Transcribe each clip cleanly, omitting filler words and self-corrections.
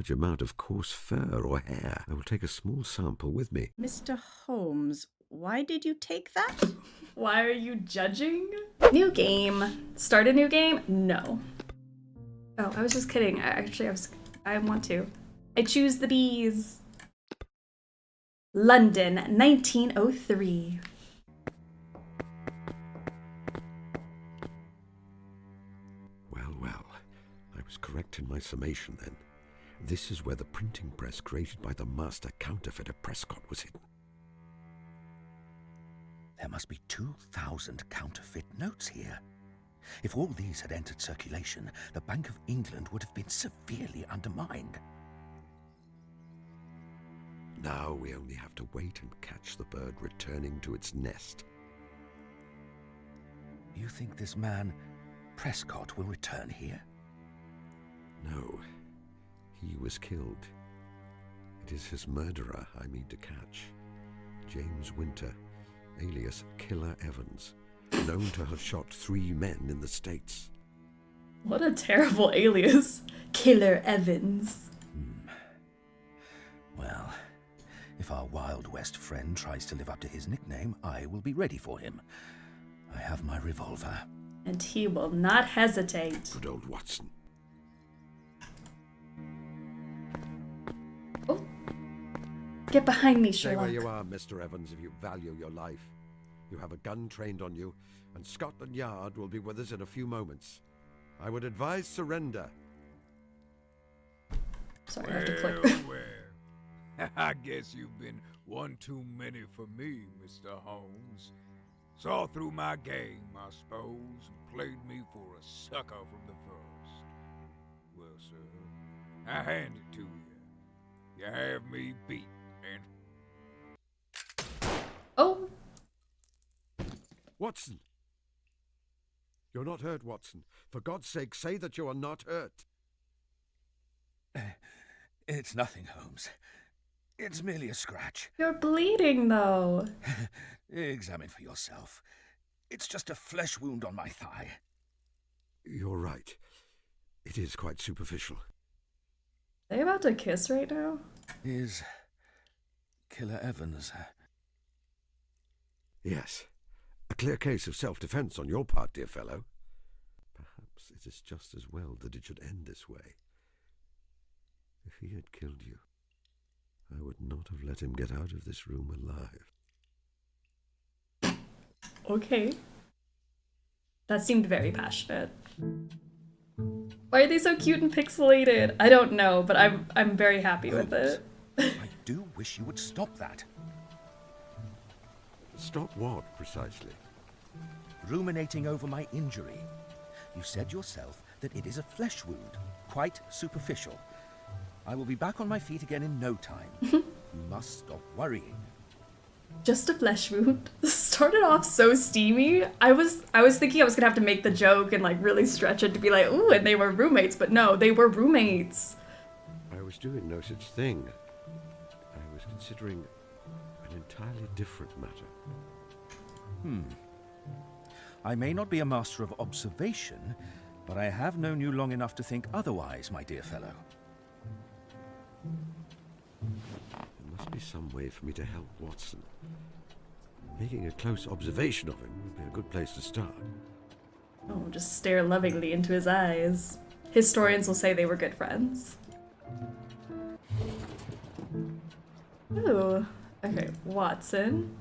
large amount of coarse fur or hair. I will take a small sample with me. Mr. Holmes, why did you take that? Why are you judging? New game. Start a new game? No. Oh, I was just kidding. I want to. I choose the bees. London, 1903. Well, I was correct in my summation then. This is where the printing press created by the master counterfeiter Prescott was hidden. There must be 2,000 counterfeit notes here. If all these had entered circulation, the Bank of England would have been severely undermined. Now we only have to wait and catch the bird returning to its nest. You think this man, Prescott, will return here? No, he was killed. It is his murderer I mean to catch. James Winter, alias Killer Evans, known to have shot 3 men in the States. What a terrible alias. Killer Evans. Well, if our Wild West friend tries to live up to his nickname, I will be ready for him. I have my revolver. And he will not hesitate. Good old Watson. Oh. Get behind me, Stay Sherlock. where you are, Mr. Evans, if you value your life. You have a gun trained on you, and Scotland Yard will be with us in a few moments. I would advise surrender. Sorry, I have to click. Well. I guess you've been one too many for me, Mr. Holmes. Saw through my game, I suppose, and played me for a sucker from the first. Well, sir, I hand it to you. You have me beat, and... Oh. Watson! You're not hurt, Watson. For God's sake, say that you are not hurt. It's nothing, Holmes. It's merely a scratch. You're bleeding, though. Examine for yourself. It's just a flesh wound on my thigh. You're right. It is quite superficial. Are they about to kiss right now? Is Killer Evans... Yes. A clear case of self-defense on your part, dear fellow. Perhaps it is just as well that it should end this way. If he had killed you, I would not have let him get out of this room alive. Okay. That seemed very passionate. Why are they so cute and pixelated? I don't know, but I'm very happy with it. I do wish you would stop that. Stop what, precisely? Ruminating over my injury. You said yourself that it is a flesh wound, quite superficial. I will be back on my feet again in no time. You must stop worrying. Just a flesh wound. This started off so steamy. I was thinking I was gonna have to make the joke and like really stretch it to be like, ooh, and they were roommates, but no, they were roommates. I was doing no such thing. I was considering an entirely different matter. I may not be a master of observation, but I have known you long enough to think otherwise, my dear fellow. There must be some way for me to help Watson. Making a close observation of him would be a good place to start. Oh, just stare lovingly into his eyes. Historians will say they were good friends. Ooh. Okay, Watson.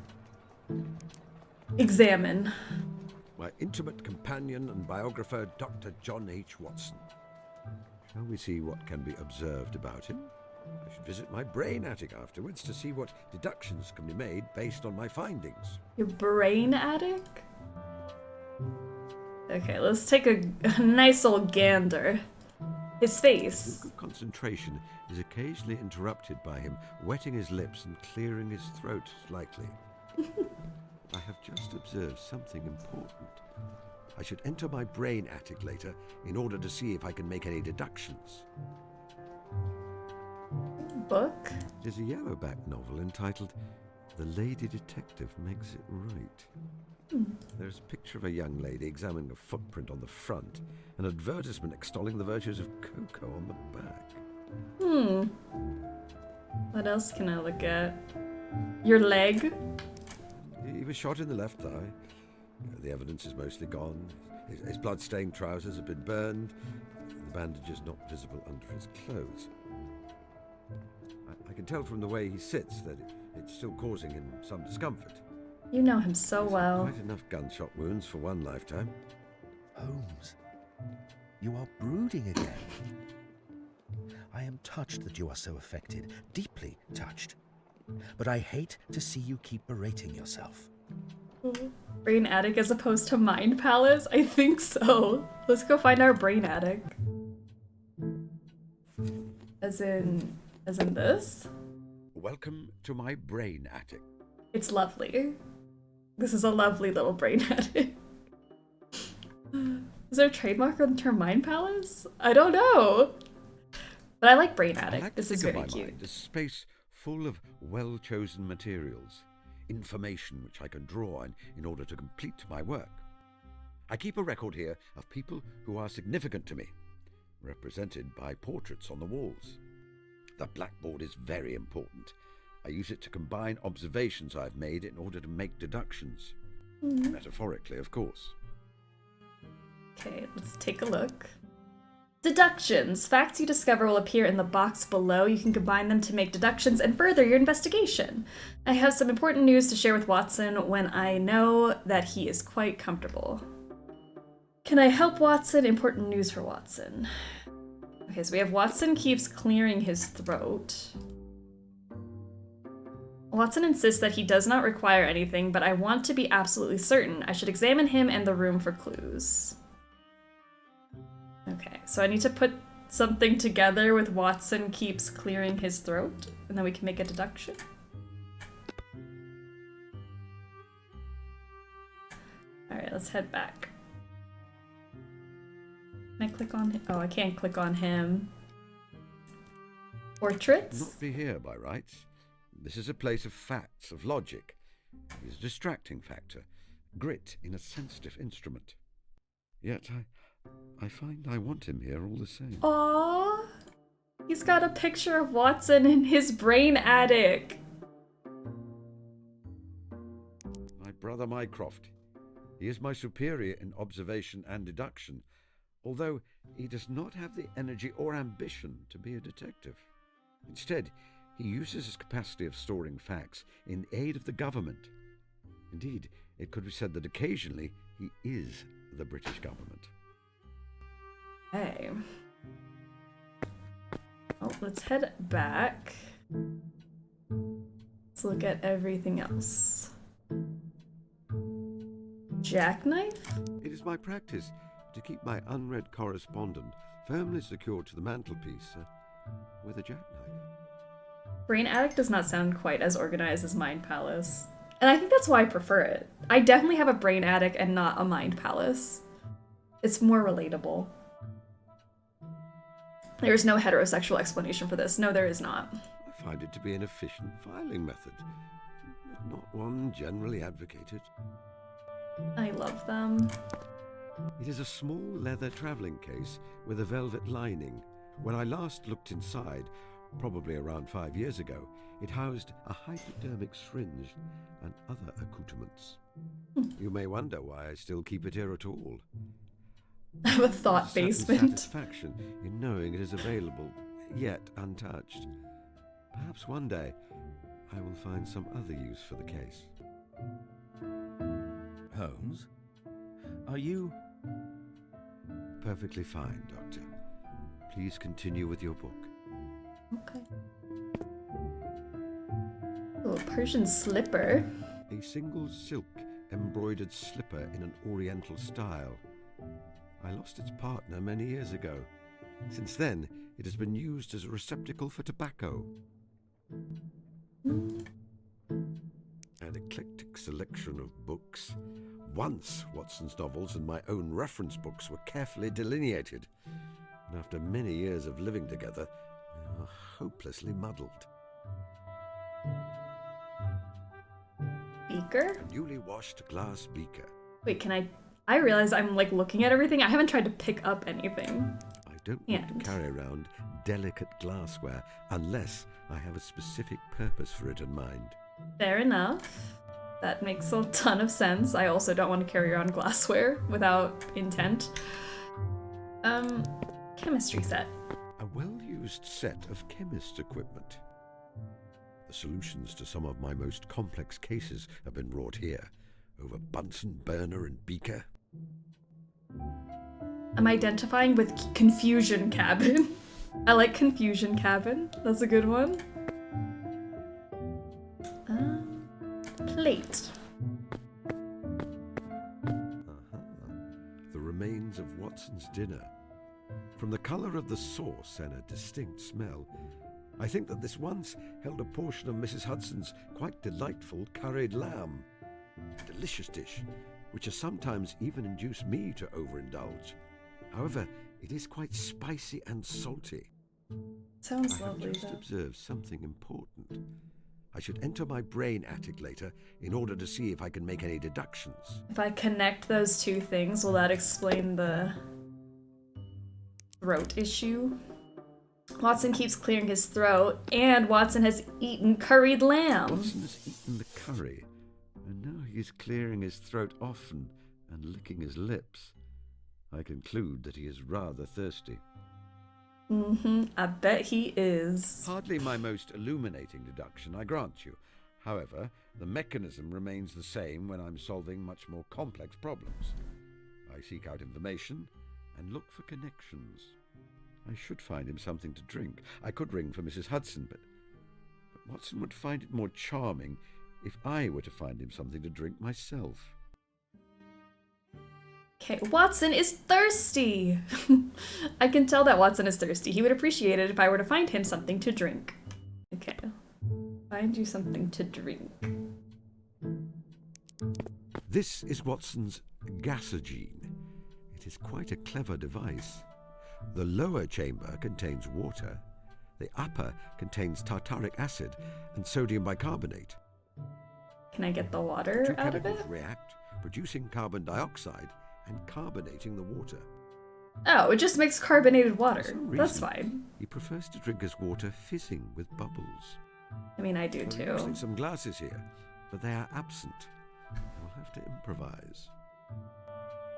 Examine. My intimate companion and biographer, Dr. John H. Watson. Shall we see what can be observed about him? I should visit my brain attic afterwards to see what deductions can be made based on my findings. Your brain attic? Okay, let's take a nice old gander. His face. Good concentration is occasionally interrupted by him wetting his lips and clearing his throat slightly. I have just observed something important. I should enter my brain attic later in order to see if I can make any deductions. Book? It is a yellowback novel entitled The Lady Detective Makes It Right. There's a picture of a young lady examining a footprint on the front, an advertisement extolling the virtues of cocoa on the back. What else can I look at? Your leg? He was shot in the left thigh. The evidence is mostly gone. His blood-stained trousers have been burned. The bandage is not visible under his clothes. I can tell from the way he sits that it's still causing him some discomfort. You know him so He's well. Quite enough gunshot wounds for one lifetime. Holmes, you are brooding again. I am touched that you are so affected, deeply touched. But I hate to see you keep berating yourself. Brain attic as opposed to mind palace? I think so. Let's go find our brain attic. As in this? Welcome to my brain attic. It's lovely. This is a lovely little brain attic. Is there a trademark on the term mind palace? I don't know. But I like brain I attic. like to This is think very of my cute. mind as space full of well-chosen materials, information which I can draw on in order to complete my work. I keep a record here of people who are significant to me, represented by portraits on the walls. The blackboard is very important. I use it to combine observations I've made in order to make deductions. Metaphorically, of course. Okay, let's take a look. Deductions. Facts you discover will appear in the box below. You can combine them to make deductions and further your investigation. I have some important news to share with Watson when I know that he is quite comfortable. Can I help Watson? Important news for Watson. Okay, so we have Watson keeps clearing his throat. Watson insists that he does not require anything, but I want to be absolutely certain. I should examine him and the room for clues. Okay, so I need to put something together with Watson keeps clearing his throat, and then we can make a deduction. Alright, let's head back. Can I click on him? Oh, I can't click on him. Portraits? Not be here by rights. This is a place of facts, of logic. He's a distracting factor, grit in a sensitive instrument. Yet I find I want him here all the same. Aww! He's got a picture of Watson in his brain attic. My brother Mycroft. He is my superior in observation and deduction, although he does not have the energy or ambition to be a detective. Instead, he uses his capacity of storing facts in aid of the government. Indeed, it could be said that occasionally he is the British government. Okay. Oh, let's head back. Let's look at everything else. Jackknife? It is my practice to keep my unread correspondent firmly secured to the mantelpiece with a jackknife. Brain Attic does not sound quite as organized as Mind Palace. And I think that's why I prefer it. I definitely have a Brain Attic and not a Mind Palace. It's more relatable. There's no heterosexual explanation for this. No, there is not. I find it to be an efficient filing method, but not one generally advocated. I love them. It is a small leather travelling case with a velvet lining. When I last looked inside, probably around 5 years ago, it housed a hypodermic syringe and other accoutrements. You may wonder why I still keep it here at all. I have a thought There's a certain basement. satisfaction in knowing it is available, yet untouched. Perhaps one day I will find some other use for the case. Holmes, are you... Perfectly fine, Doctor. Please continue with your book. Okay. Oh, a Persian slipper. A single silk embroidered slipper in an oriental style. I lost its partner many years ago. Since then, it has been used as a receptacle for tobacco. An eclectic selection of books. Once, Watson's novels and my own reference books were carefully delineated. And after many years of living together, they are hopelessly muddled. Beaker? A newly washed glass beaker. Wait, can I realize I'm like looking at everything. I haven't tried to pick up anything. I don't want to carry around delicate glassware unless I have a specific purpose for it in mind. Fair enough. That makes a ton of sense. I also don't want to carry around glassware without intent. Chemistry set. A well-used set of chemist's equipment. The solutions to some of my most complex cases have been wrought here, over Bunsen burner and beaker. I'm identifying with Confusion Cabin. I like Confusion Cabin. That's a good one. Plate. The remains of Watson's dinner. From the colour of the sauce and a distinct smell, I think that this once held a portion of Mrs. Hudson's quite delightful curried lamb. A delicious dish, which has sometimes even induced me to overindulge. However, it is quite spicy and salty. Sounds lovely, I have just though. observed something important. I should enter my brain attic later in order to see if I can make any deductions. If I connect those two things, will that explain the throat issue? Watson keeps clearing his throat, and Watson has eaten curried lamb. Watson has eaten the curry, and now he is clearing his throat often and licking his lips. I conclude that he is rather thirsty. I bet he is. Hardly my most illuminating deduction, I grant you. However, the mechanism remains the same when I'm solving much more complex problems. I seek out information and look for connections. I should find him something to drink. I could ring for Mrs. Hudson, but Watson would find it more charming if I were to find him something to drink myself. Okay, Watson is thirsty. I can tell that Watson is thirsty. He would appreciate it if I were to find him something to drink. Okay, find you something to drink. This is Watson's gasogene. It is quite a clever device. The lower chamber contains water. The upper contains tartaric acid and sodium bicarbonate. Can I get the water Two out of chemicals it? react, producing carbon dioxide and carbonating the water. Oh, it just makes carbonated For water. some That's reason, fine. He prefers to drink his water fizzing with bubbles. I mean, I do There are usually too. some glasses here, but they are absent. I will have to improvise.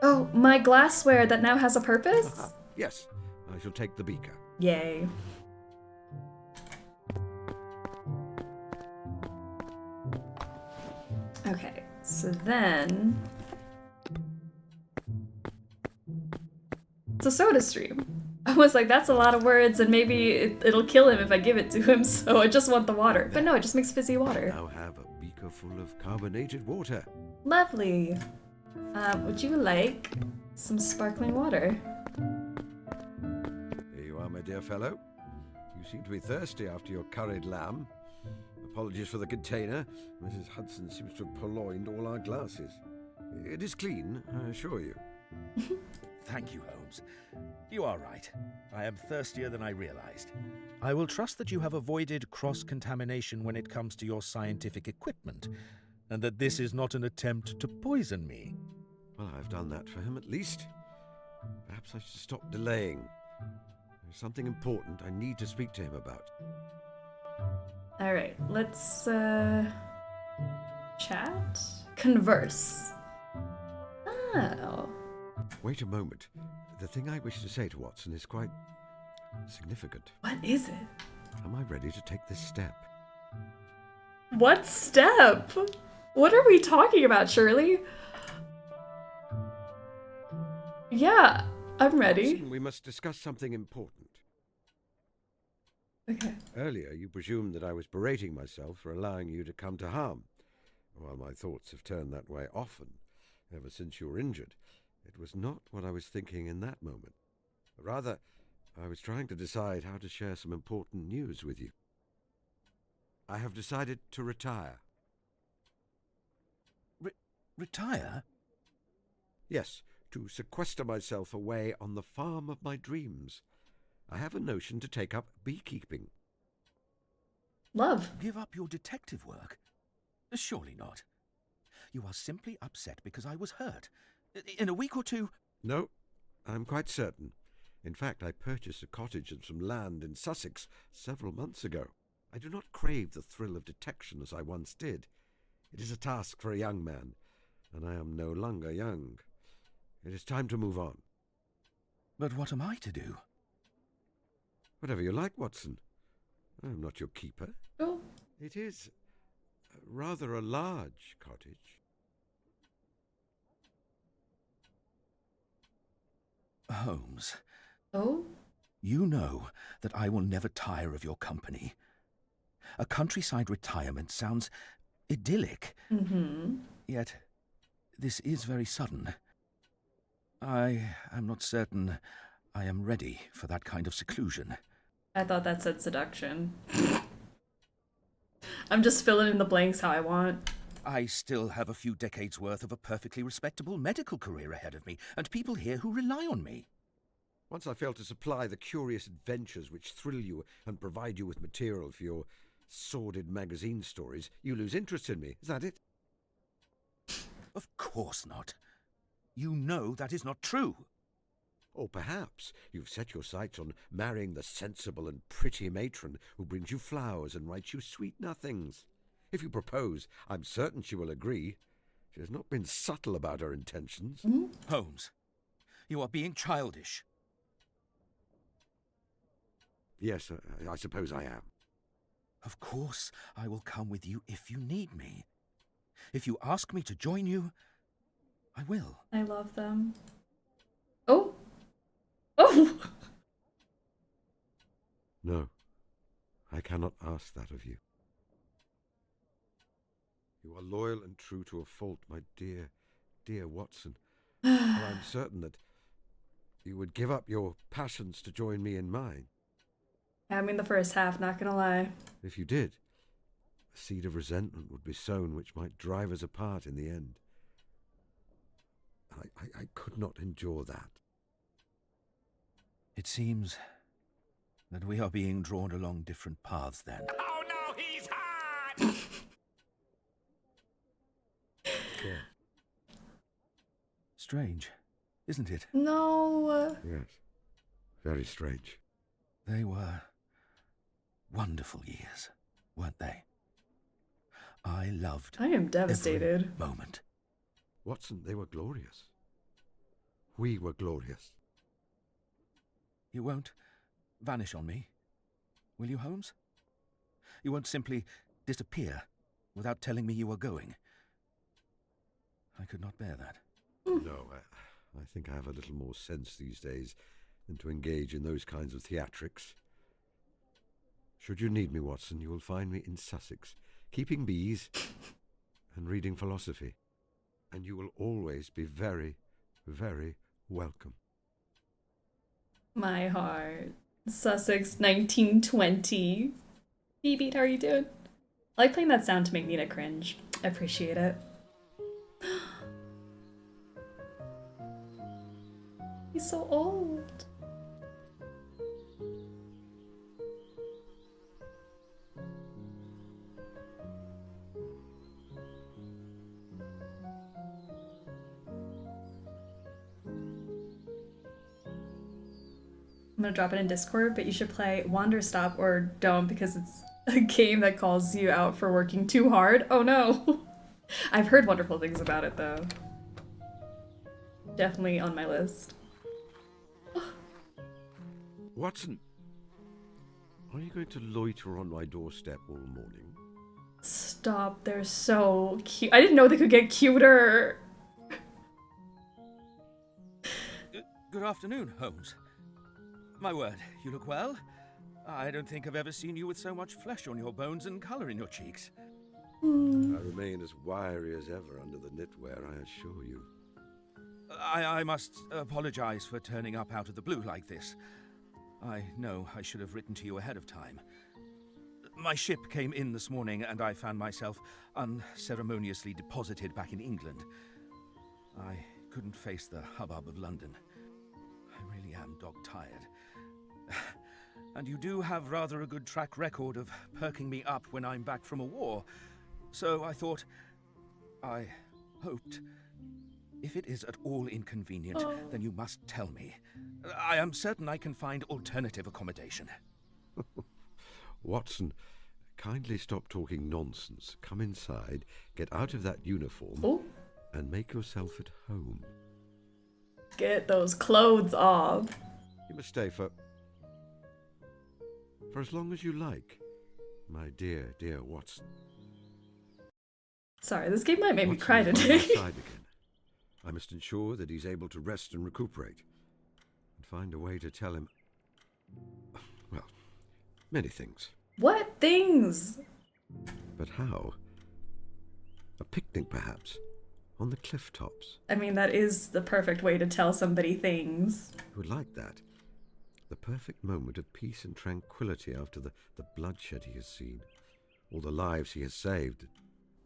Oh, my glassware that now has a purpose? Yes, I shall take the beaker. Yay. Okay, so then... It's a soda stream. I was like, that's a lot of words, and maybe it'll kill him if I give it to him, so I just want the water. But no, it just makes fizzy water. Now have a beaker full of carbonated water. Lovely. Would you like some sparkling water? Here you are, my dear fellow. You seem to be thirsty after your curried lamb. Apologies for the container. Mrs. Hudson seems to have purloined all our glasses. It is clean, I assure you. Thank you, Holmes. You are right. I am thirstier than I realized. I will trust that you have avoided cross-contamination when it comes to your scientific equipment, and that this is not an attempt to poison me. Well, I've done that for him at least. Perhaps I should stop delaying. There's something important I need to speak to him about. Alright, let's, chat? Converse. Oh. Wait a moment. The thing I wish to say to Watson is quite significant. What is it? Am I ready to take this step? What step? What are we talking about, Shirley? Yeah, I'm ready. Watson, we must discuss something important. Okay. Earlier, you presumed that I was berating myself for allowing you to come to harm. While my thoughts have turned that way often, ever since you were injured, it was not what I was thinking in that moment. Rather, I was trying to decide how to share some important news with you. I have decided to retire. Retire? Yes, to sequester myself away on the farm of my dreams. I have a notion to take up beekeeping. Love. Give up your detective work? Surely not. You are simply upset because I was hurt. In a week or two... No, I'm quite certain. In fact, I purchased a cottage and some land in Sussex several months ago. I do not crave the thrill of detection as I once did. It is a task for a young man, and I am no longer young. It is time to move on. But what am I to do? Whatever you like, Watson. I am not your keeper. Oh. It is rather a large cottage. Holmes, Oh? you know that I will never tire of your company. A countryside retirement sounds idyllic. Mm-hmm. Yet, this is very sudden. I am not certain I am ready for that kind of seclusion. I thought that said seduction. I'm just filling in the blanks how I want. I still have a few decades' worth of a perfectly respectable medical career ahead of me, and people here who rely on me. Once I fail to supply the curious adventures which thrill you and provide you with material for your sordid magazine stories, you lose interest in me. Is that it? Of course not. You know that is not true. Or perhaps you've set your sights on marrying the sensible and pretty matron who brings you flowers and writes you sweet nothings. If you propose, I'm certain she will agree. She has not been subtle about her intentions. Mm-hmm. Holmes, you are being childish. Yes, I suppose I am. Of course, I will come with you if you need me. If you ask me to join you, I will. I love them. Oh! Oh! No, I cannot ask that of you. You are loyal and true to a fault, my dear, dear Watson. And I'm certain that you would give up your passions to join me in mine. I mean, the first half, not gonna lie. If you did, a seed of resentment would be sown which might drive us apart in the end. I could not endure that. It seems that we are being drawn along different paths then. Oh no, he's hot! Yes. Strange, isn't it? No. Yes. Very strange. They were wonderful years, weren't they? I loved I am devastated. every moment. Watson, they were glorious. We were glorious. You won't vanish on me, will you, Holmes? You won't simply disappear without telling me you are going. I could not bear that. No, I think I have a little more sense these days than to engage in those kinds of theatrics. Should you need me, Watson, you will find me in Sussex, keeping bees and reading philosophy. And you will always be very, very welcome. My heart. Sussex 1920. BB, how are you doing? I like playing that sound to make Nina cringe. I appreciate it. He's so old. I'm gonna drop it in Discord, but you should play Wander Stop or don't because it's a game that calls you out for working too hard. Oh no. I've heard wonderful things about it though. Definitely on my list. Watson, are you going to loiter on my doorstep all morning? Stop, they're so cute. I didn't know they could get cuter. Good afternoon, Holmes. My word, you look well. I don't think I've ever seen you with so much flesh on your bones and colour in your cheeks. I remain as wiry as ever under the knitwear, I assure you. I must apologise for turning up out of the blue like this. I know I should have written to you ahead of time. My ship came in this morning and I found myself unceremoniously deposited back in England. I couldn't face the hubbub of London. I really am dog-tired. And you do have rather a good track record of perking me up when I'm back from a war. So I thought, I hoped, If it is at all inconvenient, then you must tell me. I am certain I can find alternative accommodation. Watson, kindly stop talking nonsense. Come inside, get out of that uniform, Oh, and make yourself at home. get those clothes off. You must stay for as long as you like, my dear, dear Watson. Sorry, this game might make me Watson cry is by my today. side again. I must ensure that he's able to rest and recuperate, and find a way to tell him, well, many things. What things? But how? A picnic, perhaps, on the cliff tops. I mean, that is the perfect way to tell somebody things. He would like that. The perfect moment of peace and tranquility after the bloodshed he has seen, all the lives he has saved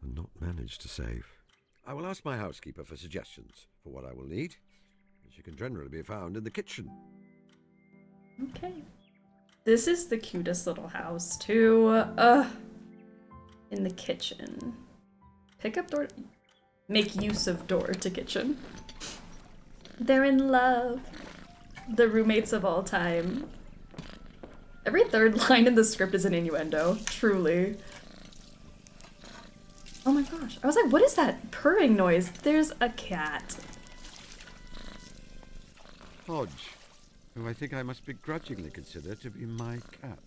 and not managed to save. I will ask my housekeeper for suggestions for what I will need. She can generally be found in the kitchen. Okay. This is the cutest little house, too. In the kitchen. Pick up door. Make use of door to kitchen. They're in love. The roommates of all time. Every third line in the script is an innuendo. Truly. Oh my gosh. I was like, what is that purring noise? There's a cat. Hodge, who I think I must begrudgingly consider to be my cat.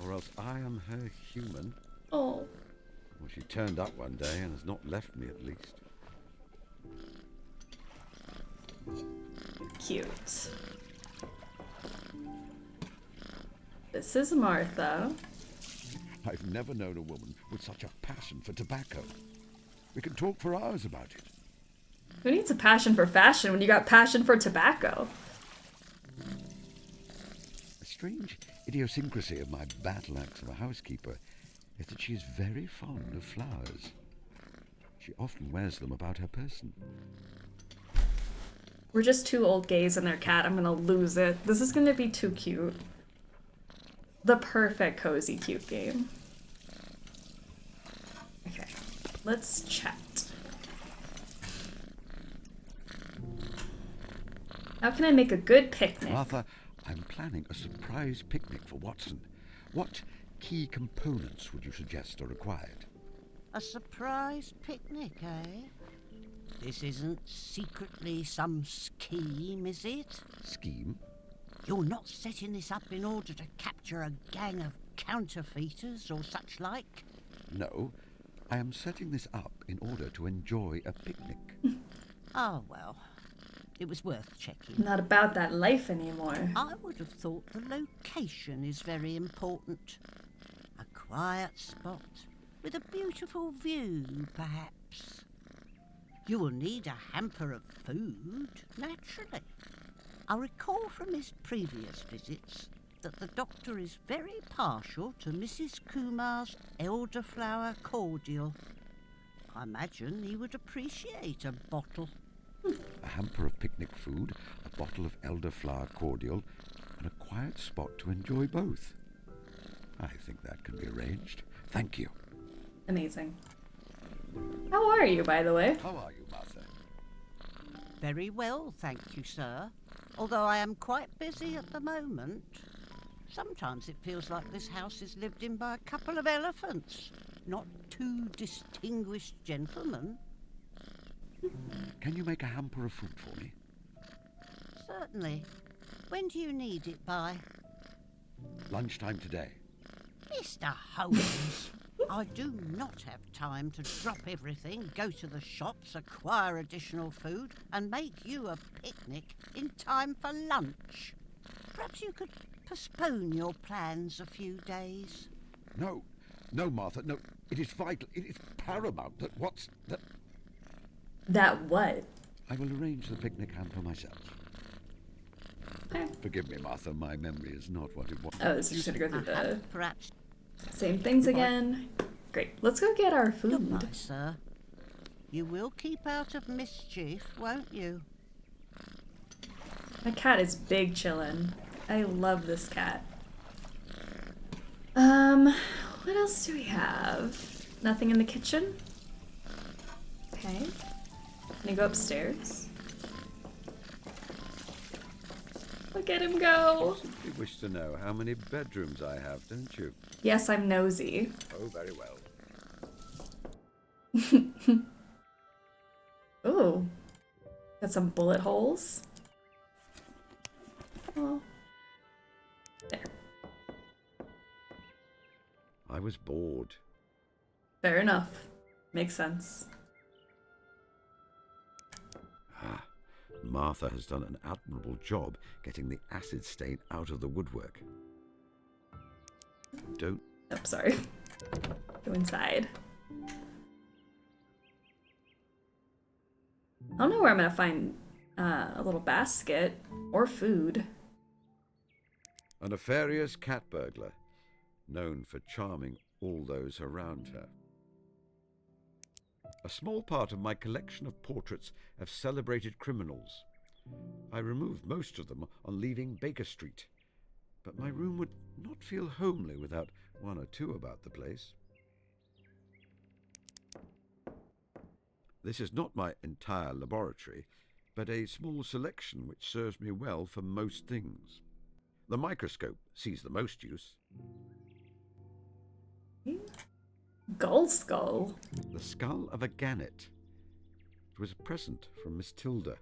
Or else I am her human. Oh. Well, she turned up one day and has not left me, at least. Cute. This is Martha. I've never known a woman with such a passion for tobacco. We can talk for hours about it. Who needs a passion for fashion when you got passion for tobacco? A strange idiosyncrasy of my battle axe of a housekeeper is that she is very fond of flowers. She often wears them about her person. We're just two old gays and their cat. I'm gonna lose it. This is gonna be too cute. The perfect cozy cute game. Okay, let's chat. How can I make a good picnic? Martha, I'm planning a surprise picnic for Watson. What key components would you suggest are required? A surprise picnic, eh? This isn't secretly some scheme, is it? Scheme? You're not setting this up in order to capture a gang of counterfeiters or such like? No, I am setting this up in order to enjoy a picnic. Oh, well, it was worth checking. Not about that life anymore. I would have thought the location is very important. A quiet spot with a beautiful view, perhaps. You will need a hamper of food, naturally. I recall from his previous visits that the doctor is very partial to Mrs. Kumar's elderflower cordial. I imagine he would appreciate a bottle. A hamper of picnic food, a bottle of elderflower cordial, and a quiet spot to enjoy both. I think that can be arranged. Thank you. Amazing. How are you, by the way? How are you, Martha? Very well, thank you, sir. Although I am quite busy at the moment. Sometimes it feels like this house is lived in by a couple of elephants, not two distinguished gentlemen. Can you make a hamper of food for me? Certainly. When do you need it by? Lunchtime today. Mr. Holmes, I do not have time to drop everything, go to the shops, acquire additional food, and make you a picnic in time for lunch. Perhaps you could postpone your plans a few days. No, Martha, no. It is vital. It is paramount that that... That what? I will arrange the picnic hamper myself. Okay. Forgive me, Martha. My memory is not what it was. Oh, this is just gonna go through the Perhaps. same things again. Great. Let's go get our food. Goodbye, sir. You will keep out of mischief, won't you? My cat is big chillin'. I love this cat. What else do we have? Nothing in the kitchen? Okay. Can I go upstairs? Look at him go. You simply wish to know how many bedrooms I have, don't you? Yes, I'm nosy. Oh, very well. Ooh. Got some bullet holes. Oh. There. I was bored. Fair enough. Makes sense. Ah, Martha has done an admirable job getting the acid stain out of the woodwork. Don't. Oh, sorry. Go inside. I don't know where I'm gonna find a little basket or food. A nefarious cat burglar, known for charming all those around her. A small part of my collection of portraits of celebrated criminals. I removed most of them on leaving Baker Street, but my room would not feel homely without one or two about the place. This is not my entire laboratory, but a small selection which serves me well for most things. The microscope sees the most use. Gull skull. The skull of a gannet. It was a present from Miss Tilda.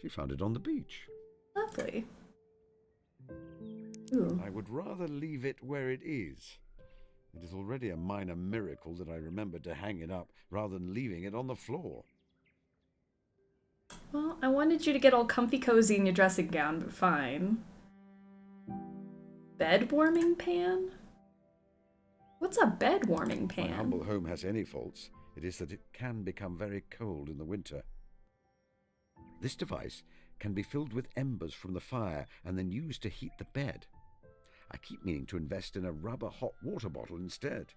She found it on the beach. Lovely. Ooh. I would rather leave it where it is. It is already a minor miracle that I remembered to hang it up rather than leaving it on the floor. Well, I wanted you to get all comfy cozy in your dressing gown, but fine. Bed warming pan? What's a bed warming pan? My humble home has any faults. It is that it can become very cold in the winter. This device can be filled with embers from the fire and then used to heat the bed. I keep meaning to invest in a rubber hot water bottle instead.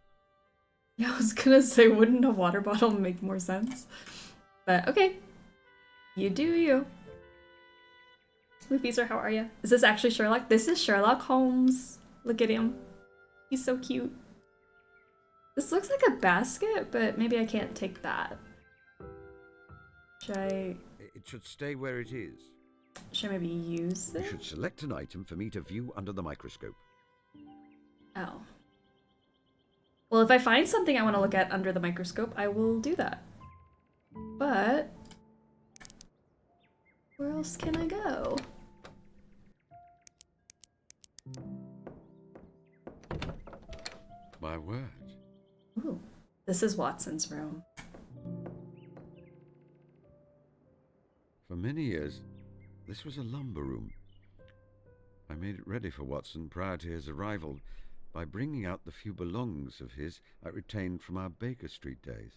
Yeah, I was gonna say, wouldn't a water bottle make more sense? But okay. You do you. Luffy, sir, how are you? Is this actually Sherlock? This is Sherlock Holmes. Look at him. He's so cute. This looks like a basket, but maybe I can't take that. Should I It should stay where it is. maybe use You it? should select an item for me to view under the microscope. Oh. Well, if I find something I want to look at under the microscope, I will do that. But where else can I go? My word. Ooh, this is Watson's room. For many years, this was a lumber room. I made it ready for Watson prior to his arrival by bringing out the few belongings of his I retained from our Baker Street days.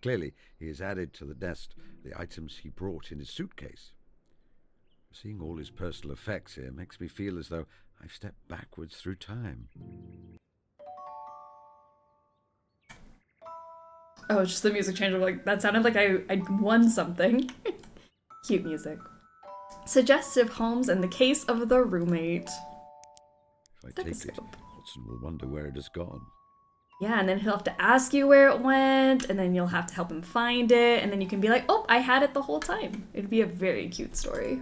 Clearly, he has added to the nest the items he brought in his suitcase. Seeing all his personal effects here makes me feel as though I've stepped backwards through time. Oh, it's just the music change. Like, that sounded like I won something. Cute music. Suggestive Holmes and the case of the roommate. If I take it, Stethoscope. Watson will wonder where it has gone. Yeah, and then he'll have to ask you where it went, and then you'll have to help him find it, and then you can be like, oh, I had it the whole time. It'd be a very cute story.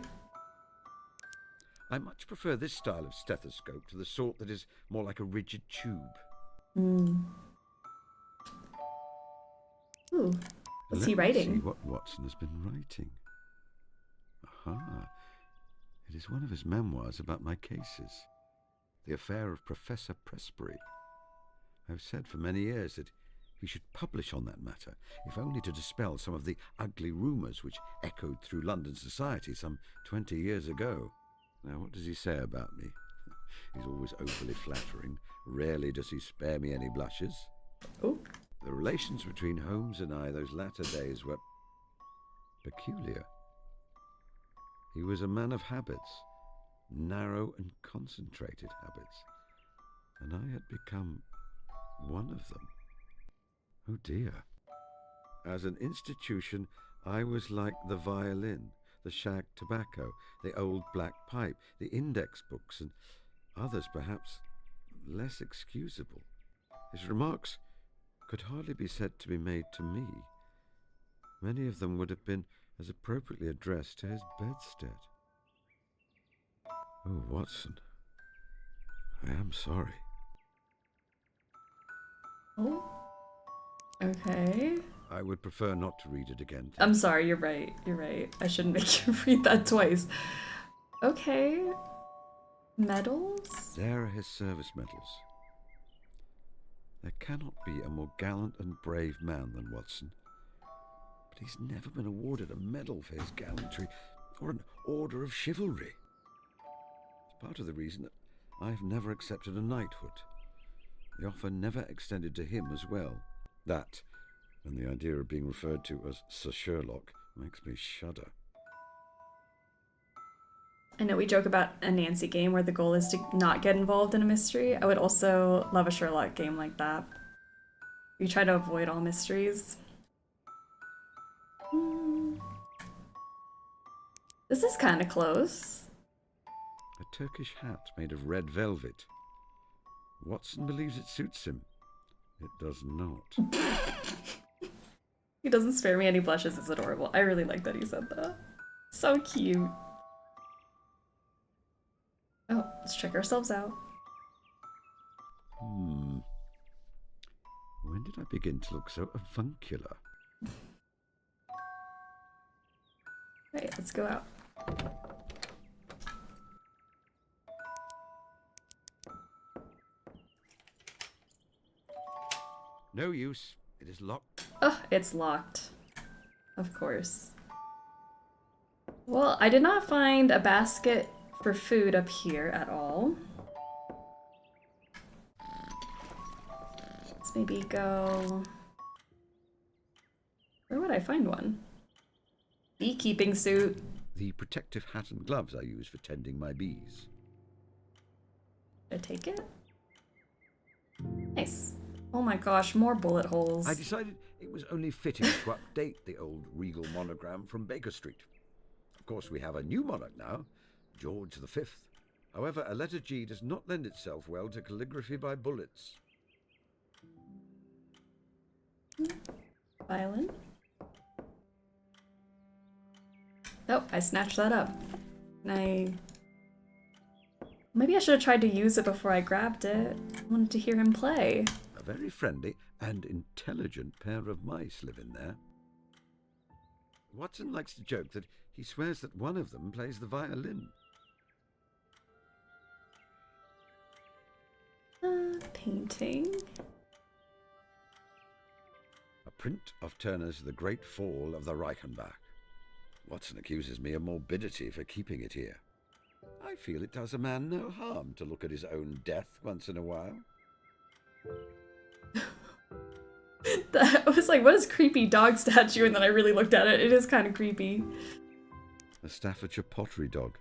I much prefer this style of stethoscope to the sort that is more like a rigid tube. Ooh, what's he Let me writing? see what Watson has been writing. Aha. It is one of his memoirs about my cases. The affair of Professor Presbury. I've said for many years that he should publish on that matter, if only to dispel some of the ugly rumours which echoed through London society some 20 years ago. Now, what does he say about me? He's always overly flattering. Rarely does he spare me any blushes. Oh, The relations between Holmes and I those latter days were peculiar. He was a man of habits, narrow and concentrated habits, and I had become one of them. Oh dear. As an institution, I was like the violin, the shag tobacco, the old black pipe, the index books, and others perhaps less excusable. His remarks could hardly be said to be made to me. Many of them would have been as appropriately addressed to his bedstead. Oh, Watson, I am sorry. Oh. Okay. I would prefer not to read it again. I'm sorry, you're right. You're right. I shouldn't make you read that twice. Okay. Medals? There are his service medals. There cannot be a more gallant and brave man than Watson. But he's never been awarded a medal for his gallantry or an order of chivalry. It's part of the reason that I've never accepted a knighthood. The offer never extended to him as well. That, and the idea of being referred to as Sir Sherlock, makes me shudder. I know we joke about a Nancy game where the goal is to not get involved in a mystery. I would also love a Sherlock game like that. You try to avoid all mysteries. This is kind of close. A Turkish hat made of red velvet. Watson believes it suits him. It does not. He doesn't spare me any blushes. It's adorable. I really like that he said that. So cute. Oh, let's check ourselves out. When did I begin to look so avuncular? Right, let's go out. No use. It is locked. Oh, it's locked. Of course. Well, I did not find a basket for food up here at all. Let's maybe go... Where would I find one? Beekeeping suit. The protective hat and gloves I use for tending my bees. Did I take it? Nice. Oh my gosh, more bullet holes. I decided it was only fitting to update the old regal monogram from Baker Street. Of course, we have a new monarch now, George V. However, a letter G does not lend itself well to calligraphy by bullets. Violin. Oh, I snatched that up. Maybe I should have tried to use it before I grabbed it. I wanted to hear him play. A very friendly and intelligent pair of mice live in there. Watson likes to joke that he swears that one of them plays the violin. Painting. A print of Turner's The Great Fall of the Reichenbach. Watson accuses me of morbidity for keeping it here. I feel it does a man no harm to look at his own death once in a while. I was like, what is creepy dog statue? And then I really looked at it. It is kind of creepy. A Staffordshire pottery dog.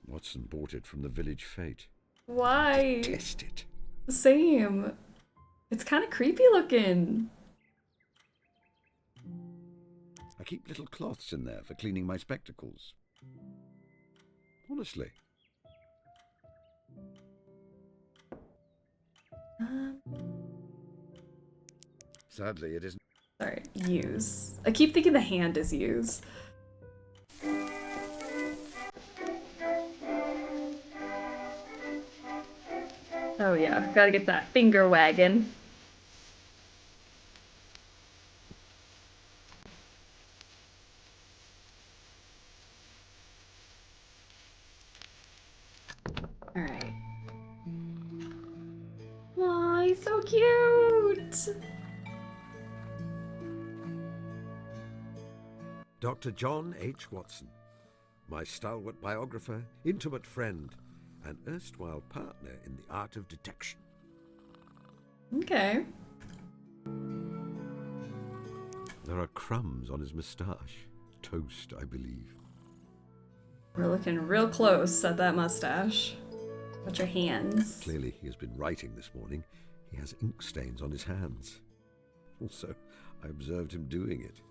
Watson bought it from the village fete. Why? Detest it. Same. It's kind of creepy looking. I keep little cloths in there for cleaning my spectacles. Honestly. Sadly, it isn't. Sorry, use. I keep thinking the hand is use. Oh yeah, gotta get that finger wagging. Alright. Aw, he's so cute! Dr. John H. Watson, my stalwart biographer, intimate friend, and erstwhile partner in the art of detection. Okay. There are crumbs on his moustache. Toast, I believe. We're looking real close at that mustache. What's your hands? Clearly, he has been writing this morning. He has ink stains on his hands. Also, I observed him doing it.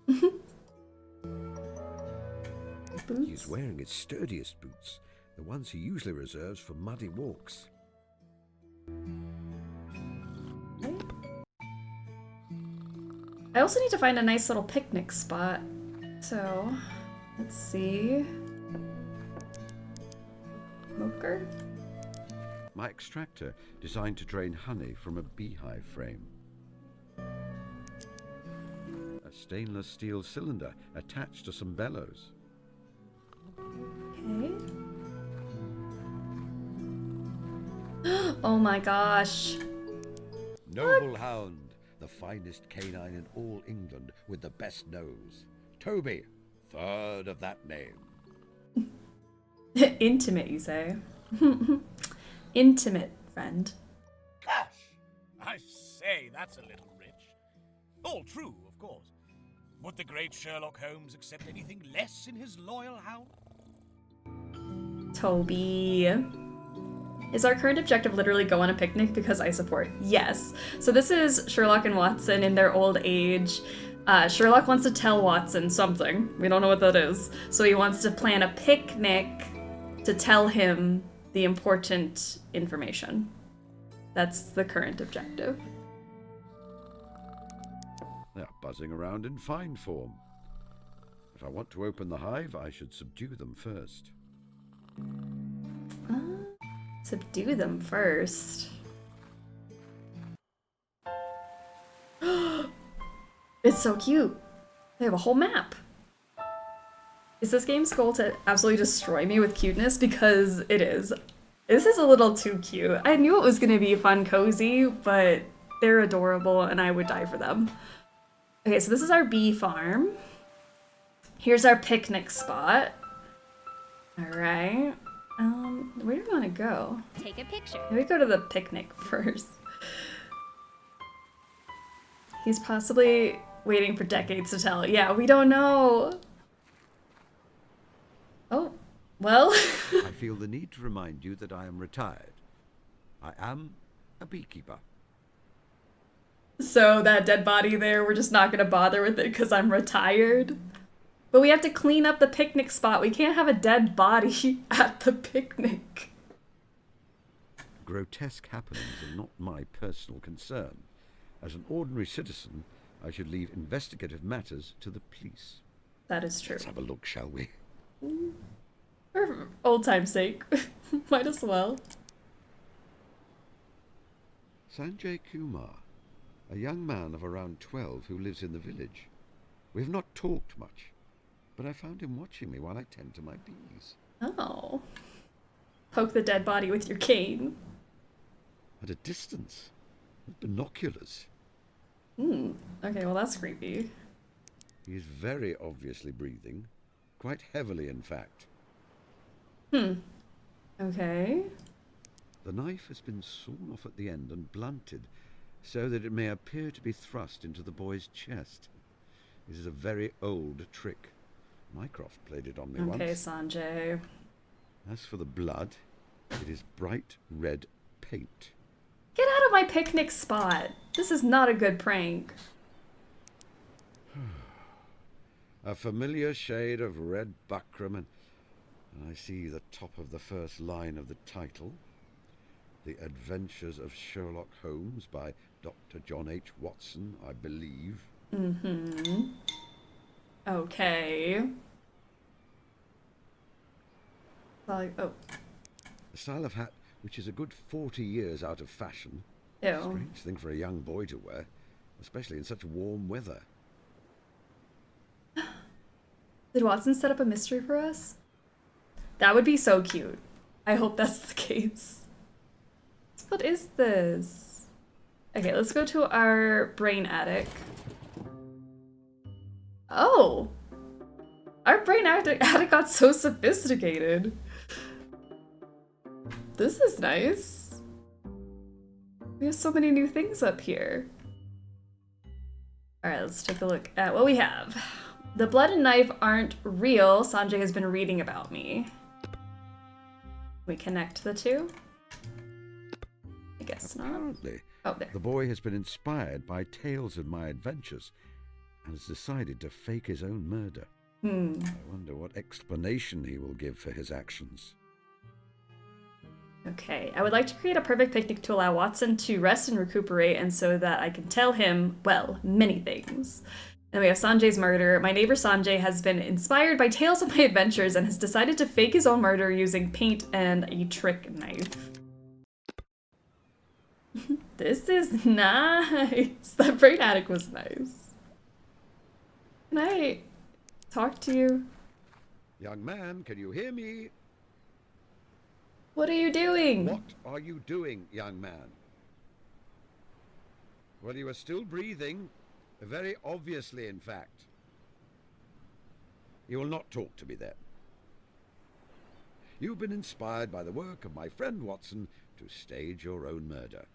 Boots? He's wearing his sturdiest boots, the ones he usually reserves for muddy walks. I also need to find a nice little picnic spot. So, let's see. Smoker? My extractor designed to drain honey from a beehive frame. A stainless steel cylinder attached to some bellows. Okay. Oh my gosh. Noble hound, the finest canine in all England with the best nose. Toby, third of that name. Intimate, you say? Intimate, friend. Gosh, I say, that's a little rich. All true, of course. Would the great Sherlock Holmes accept anything less in his loyal hound? Toby. Is our current objective literally go on a picnic? Because I support. Yes. So this is Sherlock and Watson in their old age. Sherlock wants to tell Watson something. We don't know what that is. So he wants to plan a picnic to tell him the important information. That's the current objective. They are buzzing around in fine form. If I want to open the hive, I should subdue them first. Subdue them first. It's so cute. They have a whole map. Is this game's goal to absolutely destroy me with cuteness? Because it is. This is a little too cute. I knew it was going to be fun, cozy, but they're adorable and I would die for them. Okay, so this is our bee farm. Here's our picnic spot. All right. Where do we want to go? Take a picture. Maybe go to the picnic first. He's possibly waiting for decades to tell. Yeah, we don't know. Oh, well. I feel the need to remind you that I am retired. I am a beekeeper. So that dead body there, we're just not going to bother with it because I'm retired. But we have to clean up the picnic spot. We can't have a dead body at the picnic. Grotesque happenings are not my personal concern. As an ordinary citizen, I should leave investigative matters to the police. That is true. Let's have a look, shall we? For old time's sake. Might as well. Sanjay Kumar, a young man of around 12 who lives in the village. We have not talked much, but I found him watching me while I tend to my bees. Oh. Poke the dead body with your cane. At a distance, with binoculars. Okay, well that's creepy. He is very obviously breathing, quite heavily in fact. Okay. The knife has been sawn off at the end and blunted, so that it may appear to be thrust into the boy's chest. This is a very old trick. Mycroft played it on me once. Okay, Sanjay. As for the blood, it is bright red paint. Get out of my picnic spot. This is not a good prank. A familiar shade of red buckram, and I see the top of the first line of the title. The Adventures of Sherlock Holmes by Dr. John H. Watson, I believe. Okay. Oh. A style of hat which is a good 40 years out of fashion. Ew. Strange thing for a young boy to wear, especially in such warm weather. Did Watson set up a mystery for us? That would be so cute. I hope that's the case. What is this? Okay, let's go to our brain attic. Oh! Our brain attic got so sophisticated. This is nice. We have so many new things up here. Alright, let's take a look at what we have. The blood and knife aren't real. Sanjay has been reading about me. We connect the two? I guess not. Apparently, Oh, there. the boy has been inspired by tales of my adventures and has decided to fake his own murder. I wonder what explanation he will give for his actions. Okay, I would like to create a perfect picnic to allow Watson to rest and recuperate, and so that I can tell him, well, many things. And we have Sanjay's murder. My neighbor Sanjay has been inspired by tales of my adventures and has decided to fake his own murder using paint and a trick knife. This is nice. That brain attic was nice. Can I talk to you? Young man, can you hear me? What are you doing? What are you doing, young man? Well, you are still breathing. Very obviously, in fact. You will not talk to me then. You've been inspired by the work of my friend Watson to stage your own murder.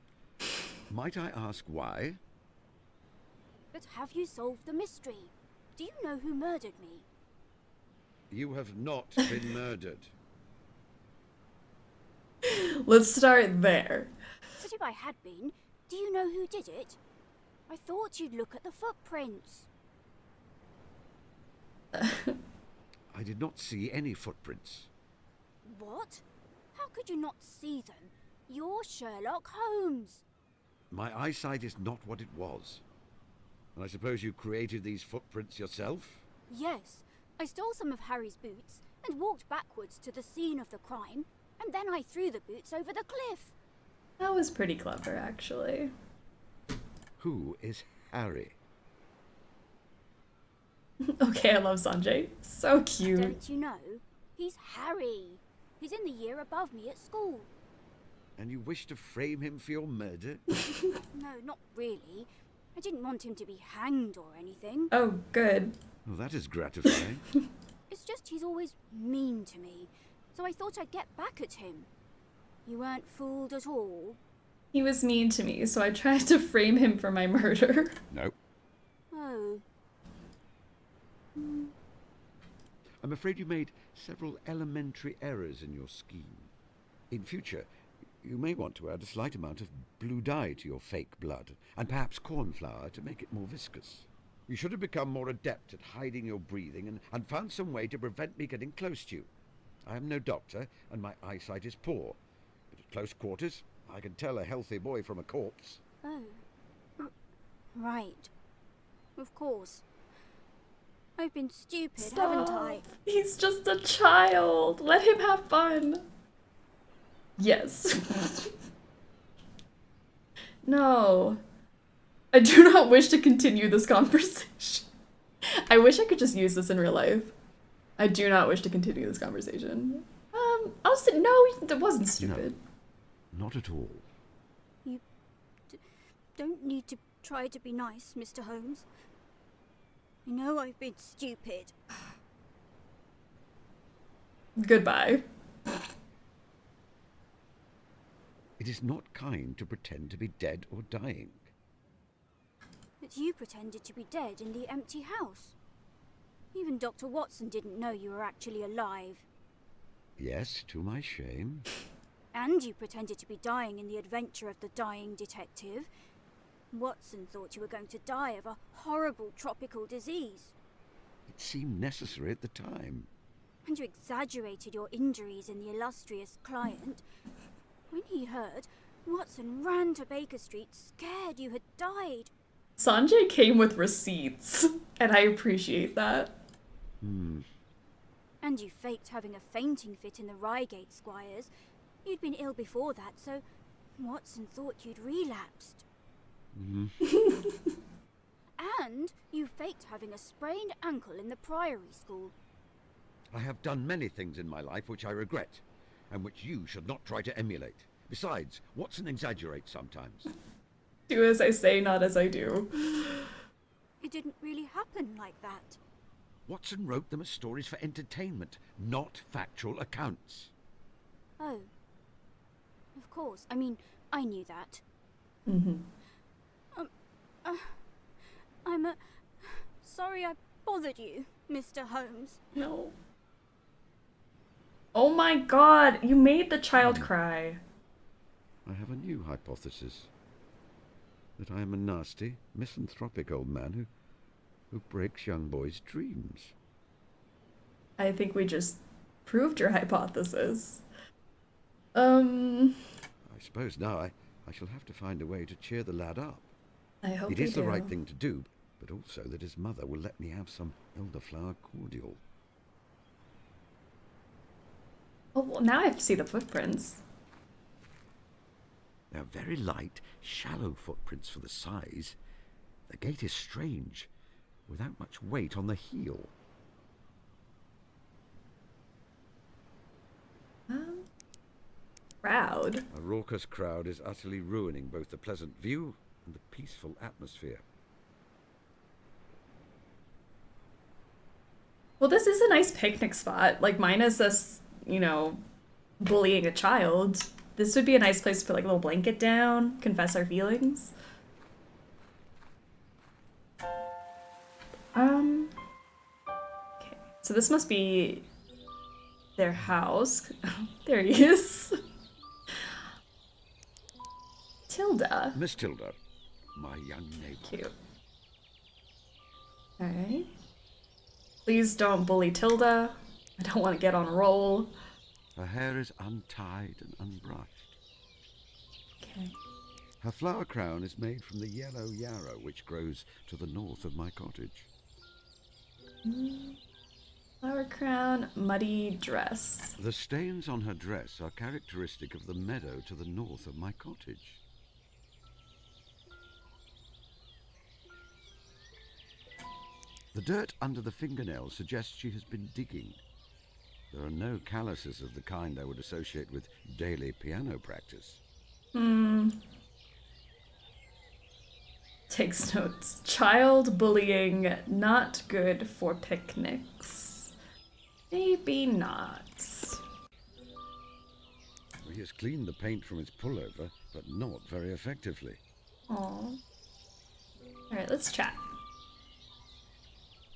Might I ask why? But have you solved the mystery? Do you know who murdered me? You have not been murdered. Let's start there. But if I had been, do you know who did it? I thought you'd look at the footprints. I did not see any footprints. What? How could you not see them? You're Sherlock Holmes. My eyesight is not what it was. And I suppose you created these footprints yourself? Yes, I stole some of Harry's boots and walked backwards to the scene of the crime, and then I threw the boots over the cliff. That was pretty clever, actually. Who is Harry? Okay, I love Sanjay. So cute. Don't you know? He's Harry. He's in the year above me at school. And you wish to frame him for your murder? No, not really. I didn't want him to be hanged or anything. Oh, good. Well, that is gratifying. It's just he's always mean to me, so I thought I'd get back at him. You weren't fooled at all? He was mean to me, so I tried to frame him for my murder. No. Oh. I'm afraid you made several elementary errors in your scheme. In future, you may want to add a slight amount of blue dye to your fake blood, and perhaps cornflour to make it more viscous. You should have become more adept at hiding your breathing and found some way to prevent me getting close to you. I am no doctor, and my eyesight is poor, but at close quarters, I can tell a healthy boy from a corpse. Oh. Right. Of course. I've been stupid, haven't I? He's just a child. Let him have fun. Yes. No. I do not wish to continue this conversation. I wish I could just use this in real life. I do not wish to continue this conversation. I'll say no, it wasn't stupid. No, not at all. You don't need to try to be nice, Mr. Holmes. I know I've been stupid. Goodbye. It is not kind to pretend to be dead or dying. But you pretended to be dead in the empty house. Even Dr. Watson didn't know you were actually alive. Yes, to my shame. And you pretended to be dying in the adventure of the dying detective. Watson thought you were going to die of a horrible tropical disease. It seemed necessary at the time. And you exaggerated your injuries in the illustrious client. When he heard, Watson ran to Baker Street scared you had died. Sanjay came with receipts, and I appreciate that. And you faked having a fainting fit in the Reigate Squires. You'd been ill before that, so Watson thought you'd relapsed. And you faked having a sprained ankle in the Priory School. I have done many things in my life which I regret, and which you should not try to emulate. Besides, Watson exaggerates sometimes. Do as I say, not as I do. It didn't really happen like that. Watson wrote them as stories for entertainment, not factual accounts. Oh. Of course. I mean, I knew that. I'm sorry I bothered you, Mr. Holmes. No. Oh my god, you made the child cry. I have a new hypothesis. That I am a nasty, misanthropic old man who breaks young boys' dreams. I think we just proved your hypothesis. I I suppose now I shall have to find a way to cheer the lad up. hope It we is the do. right thing to do, but also that his mother will let me have some elderflower cordial. Oh, well, now I see the footprints. They are very light, shallow footprints for the size. The gait is strange, without much weight on the heel. Crowd. A raucous crowd is utterly ruining both the pleasant view and the peaceful atmosphere. Well, this is a nice picnic spot. Like, minus us, bullying a child. This would be a nice place to put, like, a little blanket down, confess our feelings. Okay, so this must be their house. There he is. Tilda. Miss Tilda, my young neighbor. Cute. Alright. Please don't bully Tilda. I don't want to get on a roll. Her hair is untied and unbrushed. Okay. Her flower crown is made from the yellow yarrow which grows to the north of my cottage. Flower crown, muddy dress. The stains on her dress are characteristic of the meadow to the north of my cottage. The dirt under the fingernail suggests she has been digging. There are no calluses of the kind I would associate with daily piano practice. Takes notes. Child bullying, not good for picnics. Maybe not. He has cleaned the paint from his pullover, but not very effectively. Aww. Alright, let's chat.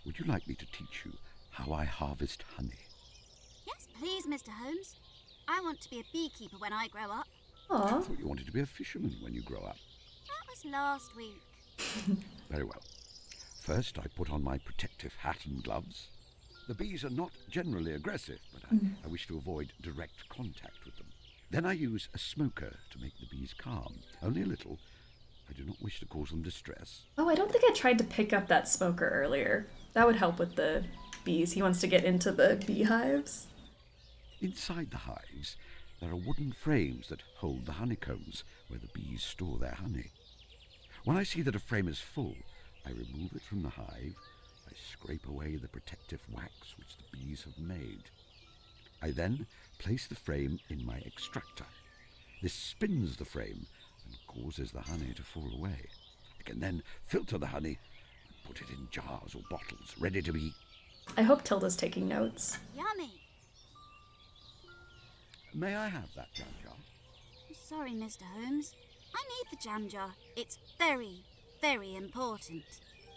Would you like me to teach you how I harvest honey? Yes, please, Mr. Holmes. I want to be a beekeeper when I grow up. I Aw. thought you wanted to be a fisherman when you grow up. That was last week. Very well. First, I put on my protective hat and gloves. The bees are not generally aggressive, but I wish to avoid direct contact with them. Then I use a smoker to make the bees calm, only a little. I do not wish to cause them distress. Oh, I don't think I tried to pick up that smoker earlier. That would help with the bees. He wants to get into the beehives. Inside the hives, there are wooden frames that hold the honeycombs where the bees store their honey. When I see that a frame is full, I remove it from the hive. I scrape away the protective wax which the bees have made. I then place the frame in my extractor. This spins the frame and causes the honey to fall away. I can then filter the honey and put it in jars or bottles, ready to be... I hope Tilda's taking notes. Yummy. May I have that jam jar? Sorry, Mr. Holmes. I need the jam jar. It's very, very important.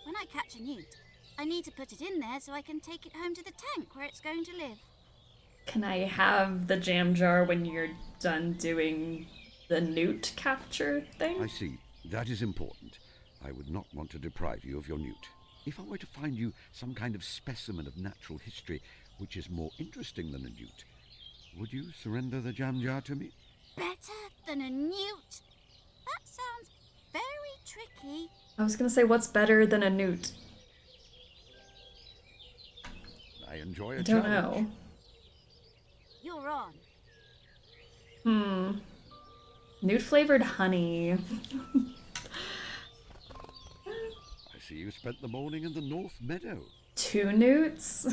When I catch a newt, I need to put it in there so I can take it home to the tank where it's going to live. Can I have the jam jar when you're done doing the newt capture thing? I see. That is important. I would not want to deprive you of your newt. If I were to find you some kind of specimen of natural history which is more interesting than a newt, would you surrender the jam jar to me? Better than a newt? That sounds very tricky. I was gonna say, what's better than a newt? I enjoy a I don't challenge. know. You're on. Newt flavored honey. I see you spent the morning in the North Meadow. 2 newts?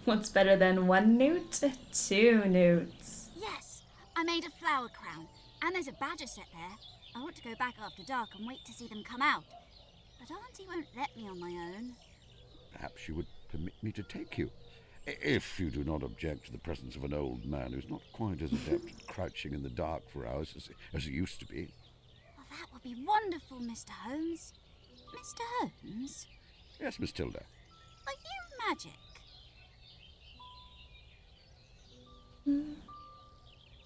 What's better than 1 newt? 2 newts. Yes, I made a flower crown, and there's a badger set there. I want to go back after dark and wait to see them come out. But Auntie won't let me on my own. Perhaps you would permit me to take you. If you do not object to the presence of an old man who's not quite as adept at crouching in the dark for hours as he used to be. Well, that would be wonderful, Mr. Holmes. Mr. Holmes, Yes, Miss Tilda. are you magic?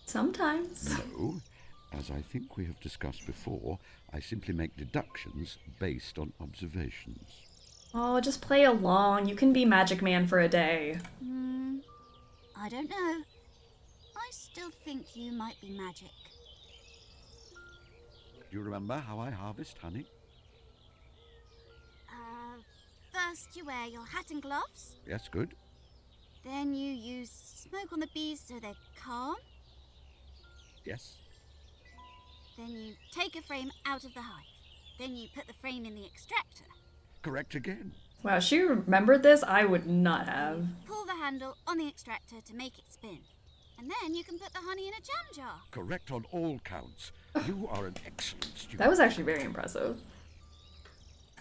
Sometimes. No. As I think we have discussed before, I simply make deductions based on observations. Oh, just play along. You can be Magic Man for a day. I don't know. I still think you might be magic. Do you remember how I harvest honey? First, you wear your hat and gloves. Yes, good. Then you use smoke on the bees so they're calm. Yes. Then you take a frame out of the hive. Then you put the frame in the extractor. Correct again. Wow, she remembered this? I would not have. Pull the handle on the extractor to make it spin. And then you can put the honey in a jam jar. Correct on all counts. You are an excellent student. That was actually very impressive.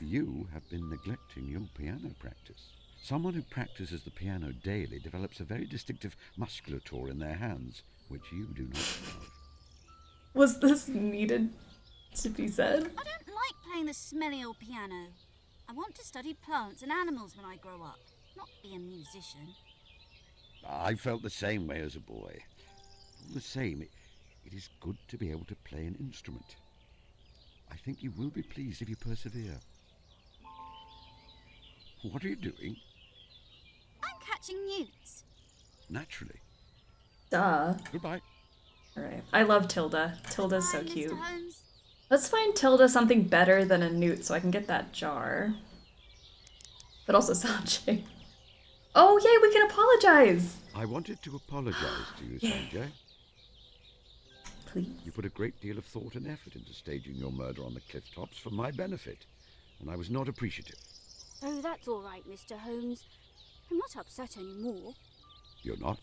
You have been neglecting your piano practice. Someone who practices the piano daily develops a very distinctive musculature in their hands, which you do not have. Was this needed to be said? I don't like playing the smelly old piano. I want to study plants and animals when I grow up, not be a musician. I felt the same way as a boy. All the same, it is good to be able to play an instrument. I think you will be pleased if you persevere. What are you doing? I'm catching newts. Naturally. Duh. Goodbye. Alright. I love Tilda. Tilda's so Bye, cute. Mr. Holmes. Let's find Tilda something better than a newt so I can get that jar. But also Sanjay. Oh, yay, we can apologize! I wanted to apologize to you, Sanjay. Please. You put a great deal of thought and effort into staging your murder on the cliff tops for my benefit, and I was not appreciative. Oh, that's all right, Mr. Holmes. I'm not upset anymore. You're not?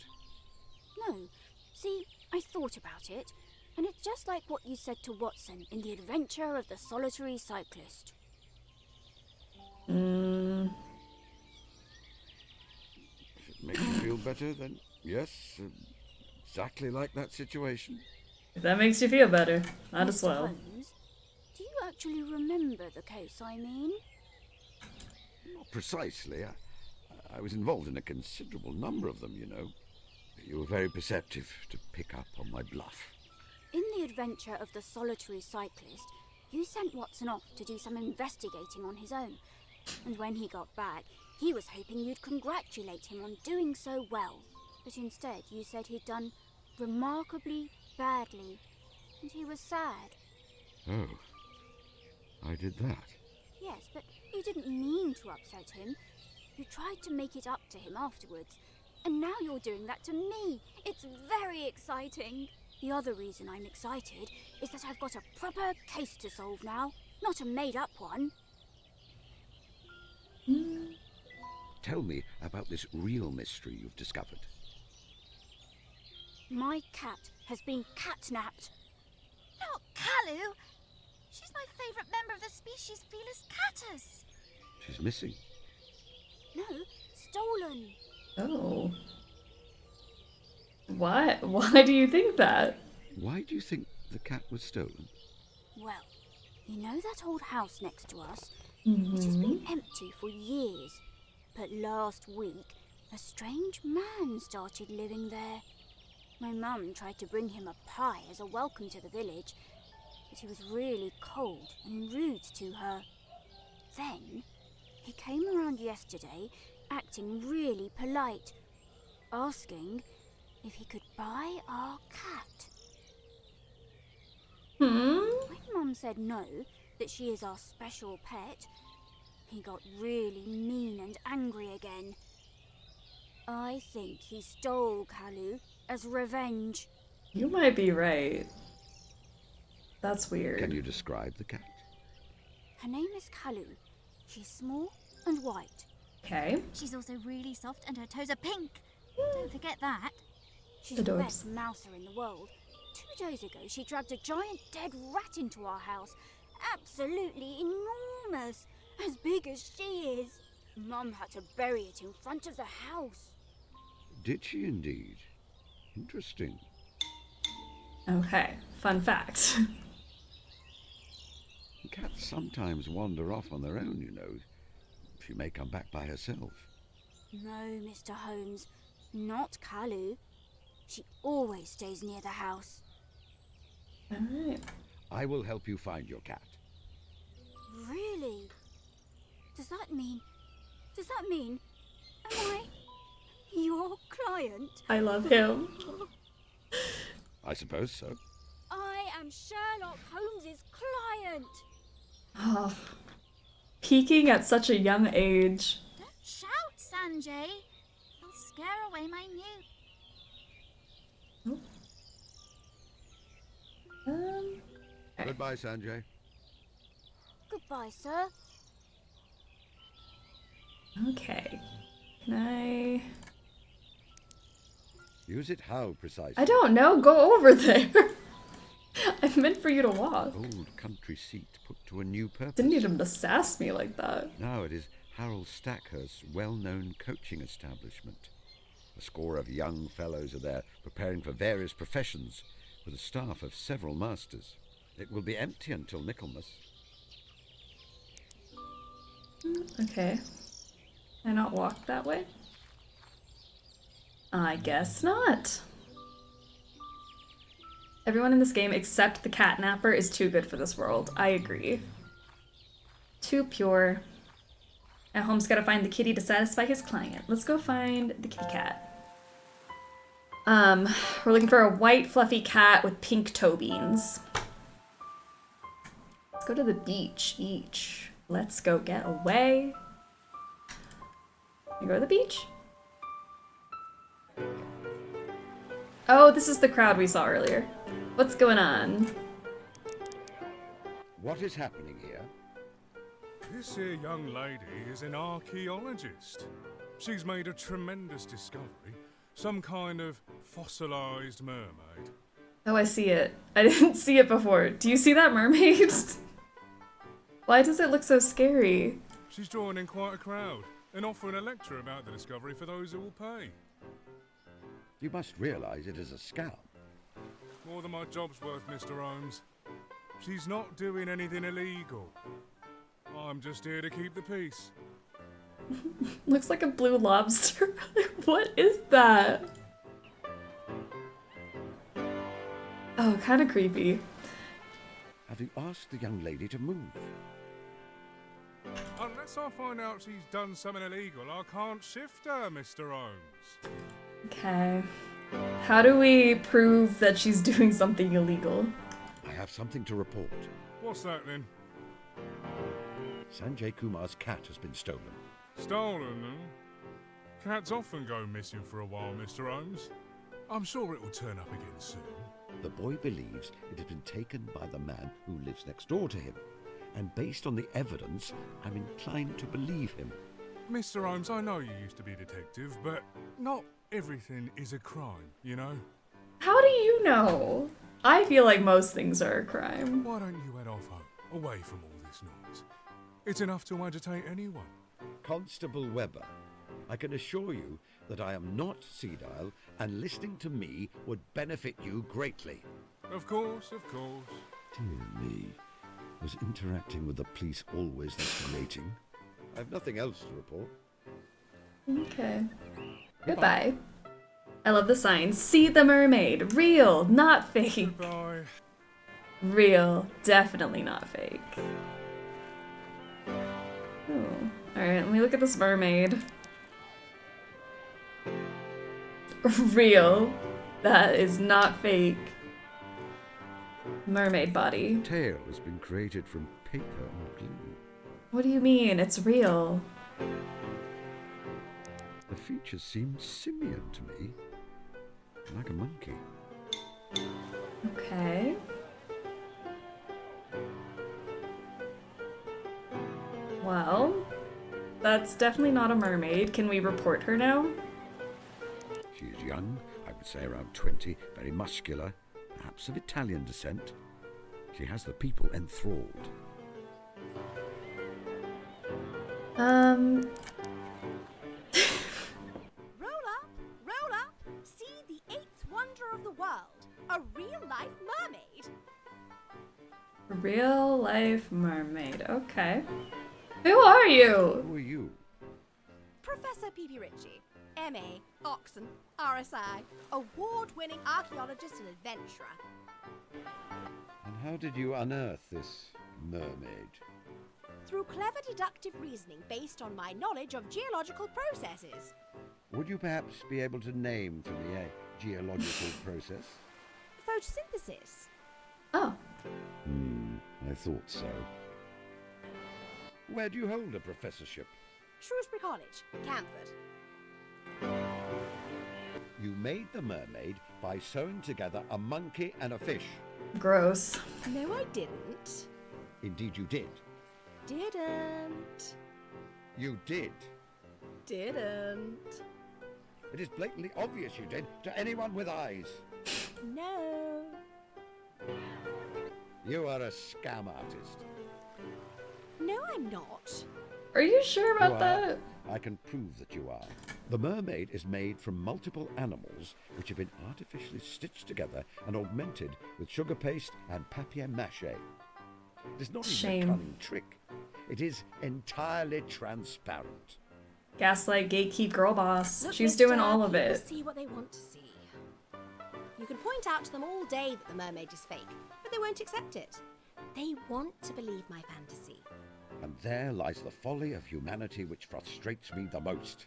No. See, I thought about it, and it's just like what you said to Watson in The Adventure of the Solitary Cyclist. If it makes you feel better, then yes, exactly like that situation. If that makes you feel better, might as Mr. well. Holmes, do you actually remember the case I mean? Not precisely. I was involved in a considerable number of them, you know. You were very perceptive to pick up on my bluff. In The Adventure of the Solitary Cyclist, you sent Watson off to do some investigating on his own. And when he got back, he was hoping you'd congratulate him on doing so well. But instead, you said he'd done remarkably badly, and he was sad. Oh, I did that. Yes, but you didn't mean to upset him. You tried to make it up to him afterwards. And now you're doing that to me. It's very exciting. The other reason I'm excited is that I've got a proper case to solve now, not a made-up one. Tell me about this real mystery you've discovered. My cat has been catnapped. Not Kalu. She's my favourite member of the species Felis catus. She's missing. No, stolen. Oh. What? Why do you think that? Why do you think the cat was stolen? Well, you know that old house next to us? It has been empty for years. But last week, a strange man started living there. My mum tried to bring him a pie as a welcome to the village, but he was really cold and rude to her. Then, he came around yesterday, acting really polite, asking if he could buy our cat. When Mum said no, that she is our special pet, he got really mean and angry again. I think he stole Kalu as revenge. You might be right. That's weird. Can you describe the cat? Her name is Kalu. She's small and white. Okay. She's also really soft and her toes are pink. Don't forget that. She's the Adorbs. best mouser in the world. 2 days ago, she dragged a giant dead rat into our house. Absolutely enormous. As big as she is. Mum had to bury it in front of the house. Did she indeed? Interesting. Okay. Fun fact. Cats sometimes wander off on their own, you know. She may come back by herself. No, Mr. Holmes. Not Kalu. She always stays near the house. Alright. I will help you find your cat. Really? Does that mean am I your client? I love him. I suppose so. I am Sherlock Holmes's client. Oh, peeking at such a young age. Don't shout, Sanjay. I'll scare away my newt. Goodbye, Sanjay. Goodbye, sir. Okay. Can I... Use it how precisely? I don't know. Go over there. I meant for you to walk. Old country seat put to a new purpose. Didn't need him to sass me like that. Now it is Harold Stackhurst's well-known coaching establishment. A score of young fellows are there, preparing for various professions, with a staff of several masters. It will be empty until Michaelmas. Okay. Can I not walk that way? I guess not. Everyone in this game except the Catnapper is too good for this world. I agree. Too pure. Now Holmes gotta find the kitty to satisfy his client. Let's go find the kitty cat. We're looking for a white fluffy cat with pink toe beans. Let's go to the beach each. Let's go get away. You go to the beach? Oh, this is the crowd we saw earlier. What's going on? What is happening here? This here young lady is an archaeologist. She's made a tremendous discovery. Some kind of fossilized mermaid. Oh, I see it. I didn't see it before. Do you see that mermaid? Why does it look so scary? She's drawing in quite a crowd and offering a lecture about the discovery for those who will pay. You must realize it is a scam. More than my job's worth, Mr. Holmes. She's not doing anything illegal. I'm just here to keep the peace. Looks like a blue lobster. What is that? Oh, kind of creepy. Have you asked the young lady to move? Unless I find out she's done something illegal, I can't shift her, Mr. Holmes. Okay. How do we prove that she's doing something illegal? I have something to report. What's that then? Sanjay Kumar's cat has been stolen. Stolen, huh? Cats often go missing for a while, Mr. Holmes. I'm sure it will turn up again soon. The boy believes it has been taken by the man who lives next door to him. And based on the evidence, I'm inclined to believe him. Mr. Holmes, I know you used to be a detective, but not everything is a crime, you know? How do you know? I feel like most things are a crime. Why don't you head off home, away from all this noise? It's enough to agitate anyone. Constable Webber, I can assure you that I am not senile, and listening to me would benefit you greatly. Of course, of course. Dear me, was interacting with the police always this relating? I have nothing else to report. Okay. Goodbye. I love the sign. See the mermaid. Real, not fake. Goodbye. Real, definitely not fake. Oh. Alright, let me look at this mermaid. Real. That is not fake. Mermaid body. Tail has been created from paper and glue. What do you mean? It's real. The features seem simian to me. Like a monkey. Okay. Well, that's definitely not a mermaid. Can we report her now? She is young, I would say around 20, very muscular, perhaps of Italian descent. She has the people enthralled. Roll up, see the eighth wonder of the world, a real-life mermaid. Real life mermaid. Okay. Who are you? Who are you? Professor P.P. Ritchie, M.A., Oxon, RSI, award-winning archaeologist and adventurer. And how did you unearth this mermaid? Through clever deductive reasoning based on my knowledge of geological processes. Would you perhaps be able to name for me a geological process? Photosynthesis. Oh. I thought so. where do you hold a professorship? Shrewsbury College, Camford. You made the mermaid by sewing together a monkey and a fish. Gross. No, I didn't. Indeed you did. Didn't. You did. Didn't. It is blatantly obvious you did to anyone with eyes. No. You are a scam artist. No, I'm not. Are you sure about You are. that? I can prove that you are. The mermaid is made from multiple animals which have been artificially stitched together and augmented with sugar paste and papier-mâché. It is not even Shame. a cunning trick. It is entirely transparent. Gaslight, gatekeep, girl boss. Look, She's mister, doing all of people it. see what they want to see. You can point out to them all day that the mermaid is fake, but they won't accept it. They want to believe my fantasy. And there lies the folly of humanity which frustrates me the most.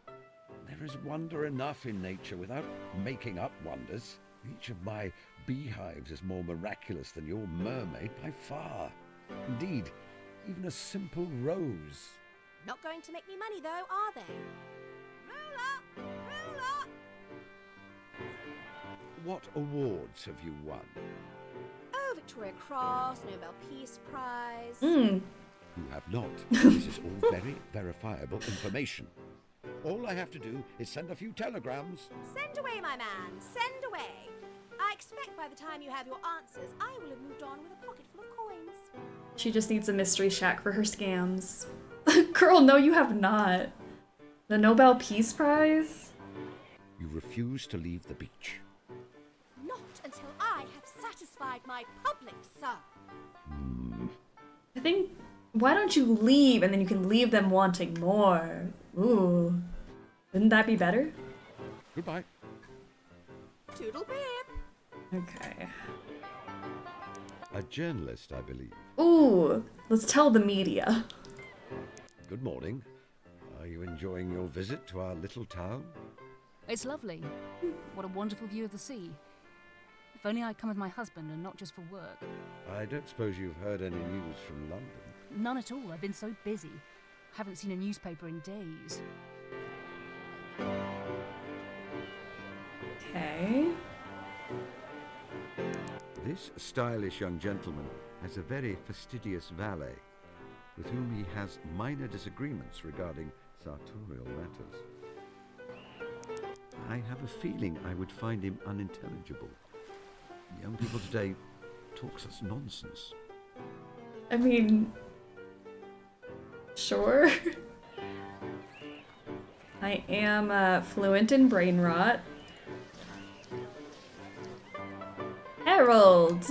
There is wonder enough in nature without making up wonders. Each of my beehives is more miraculous than your mermaid by far. Indeed, even a simple rose. Not going to make me money, though, are they? Roll up! Roll up! What awards have you won? Oh, Victoria Cross, Nobel Peace Prize. You have not. This is all very verifiable information. All I have to do is send a few telegrams. Send away, my man, send away. I expect by the time you have your answers, I will have moved on with a pocket full of coins. She just needs a mystery shack for her scams. Girl, no, you have not. The Nobel Peace Prize? You refuse to leave the beach. Not until I have satisfied my public, sir. I think, why don't you leave and then you can leave them wanting more? Ooh. Wouldn't that be better? Goodbye. Toodle pip. Okay. A journalist, I believe. Ooh, let's tell the media. Good morning. Are you enjoying your visit to our little town? It's lovely. What a wonderful view of the sea. If only I'd come with my husband and not just for work. I don't suppose you've heard any news from London. None at all. I've been so busy. Haven't seen a newspaper in days. Okay. This stylish young gentleman has a very fastidious valet, with whom he has minor disagreements regarding sartorial matters. I have a feeling I would find him unintelligible. Young people today talk such nonsense. I mean, sure. I am fluent in brain rot. Harold!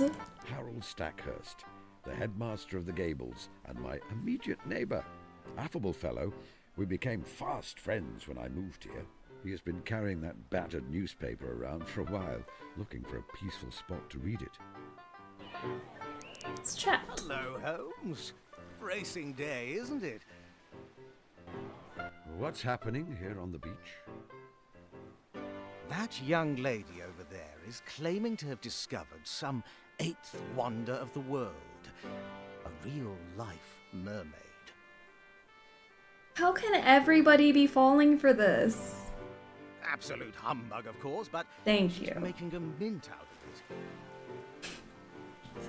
Harold Stackhurst, the headmaster of the Gables, and my immediate neighbour. Affable fellow, we became fast friends when I moved here. He has been carrying that battered newspaper around for a while, looking for a peaceful spot to read it. Let's chat. Hello, Holmes. Bracing day, isn't it? What's happening here on the beach? That young lady over there is claiming to have discovered some eighth wonder of the world. A real-life mermaid. How can everybody be falling for this? Absolute humbug, of course, but Thank she's you. making a mint out of it.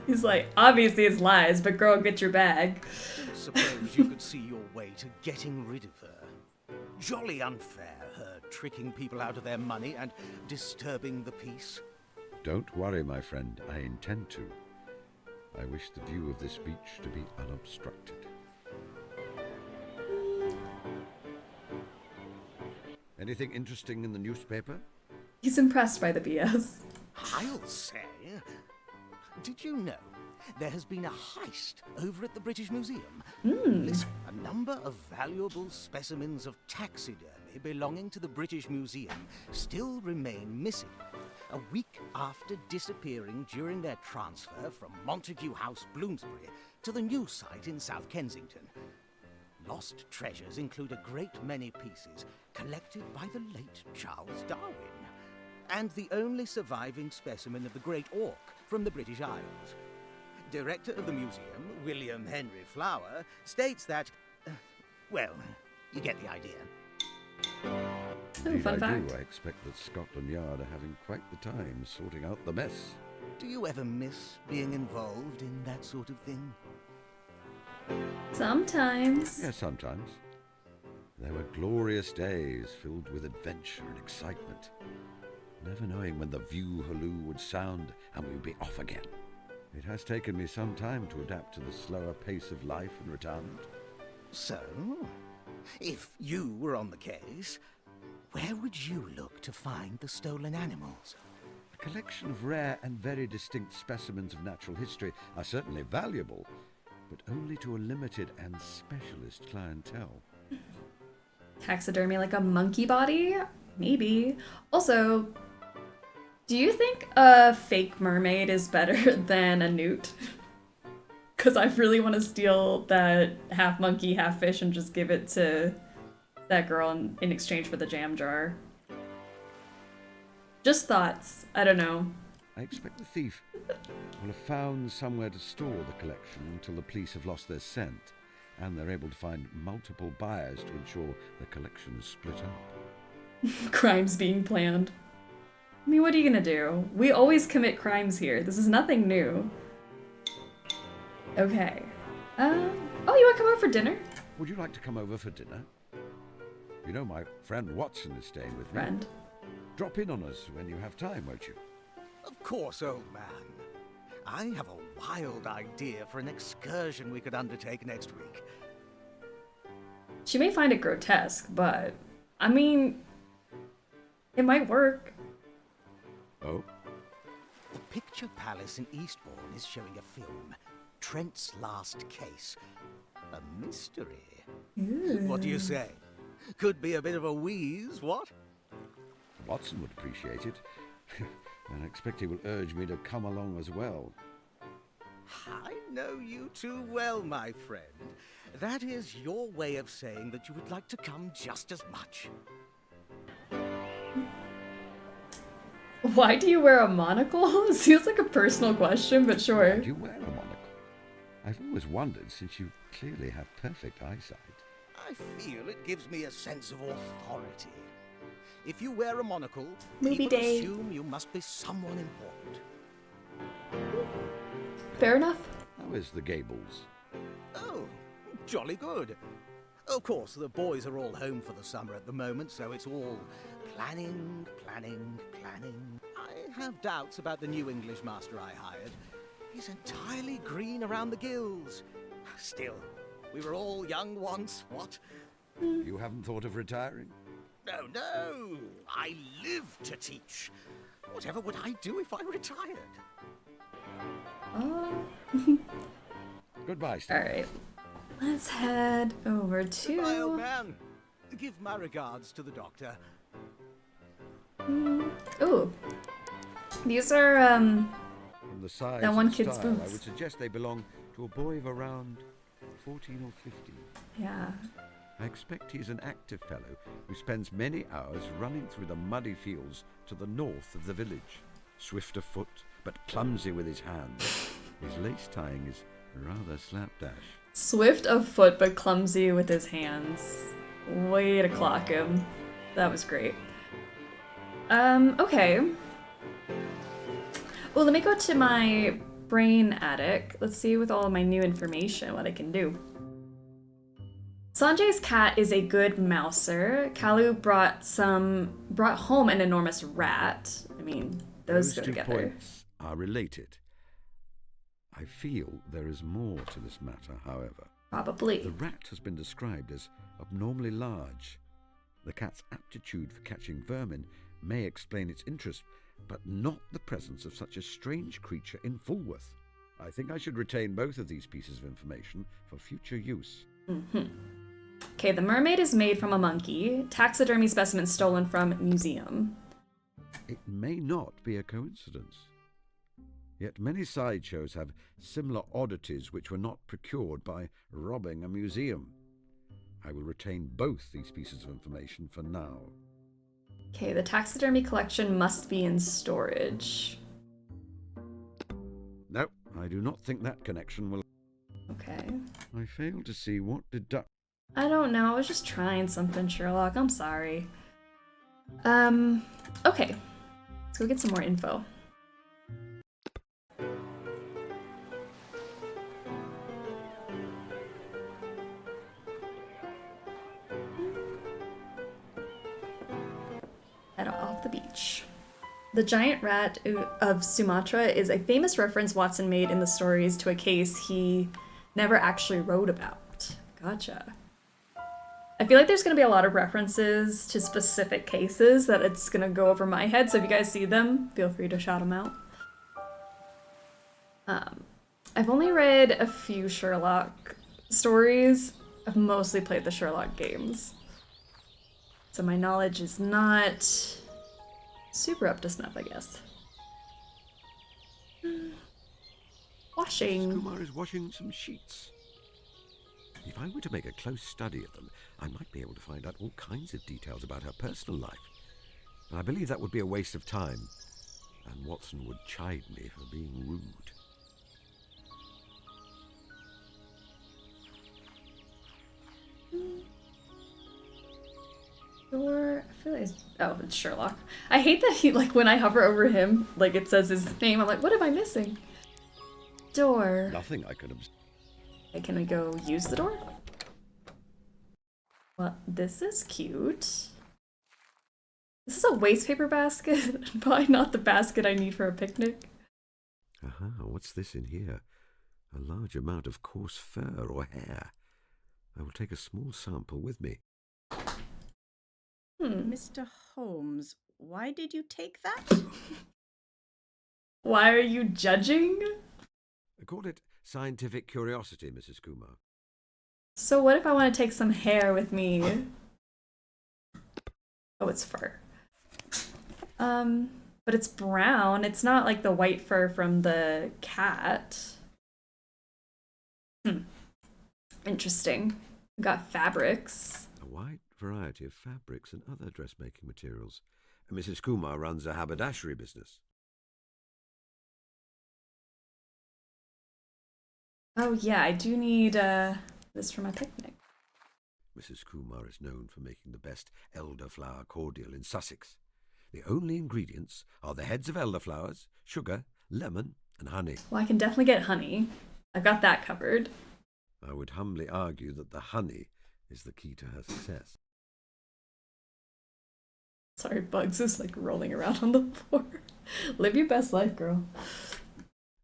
He's like, obviously it's lies, but girl, get your bag. Suppose you could see your way to getting rid of her. Jolly unfair, her tricking people out of their money and disturbing the peace. Don't worry, my friend, I intend to. I wish the view of this beach to be unobstructed. Anything interesting in the newspaper? He's impressed by the BS. I'll say. Did you know there has been a heist over at the British Museum? Listen, a number of valuable specimens of taxidermy belonging to the British Museum still remain missing, a week after disappearing during their transfer from Montague House, Bloomsbury, to the new site in South Kensington. Lost treasures include a great many pieces collected by the late Charles Darwin, and the only surviving specimen of the great auk from the British Isles. Director of the museum, William Henry Flower, states that Well, you get the idea. Oh, Indeed fun I fact. do. I expect that Scotland Yard are having quite the time sorting out the mess. Do you ever miss being involved in that sort of thing? Sometimes. Yes, sometimes. There were glorious days filled with adventure and excitement, never knowing when the view halloo would sound and we would be off again. It has taken me some time to adapt to the slower pace of life in retirement. So, if you were on the case, where would you look to find the stolen animals? A collection of rare and very distinct specimens of natural history are certainly valuable, but only to a limited and specialist clientele. Taxidermy like a monkey body? Maybe. Also, do you think a fake mermaid is better than a newt? Because I really want to steal that half monkey, half fish and just give it to that girl in exchange for the jam jar. Just thoughts. I don't know. I expect the thief will have found somewhere to store the collection until the police have lost their scent and they're able to find multiple buyers to ensure the collection is split up. Crimes being planned. I mean, what are you gonna do? We always commit crimes here. This is nothing new. Okay. Oh, you wanna come over for dinner? Would you like to come over for dinner? You know my friend Watson is staying with me. Friend. Drop in on us when you have time, won't you? Of course, old man. I have a wild idea for an excursion we could undertake next week. She may find it grotesque, but I mean, it might work. Oh? The Picture Palace in Eastbourne is showing a film, Trent's Last Case. A mystery. Ooh. What do you say? Could be a bit of a wheeze, what? Watson would appreciate it. And I expect he will urge me to come along as well. I know you too well, my friend. That is your way of saying that you would like to come just as much. Why do you wear a monocle? It seems like a personal question, but sure. Why do you wear a monocle? I've always wondered, since you clearly have perfect eyesight. I feel it gives me a sense of authority. If you wear a monocle, Movie people day. assume you must be someone important. Fair enough. How is the Gables? Oh, jolly good. Of course, the boys are all home for the summer at the moment, so it's all planning. I have doubts about the new English master I hired. He's entirely green around the gills. Still, we were all young once, what? You haven't thought of retiring? No. I live to teach. Whatever would I do if I retired? Goodbye, Steve. Alright. Let's head over Goodbye, old to... man. Give my regards to the doctor. Ooh. These are, From the size that one and kid's style, I boots. would suggest they belong to a boy of around 14 or 15. yeah. I expect he is an active fellow who spends many hours running through the muddy fields to the north of the village. Swift of foot, but clumsy with his hands. His lace tying is rather slapdash. Swift of foot, but clumsy with his hands. Way to clock him. That was great. Okay. Well, let me go to my brain attic. Let's see with all of my new information what I can do. Sanjay's cat is a good mouser. Kalu brought home an enormous rat. I mean, those go two together. points are related. I feel there is more to this matter, however. Probably. The rat has been described as abnormally large. The cat's aptitude for catching vermin may explain its interest, but not the presence of such a strange creature in Fulworth. I think I should retain both of these pieces of information for future use. Okay, the mermaid is made from a monkey. Taxidermy specimen stolen from museum. It may not be a coincidence. Yet many sideshows have similar oddities which were not procured by robbing a museum. I will retain both these pieces of information for now. Okay, the taxidermy collection must be in storage. No, I do not think that connection will... Okay. I fail to see what deduct... I don't know. I was just trying something, Sherlock. I'm sorry. Okay. Let's go get some more info. Head off the beach. The giant rat of Sumatra is a famous reference Watson made in the stories to a case he never actually wrote about. Gotcha. I feel like there's going to be a lot of references to specific cases that it's going to go over my head, so if you guys see them, feel free to shout them out. I've only read a few Sherlock stories. I've mostly played the Sherlock games. So my knowledge is not super up to snuff, I guess. Washing. Kumar is washing some sheets. If I were to make a close study of them, I might be able to find out all kinds of details about her personal life. And I believe that would be a waste of time, and Watson would chide me for being rude. Or I feel like it's Sherlock. I hate that he, like, when I hover over him, like, it says his name. I'm like, what am I missing? Door. Nothing I can observe. Okay, can we go use the door? Well, this is cute. This is a waste paper basket. Probably not the basket I need for a picnic. Aha, what's this in here? A large amount of coarse fur or hair. I will take a small sample with me. Mr. Holmes, why did you take that? Why are you judging? Call it scientific curiosity, Mrs. Kumar. So what if I want to take some hair with me? Oh, it's fur. But it's brown. It's not like the white fur from the cat. Interesting. We got fabrics. A wide variety of fabrics and other dressmaking materials. Mrs. Kumar runs a haberdashery business. Oh yeah, I do need this for my picnic. Mrs. Kumar is known for making the best elderflower cordial in Sussex. The only ingredients are the heads of elderflowers, sugar, lemon, and honey. Well, I can definitely get honey. I've got that covered. I would humbly argue that the honey is the key to her success. Sorry, Bugs is like rolling around on the floor. Live your best life, girl.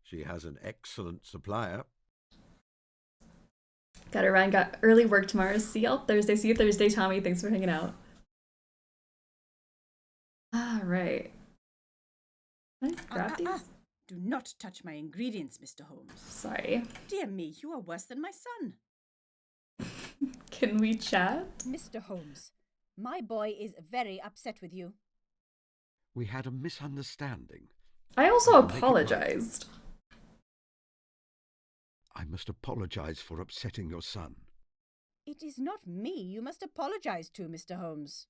She has an excellent supplier. Got it, Ryan. Got early work tomorrow. See y'all Thursday. See you Thursday, Tommy. Thanks for hanging out. All right. Can I grab these? Do not touch my ingredients, Mr. Holmes. Sorry. Dear me, you are worse than my son. Can we chat? Mr. Holmes, my boy is very upset with you. We had a misunderstanding. I also apologized. I must apologize for upsetting your son. It is not me you must apologize to, Mr. Holmes.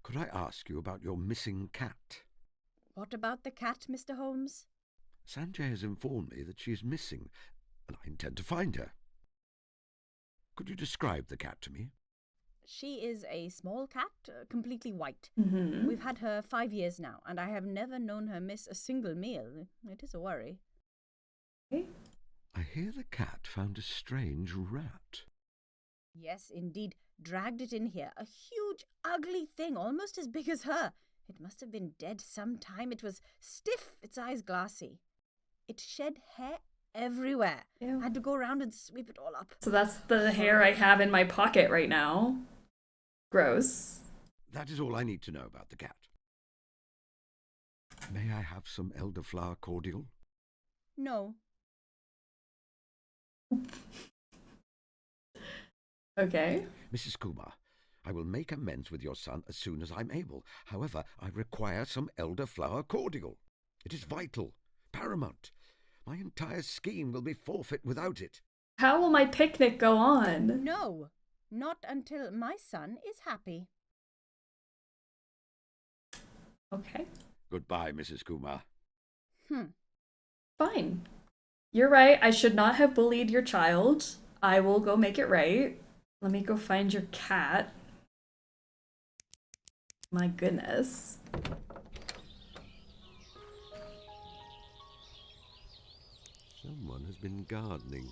Could I ask you about your missing cat? What about the cat, Mr. Holmes? Sanjay has informed me that she is missing, and I intend to find her. Could you describe the cat to me? She is a small cat, completely white. Mm-hmm. We've had her 5 years now, and I have never known her miss a single meal. It is a worry. I hear the cat found a strange rat. Yes, indeed. Dragged it in here. A huge, ugly thing, almost as big as her. It must have been dead some time. It was stiff, its eyes glassy. It shed hair everywhere. Ew. I had to go around and sweep it all up. So that's the hair I have in my pocket right now. Gross. That is all I need to know about the cat. May I have some elderflower cordial? No. Okay. Mrs. Kumar, I will make amends with your son as soon as I'm able. However, I require some elderflower cordial. It is vital, paramount. My entire scheme will be forfeit without it. How will my picnic go on? No, not until my son is happy. Okay. Goodbye, Mrs. Kumar. Fine. You're right. I should not have bullied your child. I will go make it right. Let me go find your cat. My goodness. Someone has been gardening.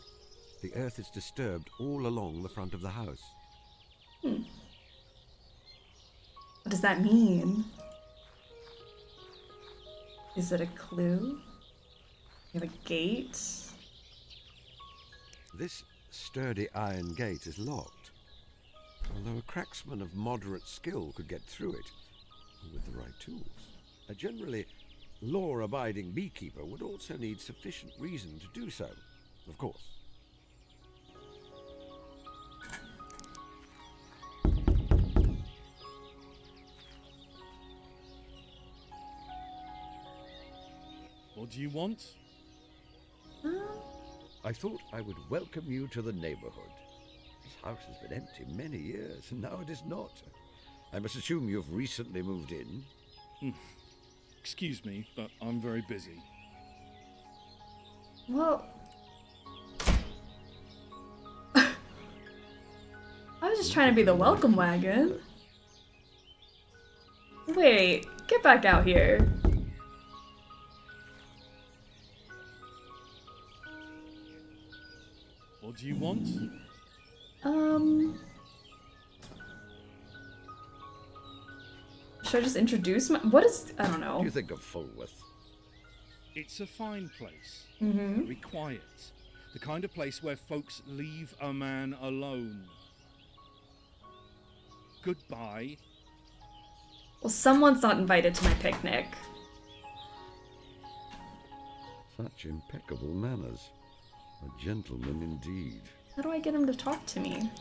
The earth is disturbed all along the front of the house. What does that mean? Is it a clue? You have a gate? This sturdy iron gate is locked, although a cracksman of moderate skill could get through it with the right tools. A generally law-abiding beekeeper would also need sufficient reason to do so, of course. What do you want? I thought I would welcome you to the neighborhood. This house has been empty many years, and now it is not. I must assume you've recently moved in. Excuse me, but I'm very busy. Well... I was just trying to be the welcome wagon. Wait, get back out here. What do you want? Should I just introduce my... What is... I don't know. What do you think of Fulworth? It's a fine place. Mm-hmm. Very quiet. The kind of place where folks leave a man alone. Goodbye. Well, someone's not invited to my picnic. Such impeccable manners. A gentleman indeed. How do I get him to talk to me?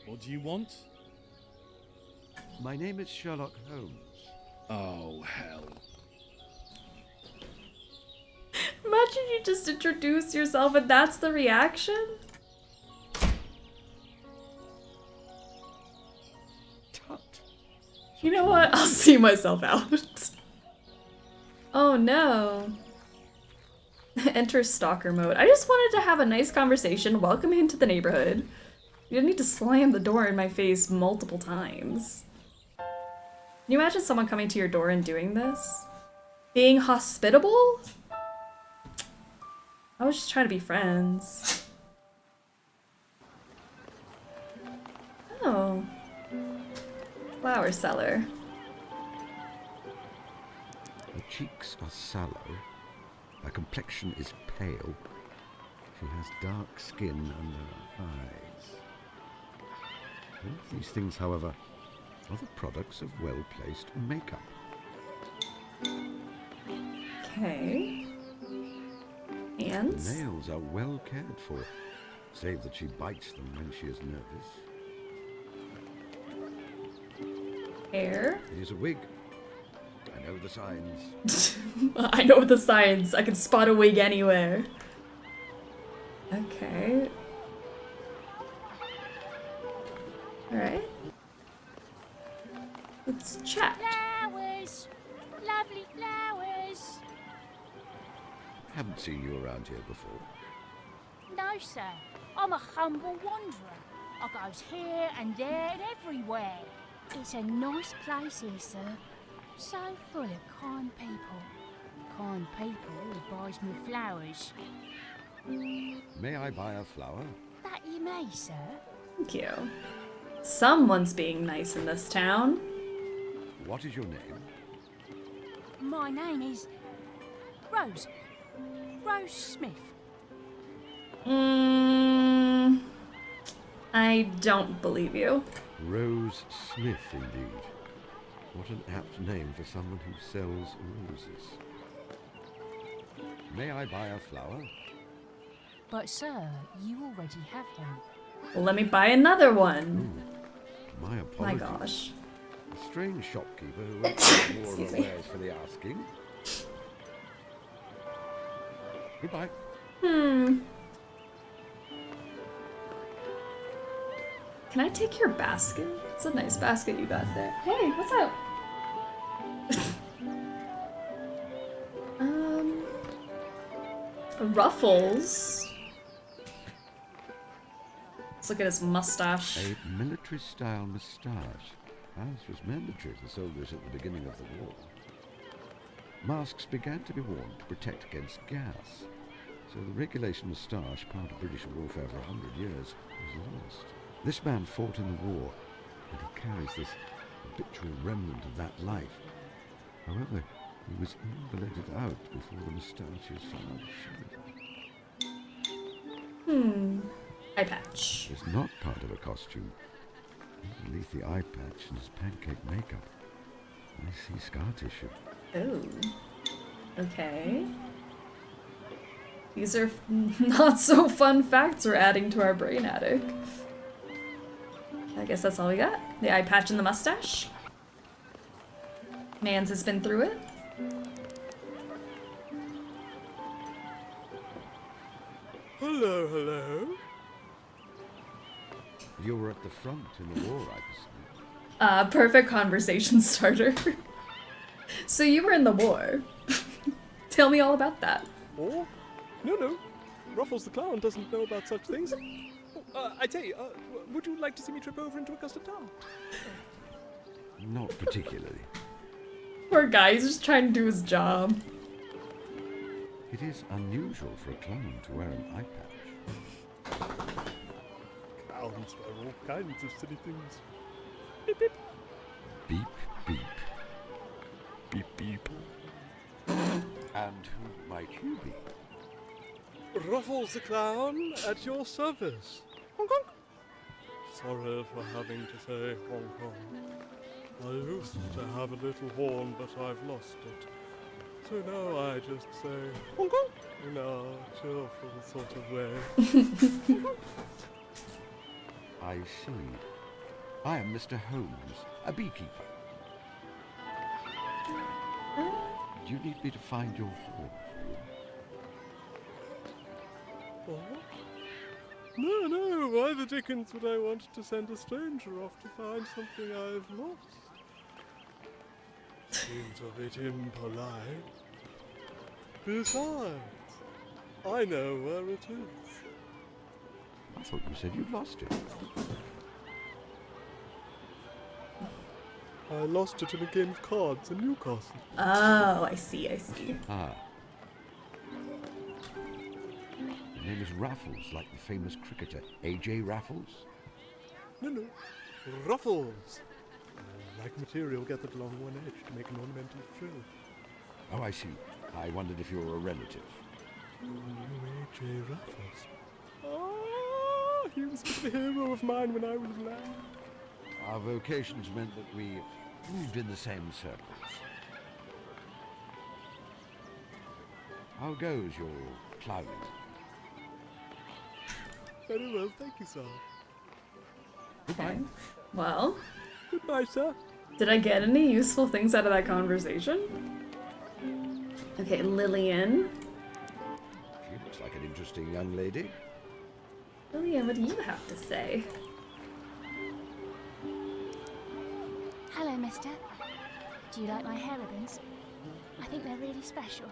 What do you want? My name is Sherlock Holmes. Oh, hell. Imagine you just introduce yourself and that's the reaction? Tut. You know what? I'll see myself out. Oh no. Enter stalker mode. I just wanted to have a nice conversation, welcome him to the neighborhood. You didn't need to slam the door in my face multiple times. Can you imagine someone coming to your door and doing this? Being hospitable? I was just trying to be friends. Oh. Flower seller. Her cheeks are sallow. Her complexion is pale. She has dark skin under her eyes. All of these things, however, are the products of well-placed makeup. Okay. Hands? The nails are well cared for, save that she bites them when she is nervous. Hair? It is a wig. I know the signs. I know the signs. I can spot a wig anywhere. Okay. Alright. Let's chat. Flowers! Lovely flowers! Haven't seen you around here before. No, sir. I'm a humble wanderer. I goes here and there and everywhere. It's a nice place here, sir. So full of kind people. Kind people who buys me flowers. May I buy a flower? That you may, sir. Thank you. Someone's being nice in this town. What is your name? My name is Rose. Rose Smith. I don't believe you. Rose Smith, indeed. What an apt name for someone who sells roses. May I buy a flower? But sir, you already have one. Well, let me buy another one. Ooh, my My apologies. gosh. A strange shopkeeper who won't give more Excuse or me. wares for the asking. Goodbye. Can I take your basket? It's a nice basket you got there. Hey, what's up? Ruffles. Let's look at his mustache. A military-style moustache, as was mandatory for soldiers at the beginning of the war. Masks began to be worn to protect against gas, so the regulation moustache, part of British warfare for 100 years, was lost. This man fought in the war, and he carries this habitual remnant of that life. However, he was invalided out before the moustache was found shed. Eye patch. It's not part of a costume. Underneath the eye patch and his pancake makeup, I see scar tissue. Oh. Okay. These are not so fun facts we're adding to our brain attic. I guess that's all we got. The eye patch and the mustache. Mans has been through it. Hello, hello. You were at the front in the war, I see. Perfect conversation starter. So you were in the war. Tell me all about that. War? No. Ruffles the Clown doesn't know about such things. I tell you, would you like to see me trip over into a custard town? Not particularly. Poor guy, he's just trying to do his job. It is unusual for a clown to wear an eye patch. Clowns wear all kinds of silly things. Beep, beep. Beep, beep. Beep, beep. And who might you be? Ruffles the Clown at your service. Honk, honk. Sorry for having to say honk honk. I used to have a little horn, but I've lost it. So now I just say honk honk in a cheerful sort of way. I see. I am Mr. Holmes, a beekeeper. Do you need me to find your horn for you? What? No, why the dickens would I want to send a stranger off to find something I've lost? Seems a bit impolite. Besides, I know where it is. I thought you said you'd lost it. I lost it in a game of cards in Newcastle. Oh, I see. Ah. Your name is Ruffles, like the famous cricketer A.J. Ruffles? No. Ruffles. Like material gathered along one edge to make an ornamental frill. Oh, I see. I wondered if you were a relative. A.J. Ruffles. Ah, he was the hero of mine when I was a lad. Our vocations meant that we moved in the same circles. How goes your clowning? Very well, thank you, sir. Okay. Well. Goodbye, sir. Did I get any useful things out of that conversation? Okay, Lillian. She looks like an interesting young lady. Lillian, what do you have to say? Hello, mister. Do you like my hair ribbons? I think they're really special.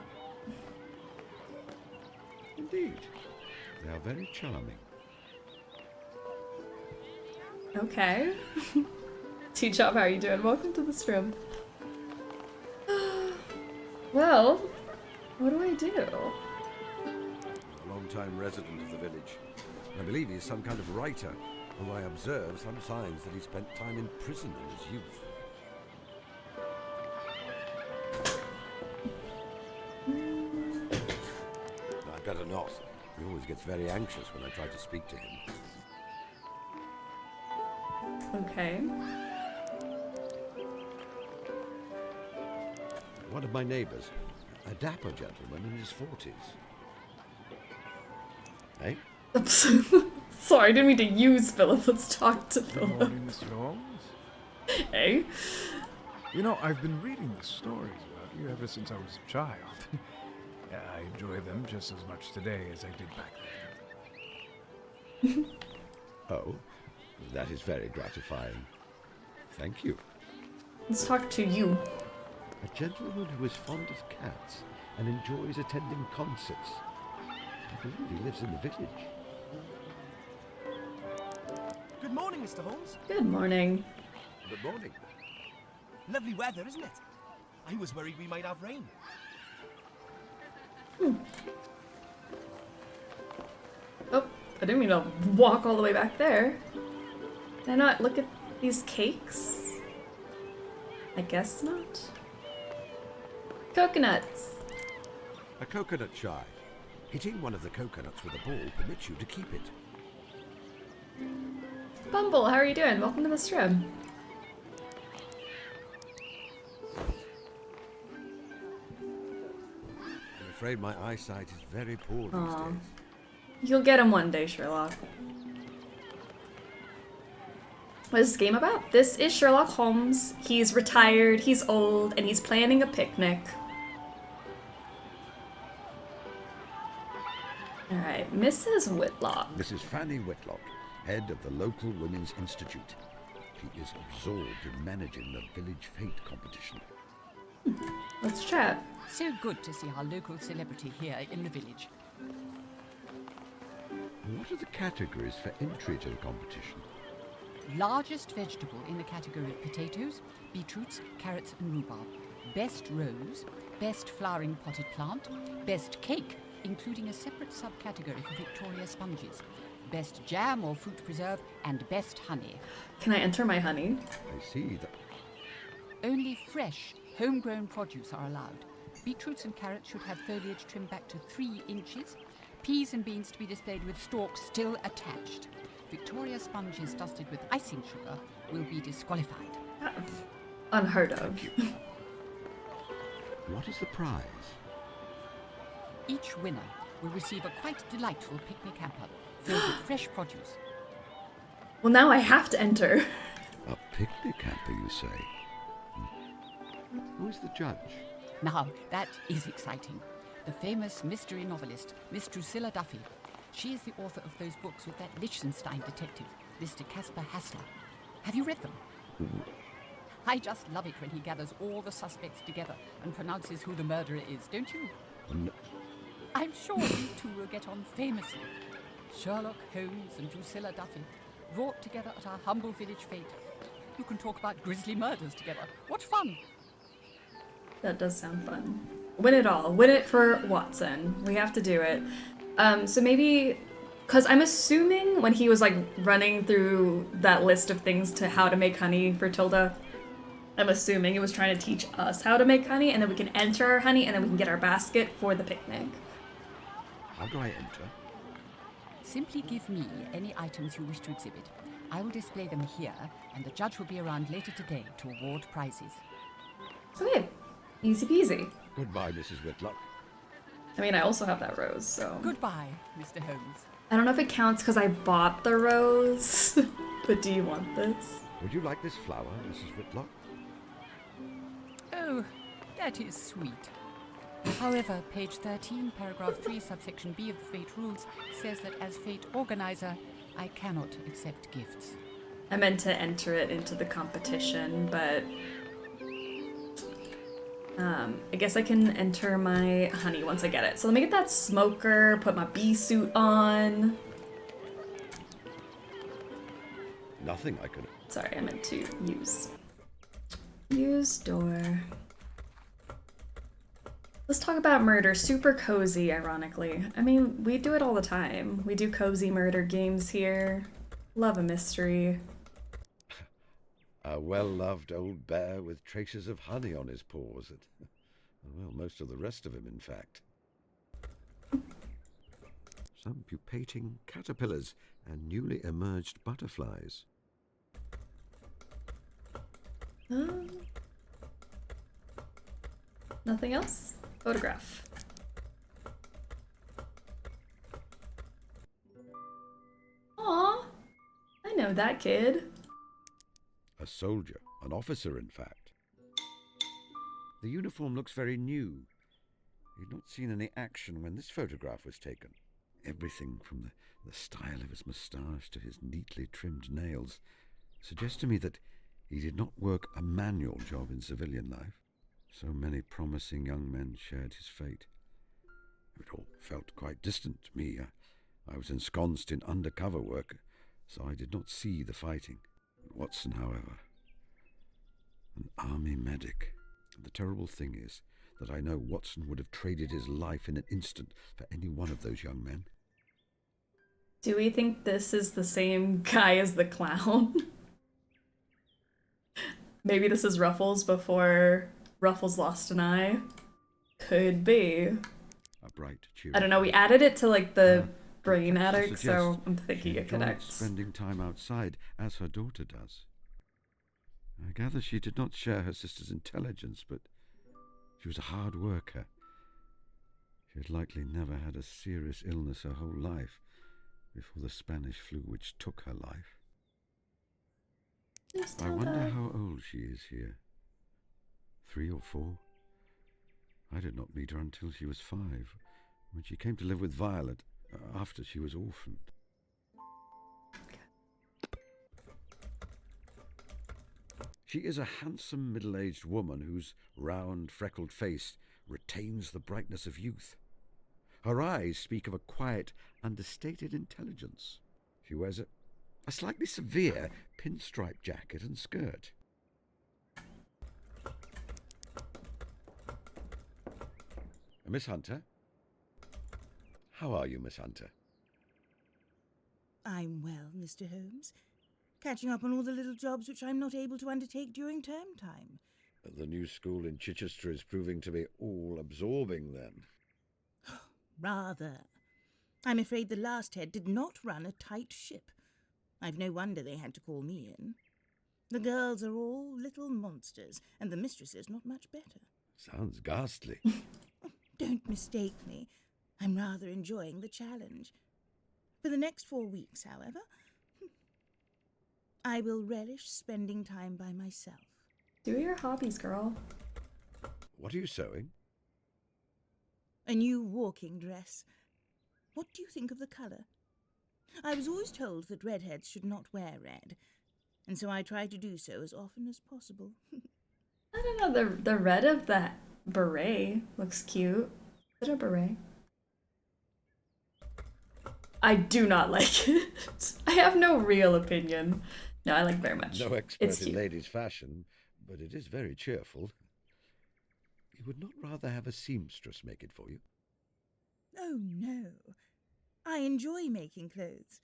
Indeed. They are very charming. Okay. Tea-Chop, how are you doing? Welcome to the stream. Well, what do I do? A long-time resident of the village. I believe he is some kind of writer, although I observe some signs that he spent time in prison in his youth. I'd better not. He always gets very anxious when I try to speak to him. Okay. One of my neighbours, a dapper gentleman in his 40s. Eh? Sorry, I didn't mean to use Philip. Let's talk to Good Philip. morning, Mr. Holmes. Hey. You know, I've been reading the stories about you ever since I was a child. I enjoy them just as much today as I did back then. Oh, that is very gratifying. Thank you. Let's talk to you. A gentleman who is fond of cats and enjoys attending concerts. I believe he lives in the village. Good morning, Mr. Holmes. Good morning. Good morning. Lovely weather, isn't it? I was worried we might have rain. Oh, I didn't mean to walk all the way back there. Can I not look at these cakes? I guess not. Coconuts. A coconut shy. Hitting one of the coconuts with a ball permits you to keep it. Bumble, how are you doing? Welcome to the stream. I'm afraid my eyesight is very poor these Aw. days. You'll get him one day, Sherlock. What is this game about? This is Sherlock Holmes. He's retired, he's old, and he's planning a picnic. Alright, Mrs. Whitlock. Mrs. Fanny Whitlock, head of the local Women's Institute. She is absorbed in managing the village fete competition. Let's chat. So good to see our local celebrity here in the village. What are the categories for entry to the competition? Largest vegetable in the category of potatoes, beetroots, carrots and rhubarb. Best rose, best flowering potted plant, best cake, including a separate subcategory for Victoria sponges, best jam or fruit preserve, and best honey. Can I enter my honey? I see that. Only fresh, homegrown produce are allowed. Beetroots and carrots should have foliage trimmed back to 3 inches. Peas and beans to be displayed with stalks still attached. Victoria sponges dusted with icing sugar will be disqualified. Unheard of. What is the prize? Each winner will receive a quite delightful picnic hamper filled with fresh produce. Well, now I have to enter. A picnic hamper, you say? Who is the judge? Now, that is exciting. The famous mystery novelist, Miss Drusilla Duffy. She is the author of those books with that Liechtenstein detective, Mr. Caspar Hassler. Have you read them? I just love it when he gathers all the suspects together and pronounces who the murderer is, don't you? No. I'm sure you two will get on famously. Sherlock Holmes and Drusilla Duffy, brought together at our humble village fete. You can talk about grisly murders together. What fun! That does sound fun. Win it all. Win it for Watson. We have to do it. So maybe, because I'm assuming when he was like running through that list of things to how to make honey for Tilda, I'm assuming it was trying to teach us how to make honey, and then we can enter our honey, and then we can get our basket for the picnic. How do I enter? Simply give me any items you wish to exhibit. I will display them here, and the judge will be around later today to award prizes. Okay, easy peasy. Goodbye, Mrs. Whitlock. I mean, I also have that rose, so... Goodbye, Mr. Holmes. I don't know if it counts because I bought the rose, but do you want this? Would you like this flower, Mrs. Whitlock? Oh, that is sweet. However, page 13, paragraph 3, subsection B of the Fate Rules says that as Fate Organizer, I cannot accept gifts. I meant to enter it into the competition, but... I guess I can enter my honey once I get it. So let me get that smoker, put my bee suit on. Nothing I can... Sorry, I meant to use. Use door. Let's talk about murder. Super cozy, ironically. I mean, we do it all the time. We do cozy murder games here. Love a mystery. A well-loved old bear with traces of honey on his paws. Well, most of the rest of him, in fact. Some pupating caterpillars and newly emerged butterflies. Nothing else? Photograph. Aw, I know that kid. A soldier, an officer, in fact. The uniform looks very new. He'd not seen any action when this photograph was taken. Everything from the style of his moustache to his neatly trimmed nails suggests to me that he did not work a manual job in civilian life. So many promising young men shared his fate. It all felt quite distant to me. I was ensconced in undercover work, so I did not see the fighting. Watson, however, an army medic. The terrible thing is that I know Watson would have traded his life in an instant for any one of those young men. Do we think this is the same guy as the clown? Maybe this is Ruffles before Ruffles lost an eye. Could be. A bright, cheery. I don't know, we added it to like the brain addict, so I'm thinking it connects. Spending time outside as her daughter does. I gather she did not share her sister's intelligence, but she was a hard worker. She had likely never had a serious illness her whole life before the Spanish flu which took her life. I wonder how old she is here. 3 or 4? I did not meet her until she was 5, when she came to live with Violet after she was orphaned. She is a handsome middle-aged woman whose round, freckled face retains the brightness of youth. Her eyes speak of a quiet, understated intelligence. She wears a slightly severe pinstripe jacket and skirt. Miss Hunter? How are you, Miss Hunter? I'm well, Mr. Holmes. Catching up on all the little jobs which I'm not able to undertake during term time. The new school in Chichester is proving to be all-absorbing, then. Rather. I'm afraid the last head did not run a tight ship. I've no wonder they had to call me in. The girls are all little monsters, and the mistress is not much better. Sounds ghastly. Don't mistake me. I'm rather enjoying the challenge. For the next 4 weeks, however, I will relish spending time by myself. Do your hobbies, girl. What are you sewing? A new walking dress. What do you think of the colour? I was always told that redheads should not wear red, and so I try to do so as often as possible. I don't know, the red of that beret looks cute. Is it a beret? I do not like it. I have no real opinion. No, I like it very much. No expert in ladies' fashion, but it is very cheerful. You would not rather have a seamstress make it for you? Oh, no. I enjoy making clothes.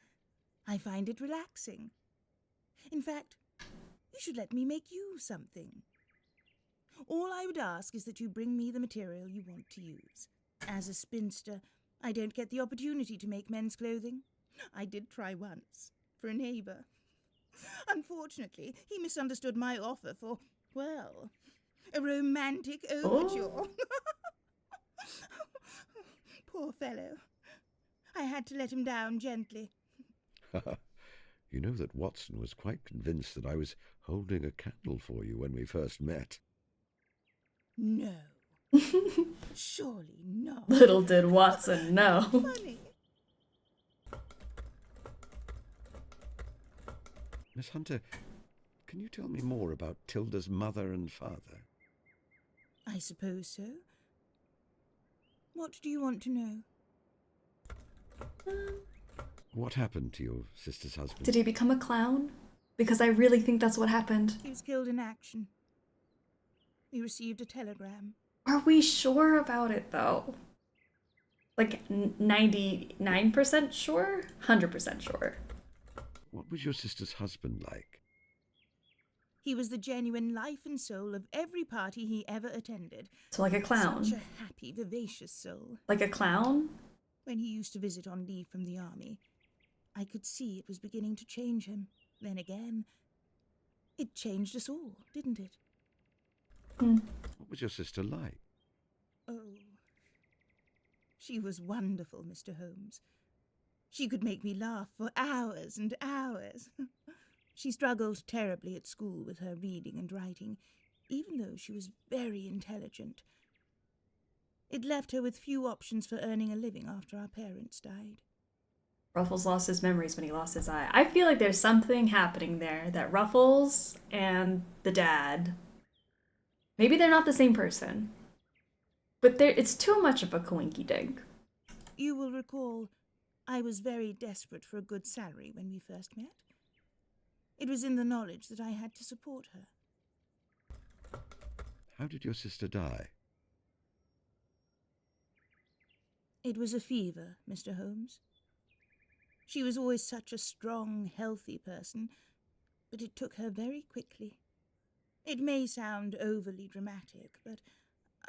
I find it relaxing. In fact, you should let me make you something. All I would ask is that you bring me the material you want to use. As a spinster, I don't get the opportunity to make men's clothing. I did try once, for a neighbour. Unfortunately, he misunderstood my offer for, well, a romantic overture. Oh. Poor fellow. I had to let him down gently. You know that Watson was quite convinced that I was holding a candle for you when we first met. No. Surely not. Little did Watson know. Funny. Miss Hunter, can you tell me more about Tilda's mother and father? I suppose so. What do you want to know? What happened to your sister's husband? Did he become a clown? Because I really think that's what happened. He was killed in action. We received a telegram. Are we sure about it, though? Like 99% sure? 100% sure. What was your sister's husband like? He was the genuine life and soul of every party he ever attended. So like a clown? Such a happy, vivacious soul. Like a clown? When he used to visit on leave from the army, I could see it was beginning to change him. Then again, it changed us all, didn't it? What was your sister like? Oh, she was wonderful, Mr. Holmes. She could make me laugh for hours and hours. She struggled terribly at school with her reading and writing, even though she was very intelligent. It left her with few options for earning a living after our parents died. Ruffles lost his memories when he lost his eye. I feel like there's something happening there that Ruffles and the dad, maybe they're not the same person, but it's too much of a coinky-dink. You will recall I was very desperate for a good salary when we first met. It was in the knowledge that I had to support her. How did your sister die? It was a fever, Mr. Holmes. She was always such a strong, healthy person, but it took her very quickly. It may sound overly dramatic, but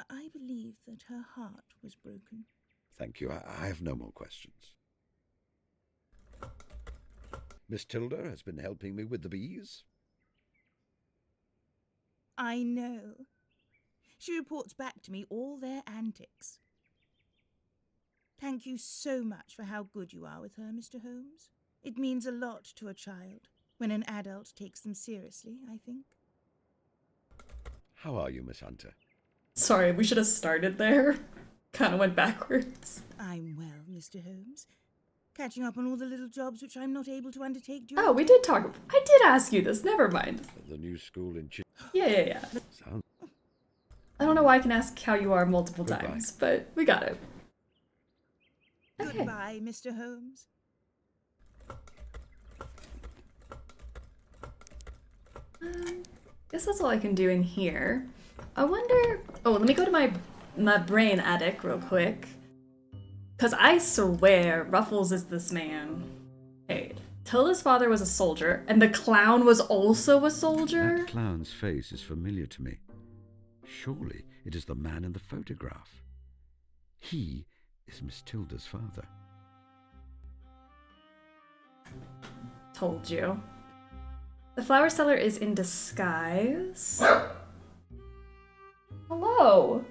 I believe that her heart was broken. Thank you. I have no more questions. Miss Tilda has been helping me with the bees. I know. She reports back to me all their antics. Thank you so much for how good you are with her, Mr. Holmes. It means a lot to a child when an adult takes them seriously, I think. How are you, Miss Hunter? Sorry, we should have started there. Kind of went backwards. I'm well, Mr. Holmes. Catching up on all the little jobs which I'm not able to undertake during... Oh, we did talk. I did ask you this. Never mind. The new school in Yeah. Sounds... I don't know why I can ask how you are multiple times, but we got it. Okay. Goodbye, Mr. Holmes. Guess that's all I can do in here. I wonder... Oh, let me go to my brain attic real quick. Because I swear Ruffles is this man. Hey, Tilda's father was a soldier, and the clown was also a soldier? That clown's face is familiar to me. Surely it is the man in the photograph. He is Miss Tilda's father. Told you. The flower seller is in disguise. Hello.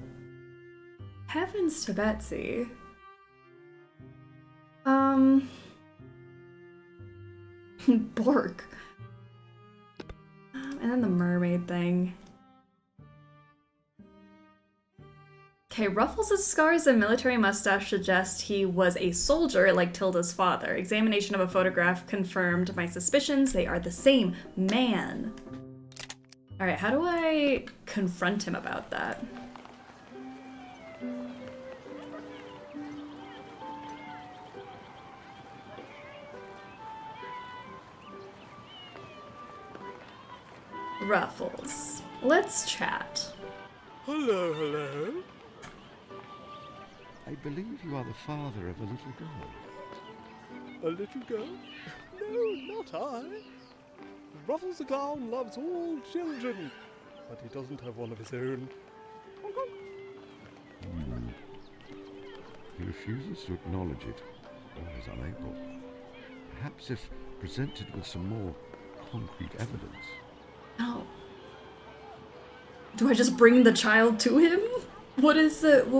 Heavens to Betsy. Bork. And then the mermaid thing. Okay, Ruffles' scars and military mustache suggest he was a soldier like Tilda's father. Examination of a photograph confirmed my suspicions. They are the same man. Alright, how do I confront him about that? Ruffles, let's chat. Hello. I believe you are the father of a little girl. A little girl? No, not I. Ruffles the Clown loves all children, but he doesn't have one of his own. He refuses to acknowledge it, or is unable. Perhaps if presented with some more concrete evidence. Oh. Do I just bring the child to him? What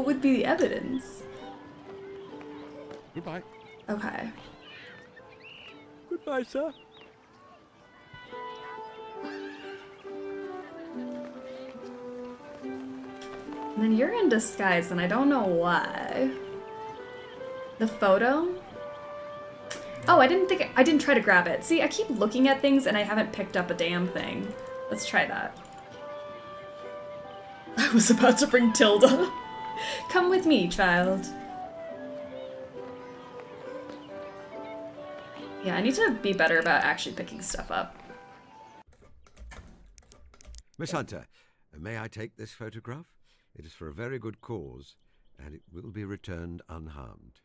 would be the evidence? Goodbye. Okay. Goodbye, sir. And then you're in disguise, and I don't know why. The photo? Oh, I didn't try to grab it. See, I keep looking at things and I haven't picked up a damn thing. Let's try that. I was about to bring Tilda. Come with me, child. Yeah, I need to be better about actually picking stuff up. Miss Hunter, may I take this photograph? It is for a very good cause, and it will be returned unharmed.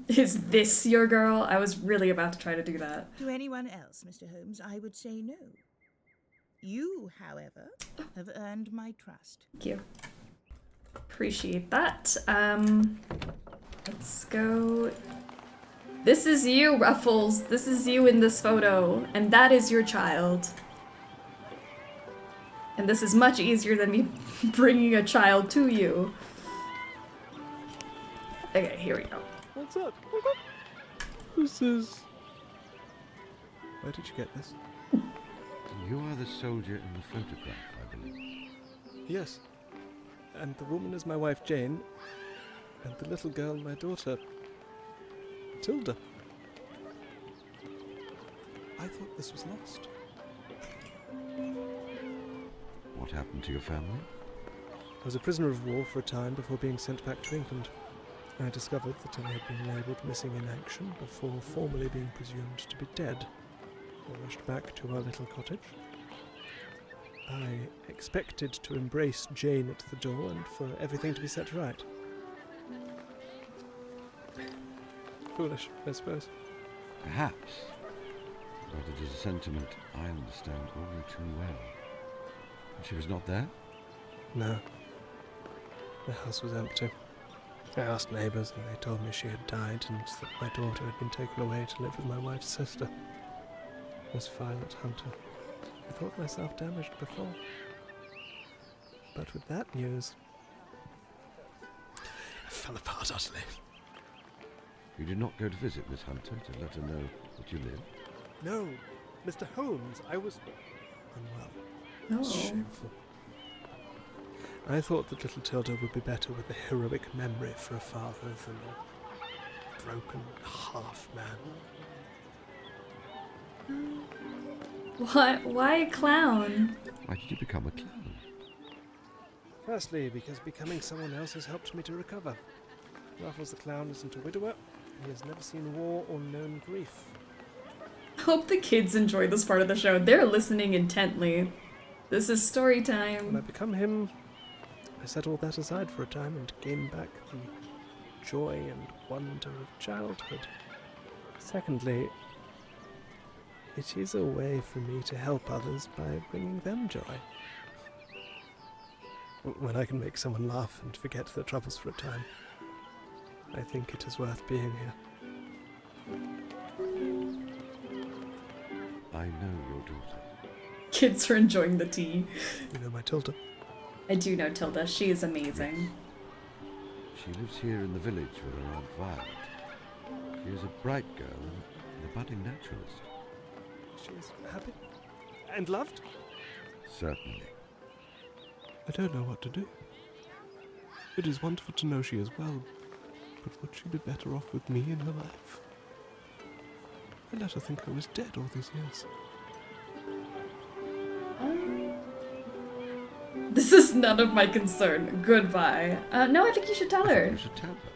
Is this your girl? I was really about to try to do that. To anyone else, Mr. Holmes, I would say no. You, however, have earned my trust. Thank you. Appreciate that. Let's go. This is you, Ruffles. This is you in this photo, and that is your child. And this is much easier than me bringing a child to you. Okay, here we go. What's that? This is... Where did you get this? You are the soldier in the photograph, I believe. Yes. And the woman is my wife, Jane. And the little girl, my daughter, Tilda. I thought this was lost. What happened to your family? I was a prisoner of war for a time before being sent back to England. I discovered that I had been labelled missing in action before formally being presumed to be dead. I rushed back to our little cottage. I expected to embrace Jane at the door and for everything to be set right. Foolish, I suppose. Perhaps. But it is a sentiment I understand only too well. She was not there? No. The house was empty. I asked neighbours and they told me she had died and that my daughter had been taken away to live with my wife's sister, Miss Violet Hunter. I thought myself damaged before. But with that news, I fell apart utterly. You did not go to visit Miss Hunter to let her know that you lived? No, Mr. Holmes, I was unwell. Oh. It's shameful. I thought that little Tilda would be better with a heroic memory for a father than a broken half-man. Why a clown? Why did you become a clown? Firstly, because becoming someone else has helped me to recover. Ruffles the clown isn't a widower. He has never seen war or known grief. I hope the kids enjoy this part of the show. They're listening intently. This is story When I time. become him, I set all that aside for a time and gain back the joy and wonder of childhood. Secondly, it is a way for me to help others by bringing them joy. When I can make someone laugh and forget their troubles for a time, I think it is worth being here. I know your daughter. Kids are enjoying the tea. You know my Tilda? I do know Tilda. She is amazing. She lives here in the village with her Aunt Violet. She is a bright girl and a budding naturalist. She is happy and loved? Certainly. I don't know what to do. It is wonderful to know she is well, but would she be better off with me in her life? I let her think I was dead all these years. This is none of my concern. Goodbye. No, I think you should tell her. You should tell her.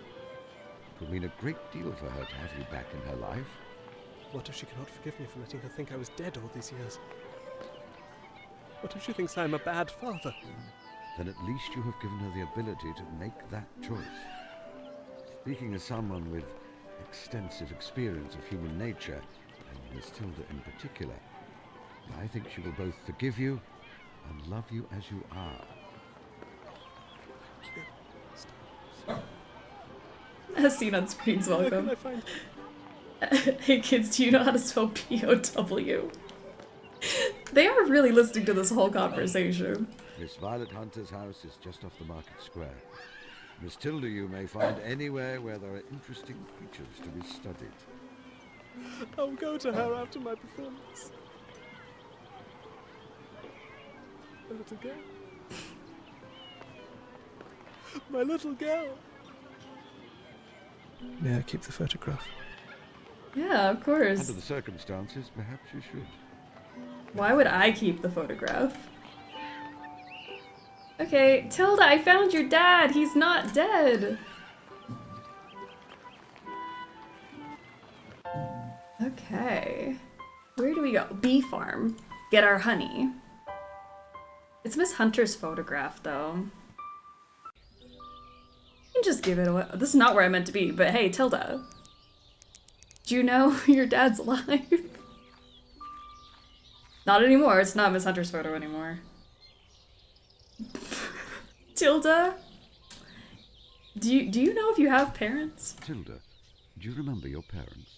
It would mean a great deal for her to have you back in her life. What if she cannot forgive me for letting her think I was dead all these years? What if she thinks I am a bad father? Then at least you have given her the ability to make that choice. Speaking as someone with extensive experience of human nature, and Miss Tilda in particular, I think she will both forgive you and love you as you are. As seen on screens, welcome. Where can I find... Hey kids, do you know how to spell P-O-W? They are really listening to this whole conversation. Miss Violet Hunter's house is just off the market square. Miss Tilda you may find anywhere where there are interesting creatures to be studied. I'll go to her after my performance. My little girl. My little girl. May I keep the photograph? Yeah, of course. Under the circumstances, perhaps you should. Why would I keep the photograph? Okay, Tilda, I found your dad. He's not dead. Okay. Where do we go? Bee farm. Get our honey. It's Miss Hunter's photograph, though. You can just give it away. This is not where I meant to be, but hey, Tilda. Do you know your dad's alive? Not anymore. It's not Miss Hunter's photo anymore. Tilda? Do you know if you have parents? Tilda, do you remember your parents?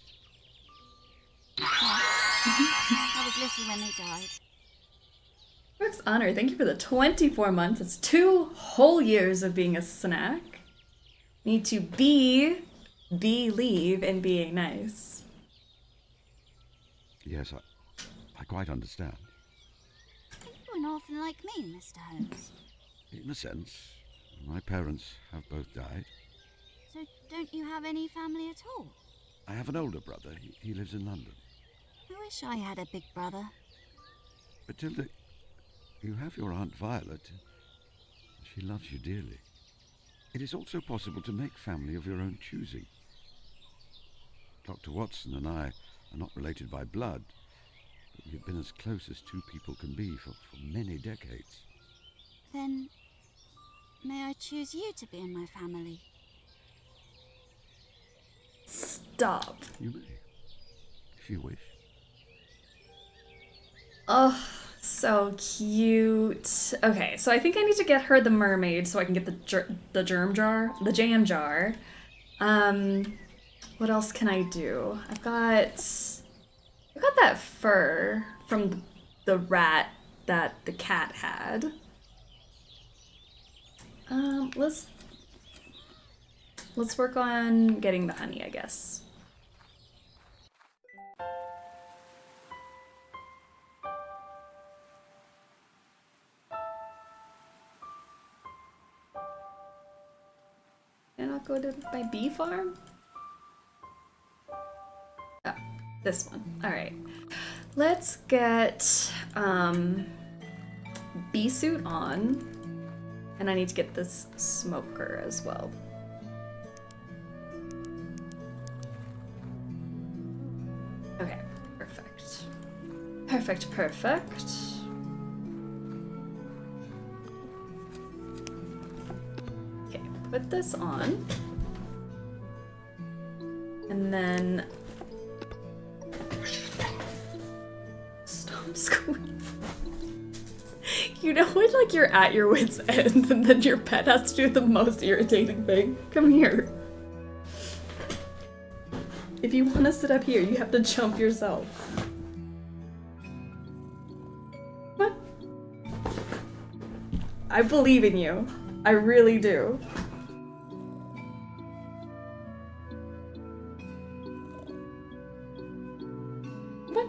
I was little when they died. Brooks Honor, thank you for the 24 months. It's 2 whole years of being a snack. Need to believe in being nice. Yes, I quite understand. You're an orphan like me, Mr. Holmes. In a sense, my parents have both died. So don't you have any family at all? I have an older brother. He lives in London. I wish I had a big brother. But Tilda, you have your Aunt Violet. She loves you dearly. It is also possible to make family of your own choosing. Dr. Watson and I are not related by blood, but we have been as close as two people can be for many decades. Then, may I choose you to be in my family? Stop. You may, if you wish. Oh, so cute. Okay, so I think I need to get her the mermaid so I can get the jam jar. What else can I do? I've got that fur from the rat that the cat had. Let's work on getting the honey, I guess. And I'll go to my bee farm. Oh, this one. All right. Let's get bee suit on, and I need to get this smoker as well. Okay, perfect. Perfect, perfect. Okay, put this on. And then... Stop squealing. You know when, like, you're at your wit's end and then your pet has to do the most irritating thing? Come here. If you want to sit up here, you have to jump yourself. What? I believe in you. I really do. What?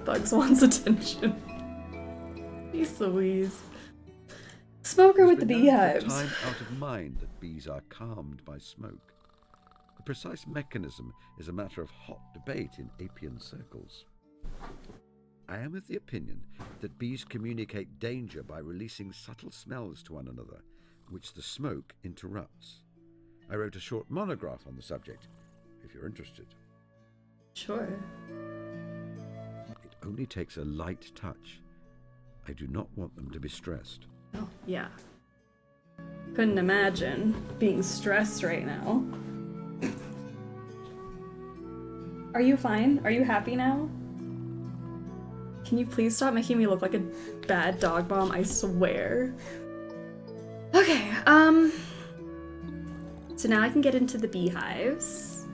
Bugs wants attention. Jeez Louise. Smoker with the beehives. Time out of mind that bees are calmed by smoke. The precise mechanism is a matter of hot debate in apian circles. I am of the opinion that bees communicate danger by releasing subtle smells to one another, which the smoke interrupts. I wrote a short monograph on the subject, if you're interested. Sure. It only takes a light touch. I do not want them to be stressed. Oh, yeah. Couldn't imagine being stressed right now. Are you fine? Are you happy now? Can you please stop making me look like a bad dog mom? I swear. Okay, so now I can get into the beehives.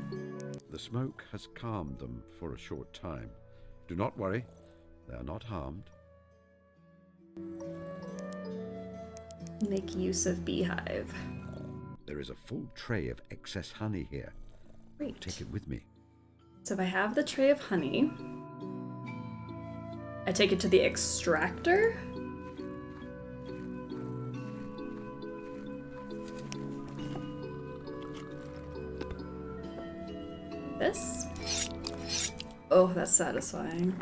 The smoke has calmed them for a short time. Do not worry, they are not harmed. Make use of beehive. There is a full tray of excess honey here. Great. I'll take it with me. So if I have the tray of honey, I take it to the extractor. This. Oh, that's satisfying.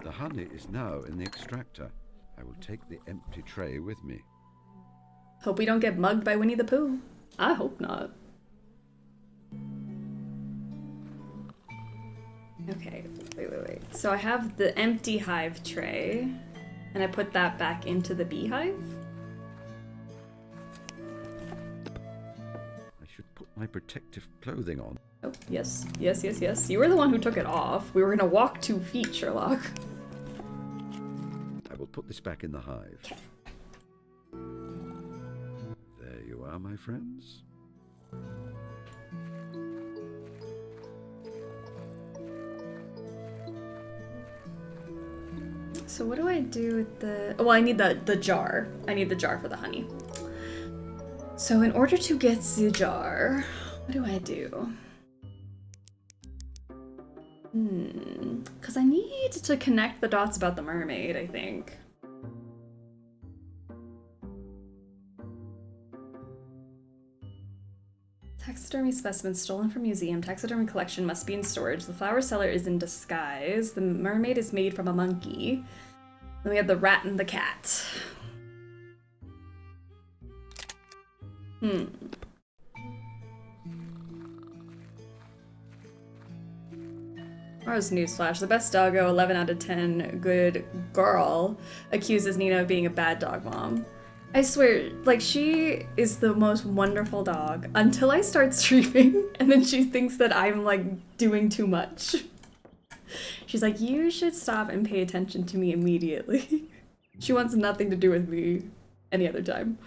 The honey is now in the extractor. I will take the empty tray with me. Hope we don't get mugged by Winnie the Pooh. I hope not. Okay, wait. So I have the empty hive tray, and I put that back into the beehive. I should put my protective clothing on. Oh, yes. You were the one who took it off. We were gonna walk 2 feet, Sherlock. I will put this back in the hive. Okay. There you are, my friends. So what do I do with the... Oh, well, I need the jar. I need the jar for the honey. So in order to get the jar, what do I do? Because I need to connect the dots about the mermaid, I think. Taxidermy specimens stolen from museum. Taxidermy collection must be in storage. The flower seller is in disguise. The mermaid is made from a monkey. Then we have the rat and the cat. Tomorrow's newsflash. The best doggo, 11 out of 10, good girl, accuses Nina of being a bad dog mom. I swear, like, she is the most wonderful dog until I start streaming, and then she thinks that I'm, like, doing too much. She's like, you should stop and pay attention to me immediately. She wants nothing to do with me any other time.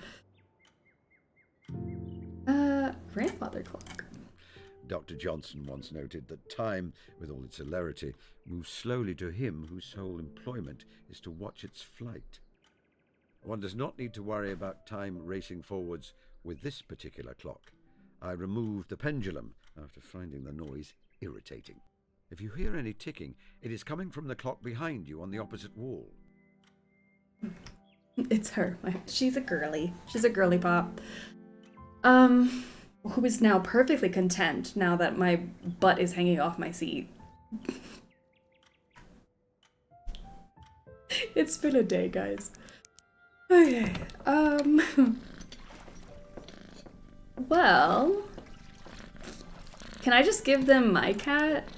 Grandfather clock. Dr. Johnson once noted that time, with all its celerity, moves slowly to him whose sole employment is to watch its flight. One does not need to worry about time racing forwards with this particular clock. I removed the pendulum after finding the noise irritating. If you hear any ticking, it is coming from the clock behind you on the opposite wall. It's her. She's a girly. She's a girly pop. Who is now perfectly content now that my butt is hanging off my seat. It's been a day, guys. Okay, well, can I just give them my cat?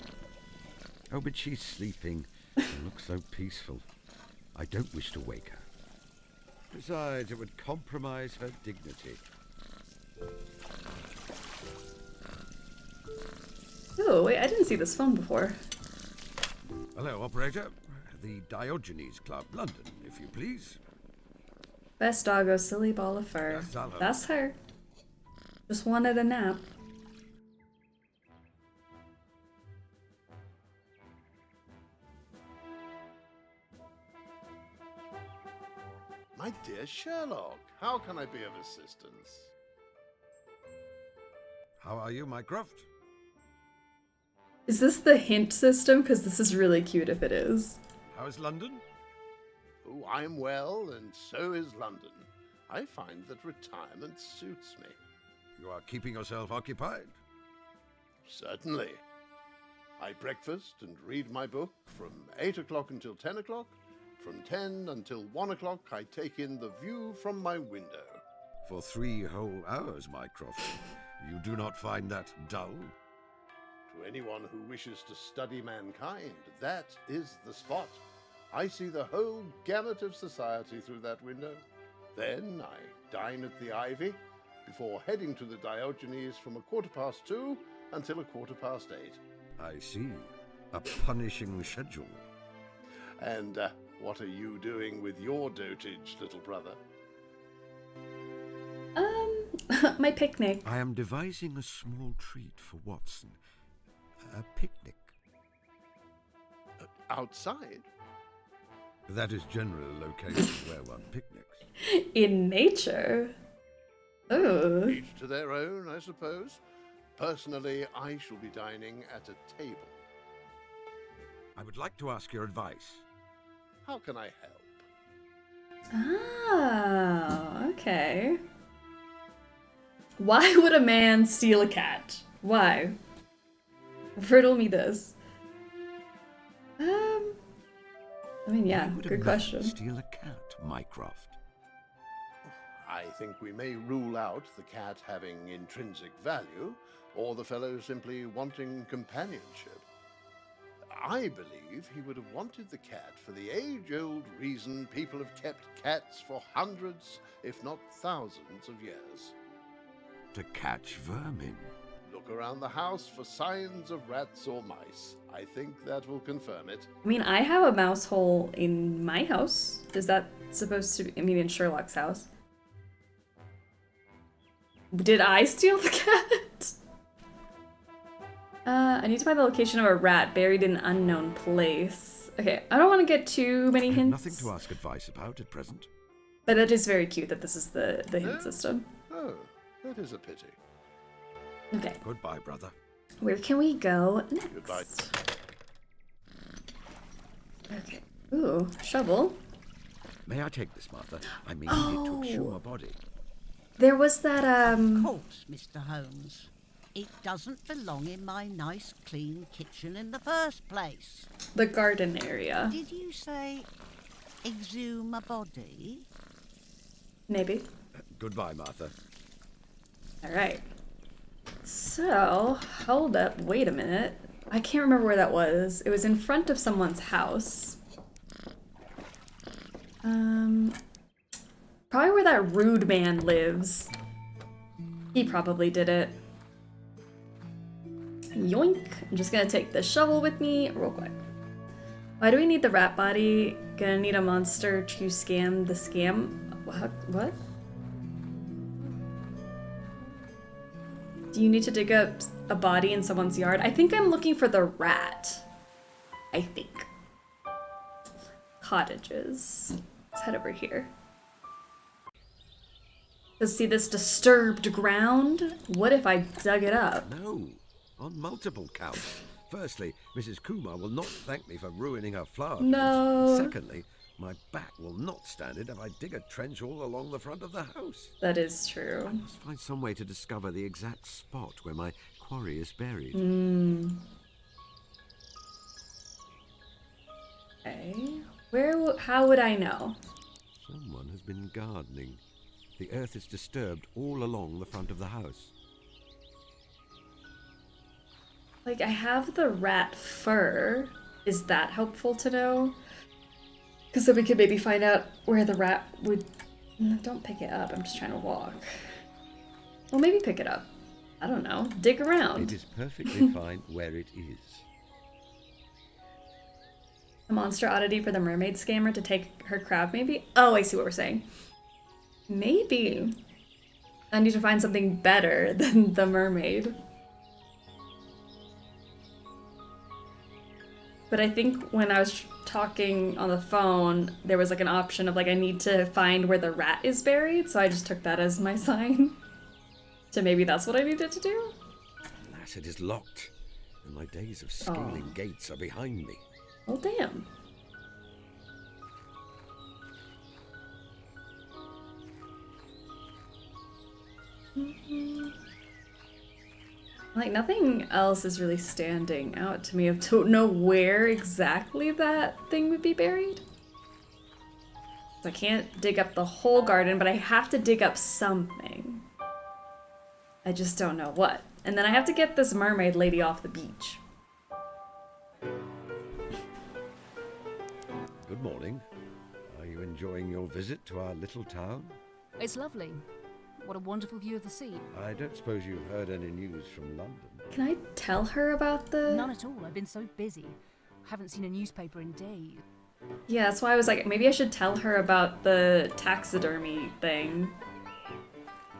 Oh, but she's sleeping and looks so peaceful. I don't wish to wake her. Besides, it would compromise her dignity. Oh, wait, I didn't see this phone before. Hello, operator. The Diogenes Club, London, if you please. Best doggo, silly ball of fur. Yes, hello. That's her. Just wanted a nap. My dear Sherlock, how can I be of assistance? How are you, Mycroft? Is this the hint system? Because this is really cute if it is. How is London? Oh, I'm well, and so is London. I find that retirement suits me. You are keeping yourself occupied? Certainly. I breakfast and read my book from 8 o'clock until 10 o'clock. From 10 until 1 o'clock, I take in the view from my window. For 3 whole hours, Mycroft. You do not find that dull? To anyone who wishes to study mankind, that is the spot. I see the whole gamut of society through that window. Then I dine at the Ivy, before heading to the Diogenes from 2:15 until 8:15. I see. A punishing schedule. And what are you doing with your dotage, little brother? My picnic. I am devising a small treat for Watson. A picnic. Outside? That is generally a location where one picnics. In nature? Oh. Each to their own, I suppose. Personally, I shall be dining at a table. I would like to ask your advice. How can I help? Ah, okay. Why would a man steal a cat? Why? Riddle me this. I mean, yeah, good question. Steal a cat, Mycroft. I think we may rule out the cat having intrinsic value, or the fellow simply wanting companionship. I believe he would have wanted the cat for the age-old reason people have kept cats for hundreds, if not thousands of years. To catch vermin. Look around the house for signs of rats or mice. I think that will confirm it. I mean, I have a mouse hole in my house. Is that supposed to be, I mean, in Sherlock's house? Did I steal the cat? I need to find the location of a rat buried in an unknown place. Okay, I don't want to get too many hints. Nothing to ask advice about at present. But it is very cute that this is the hint system. Oh, that is a pity. Okay. Goodbye, brother. Where can we go next? Goodbye. Okay. Ooh, shovel. May I take this, Martha? I may need it to exhume a body. There was that, Of course, Mr. Holmes. It doesn't belong in my nice, clean kitchen in the first place. The garden area. Did you say exhume a body? Maybe. Goodbye, Martha. All right. So, hold up, wait a minute. I can't remember where that was. It was in front of someone's house. Probably where that rude man lives. He probably did it. Yoink. I'm just gonna take the shovel with me real quick. Why do we need the rat body? Gonna need a monster to scam the scam. What? Do you need to dig up a body in someone's yard? I think I'm looking for the rat. I think. Cottages. Let's head over here. Let's see this disturbed ground? What if I dug it up? No, on multiple counts. Firstly, Mrs. Kumar will not thank me for ruining her flower beds. No. Secondly, my back will not stand it if I dig a trench all along the front of the house. That is true. I must find some way to discover the exact spot where my quarry is buried. Okay. How would I know? Someone has been gardening. The earth is disturbed all along the front of the house. Like, I have the rat fur. Is that helpful to know? Because then we could maybe find out where the rat would... No, don't pick it up. I'm just trying to walk. Well, maybe pick it up. I don't know. Dig around. It is perfectly fine where it is. A monster oddity for the mermaid scammer to take her crab, maybe? Oh, I see what we're saying. Maybe. I need to find something better than the mermaid. But I think when I was talking on the phone, there was like an option of like I need to find where the rat is buried, so I just took that as my sign. So maybe that's what I needed to do? Alas, it is locked, and my days of scaling gates are behind me. Oh, damn. Like, nothing else is really standing out to me. I don't know where exactly that thing would be buried. I can't dig up the whole garden, but I have to dig up something. I just don't know what. And then I have to get this mermaid lady off the beach. Good morning. Are you enjoying your visit to our little town? It's lovely. What a wonderful view of the sea. I don't suppose you've heard any news from London. Can I tell her about the... None at all. I've been so busy. Haven't seen a newspaper in days. Yeah, that's why I was like, maybe I should tell her about the taxidermy thing.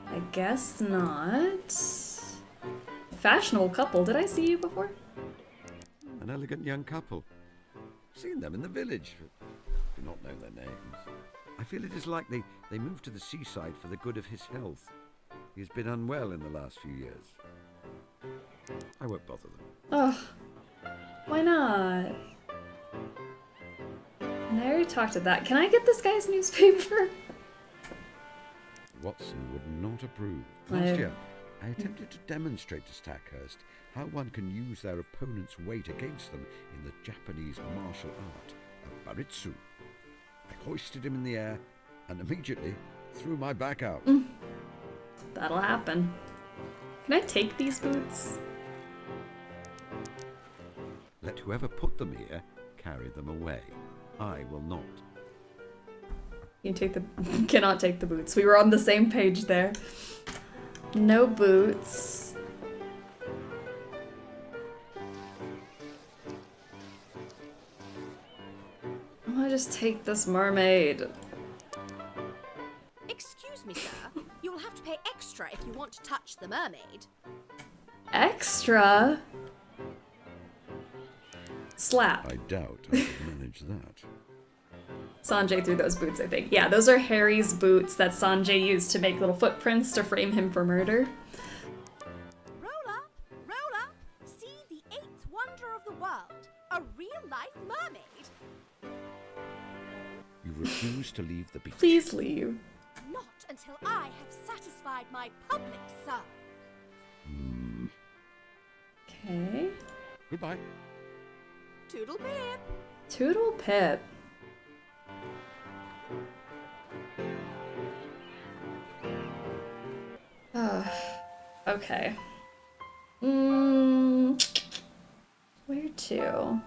I guess not. Fashionable couple. Did I see you before? An elegant young couple. Seen them in the village, but do not know their names. I feel it is likely they moved to the seaside for the good of his health. He has been unwell in the last few years. I won't bother them. Oh, why not? And I already talked to that. Can I get this guy's newspaper? Watson would not approve. Last year, I attempted to demonstrate to Stackhurst how one can use their opponent's weight against them in the Japanese martial art of baritsu. I hoisted him in the air and immediately threw my back out. That'll happen. Can I take these boots? Let whoever put them here carry them away. I will not. You take the cannot take the boots. We were on the same page there. No boots. I want to just take this mermaid. Excuse me, sir. You will have to pay extra if you want to touch the mermaid. Extra? Slap. I doubt I could manage that. Sanjay threw those boots, I think. Yeah, those are Harry's boots that Sanjay used to make little footprints to frame him for murder. Roll up, roll up. See the 8th wonder of the world. A real-life mermaid. You refuse to leave the beach. Please leave. Not until I have satisfied my public, sir. Okay. Goodbye. Toodle pip. Toodle pip. Okay. Where to?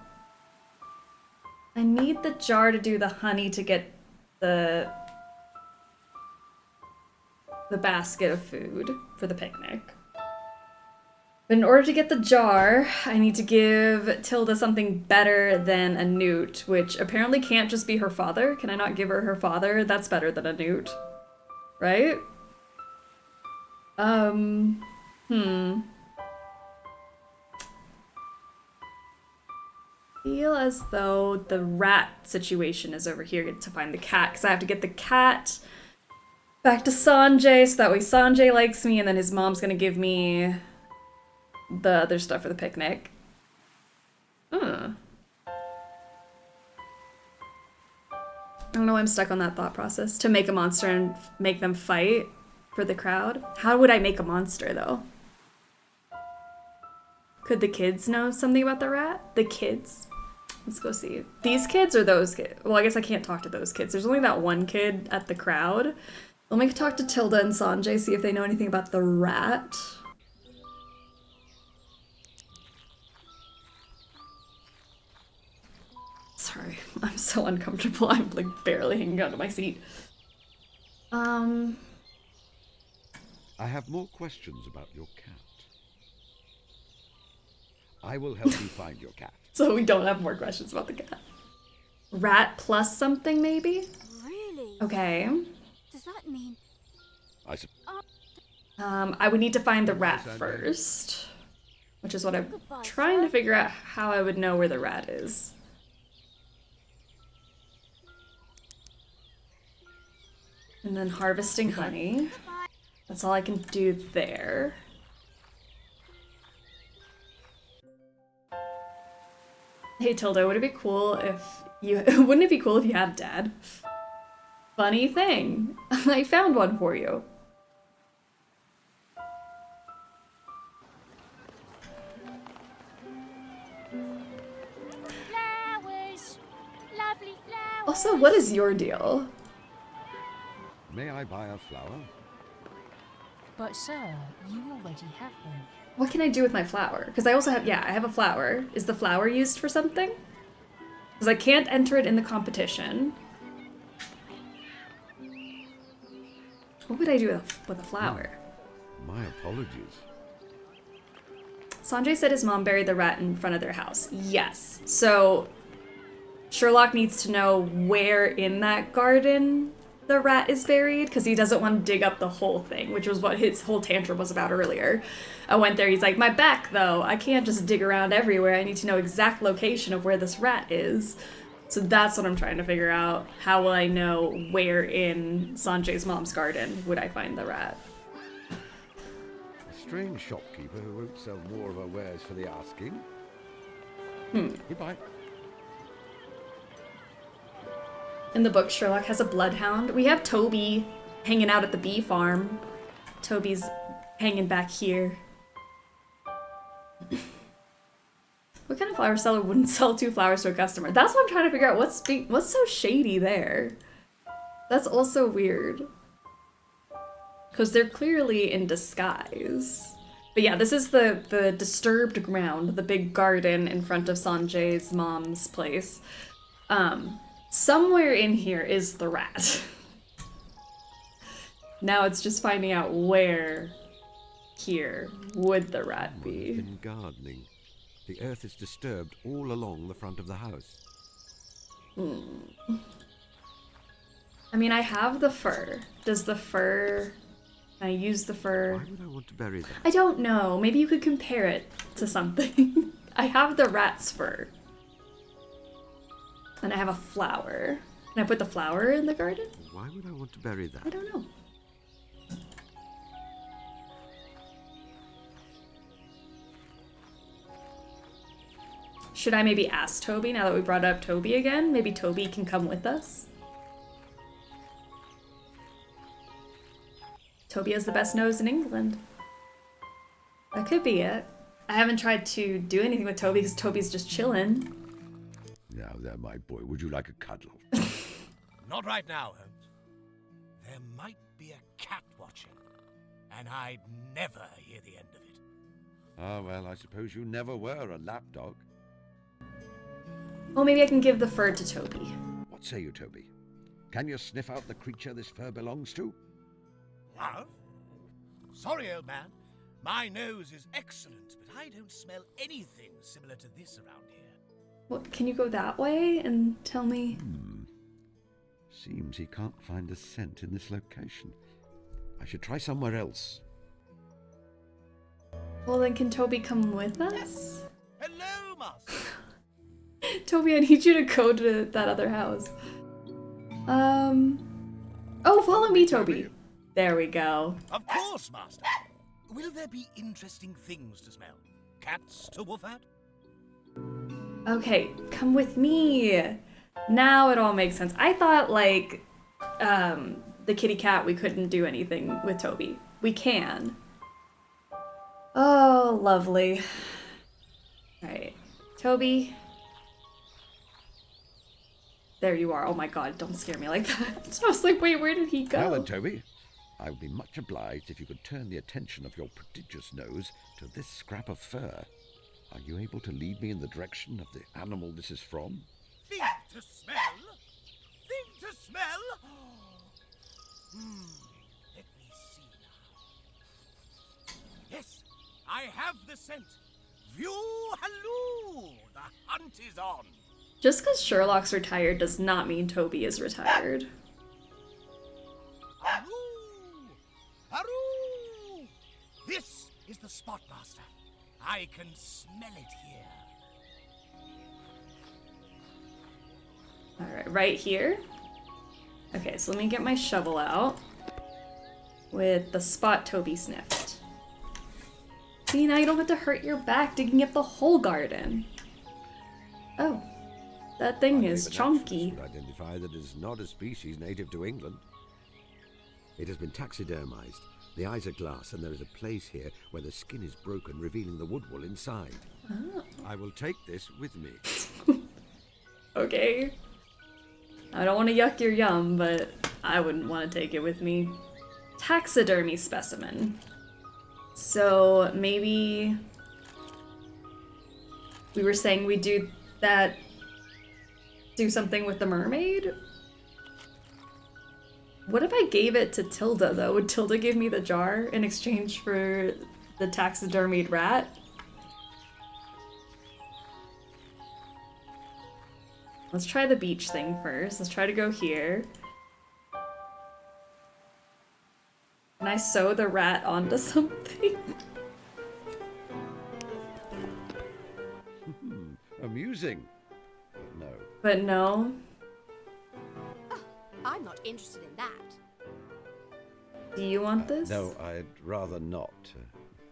I need the jar to do the honey to get the basket of food for the picnic. But in order to get the jar, I need to give Tilda something better than a newt, which apparently can't just be her father. Can I not give her her father? That's better than a newt. Right? Feel as though the rat situation is over here to find the cat, because I have to get the cat back to Sanjay, so that way Sanjay likes me, and then his mom's gonna give me the other stuff for the picnic. I don't know why I'm stuck on that thought process. To make a monster and make them fight for the crowd? How would I make a monster, though? Could the kids know something about the rat? The kids? Let's go see. These kids or those kids? Well, I guess I can't talk to those kids. There's only that one kid at the crowd. Let me talk to Tilda and Sanjay, see if they know anything about the rat. Sorry, I'm so uncomfortable. I'm like barely hanging onto my seat. I have more questions about your cat. I will help you find your cat. So we don't have more questions about the cat. Rat plus something, maybe? Really? Okay. Does that mean... I would need to find the rat first. Which is what I'm trying to figure out how I would know where the rat is. And then harvesting honey. That's all I can do there. Hey Tilda, would it be cool if you wouldn't it be cool if you had a dad? Funny thing. I found one for you. Flowers! Lovely flowers! Also, what is your deal? May I buy a flower? But sir, you already have one. What can I do with my flower? Because I also have, yeah, I have a flower. Is the flower used for something? Because I can't enter it in the competition. What would I do with a flower? My apologies. Sanjay said his mom buried the rat in front of their house. Yes. So Sherlock needs to know where in that garden the rat is buried, because he doesn't want to dig up the whole thing, which was what his whole tantrum was about earlier. I went there, he's like, my back though, I can't just dig around everywhere, I need to know exact location of where this rat is. So that's what I'm trying to figure out. How will I know where in Sanjay's mom's garden would I find the rat? A strange shopkeeper who won't sell more of her wares for the asking. Goodbye. In the book, Sherlock has a bloodhound. We have Toby hanging out at the bee farm. Toby's hanging back here. What kind of flower seller wouldn't sell 2 flowers to a customer? That's what I'm trying to figure out. What's so shady there? That's also weird. Because they're clearly in disguise. But yeah, this is the disturbed ground, the big garden in front of Sanjay's mom's place. Somewhere in here is the rat. Now it's just finding out where here would the rat be. In gardening. The earth is disturbed all along the front of the house. I mean, I have the fur. Does the fur... Can I use the fur? Why would I want to bury that? I don't know. Maybe you could compare it to something. I have the rat's fur. And I have a flower. Can I put the flower in the garden? Why would I want to bury that? I don't know. Should I maybe ask Toby now that we brought up Toby again? Maybe Toby can come with us? Toby has the best nose in England. That could be it. I haven't tried to do anything with Toby because Toby's just chilling. Now there, my boy, would you like a cuddle? Not right now, Holmes. There might be a cat watching. and I'd never hear the end of it. Ah, well, I suppose you never were a lapdog. Well, maybe I can give the fur to Toby. What say you, Toby? Can you sniff out the creature this fur belongs to? Love? Sorry, old man. My nose is excellent, but I don't smell anything similar to this around here. What, can you go that way and tell me? Seems he can't find a scent in this location. I should try somewhere else. Well, then can Toby come with us? Hello, Master. Toby, I need you to go to that other house. Oh, follow me, Toby. There we go. Of course, Master. Will there be interesting things to smell? Cats to woof at? Okay, come with me. Now it all makes sense. I thought, like, the kitty cat, we couldn't do anything with Toby. We can. Oh, lovely. Alright. Toby. There you are. Oh my god, don't scare me like that. I was like, wait, where did he go? Well then, Toby, I would be much obliged if you could turn the attention of your prodigious nose to this scrap of fur. Are you able to lead me in the direction of the animal this is from? Thing to smell? Thing to smell? Let me see now. Yes, I have the scent. View halloo! The hunt is on. Just because Sherlock's retired does not mean Toby is retired. Halloo! Halloo! This is the spot, Master. I can smell it here. Alright, right here. Okay, so let me get my shovel out with the spot Toby sniffed. See, now you don't have to hurt your back digging up the whole garden. Oh, that thing is chunky. Would identify that it is not a species native to England. It has been taxidermized. The eyes are glass, and there is a place here where the skin is broken, revealing the wood wool inside. Oh. I will take this with me. Okay. I don't want to yuck your yum, but I wouldn't want to take it with me. Taxidermy specimen. So maybe we were saying we do that, do something with the mermaid? What if I gave it to Tilda, though? Would Tilda give me the jar in exchange for the taxidermied rat? Let's try the beach thing first. Let's try to go here. Can I sew the rat onto something? Amusing. No. But no. I'm not interested in that. Do you want this? No, I'd rather not.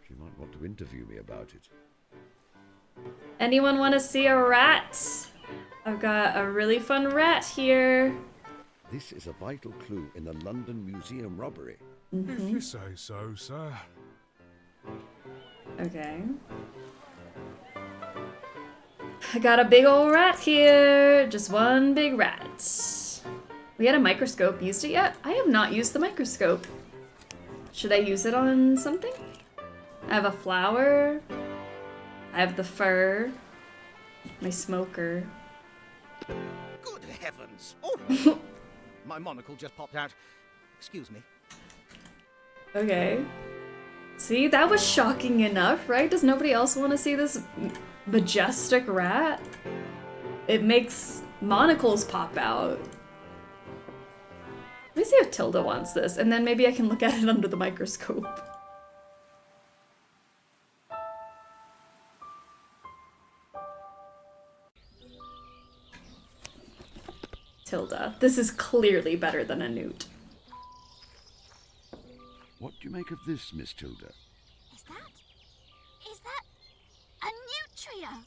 She might want to interview me about it. Anyone want to see a rat? I've got a really fun rat here. This is a vital clue in the London Museum robbery. If you say so, sir. Okay. I got a big old rat here. Just one big rat. We had a microscope. Used it yet? I have not used the microscope. Should I use it on something? I have a flower. I have the fur. My smoker. Good heavens! Oh, my monocle just popped out. Excuse me. Okay. See, that was shocking enough, right? Does nobody else want to see this majestic rat? It makes monocles pop out. Let me see if Tilda wants this, and then maybe I can look at it under the microscope. Tilda, this is clearly better than a newt. What do you make of this, Miss Tilda? Is that a nutria?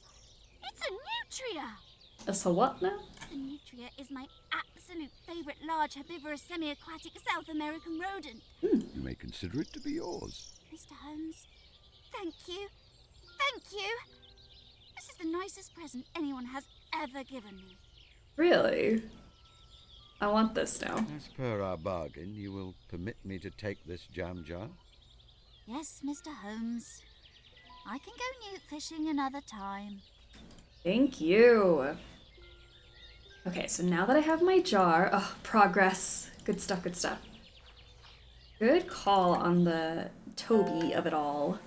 It's a nutria! It's a what now? A nutria is my absolute favourite large herbivorous semi-aquatic South American rodent. You may consider it to be yours. Mr. Holmes, thank you. Thank you. This is the nicest present anyone has ever given me. Really? I want this now. As per our bargain, you will permit me to take this jam jar? Yes, Mr. Holmes. I can go newt fishing another time. Thank you. Okay, so now that I have my jar, oh, progress. Good stuff, good stuff. Good call on the Toby of it all.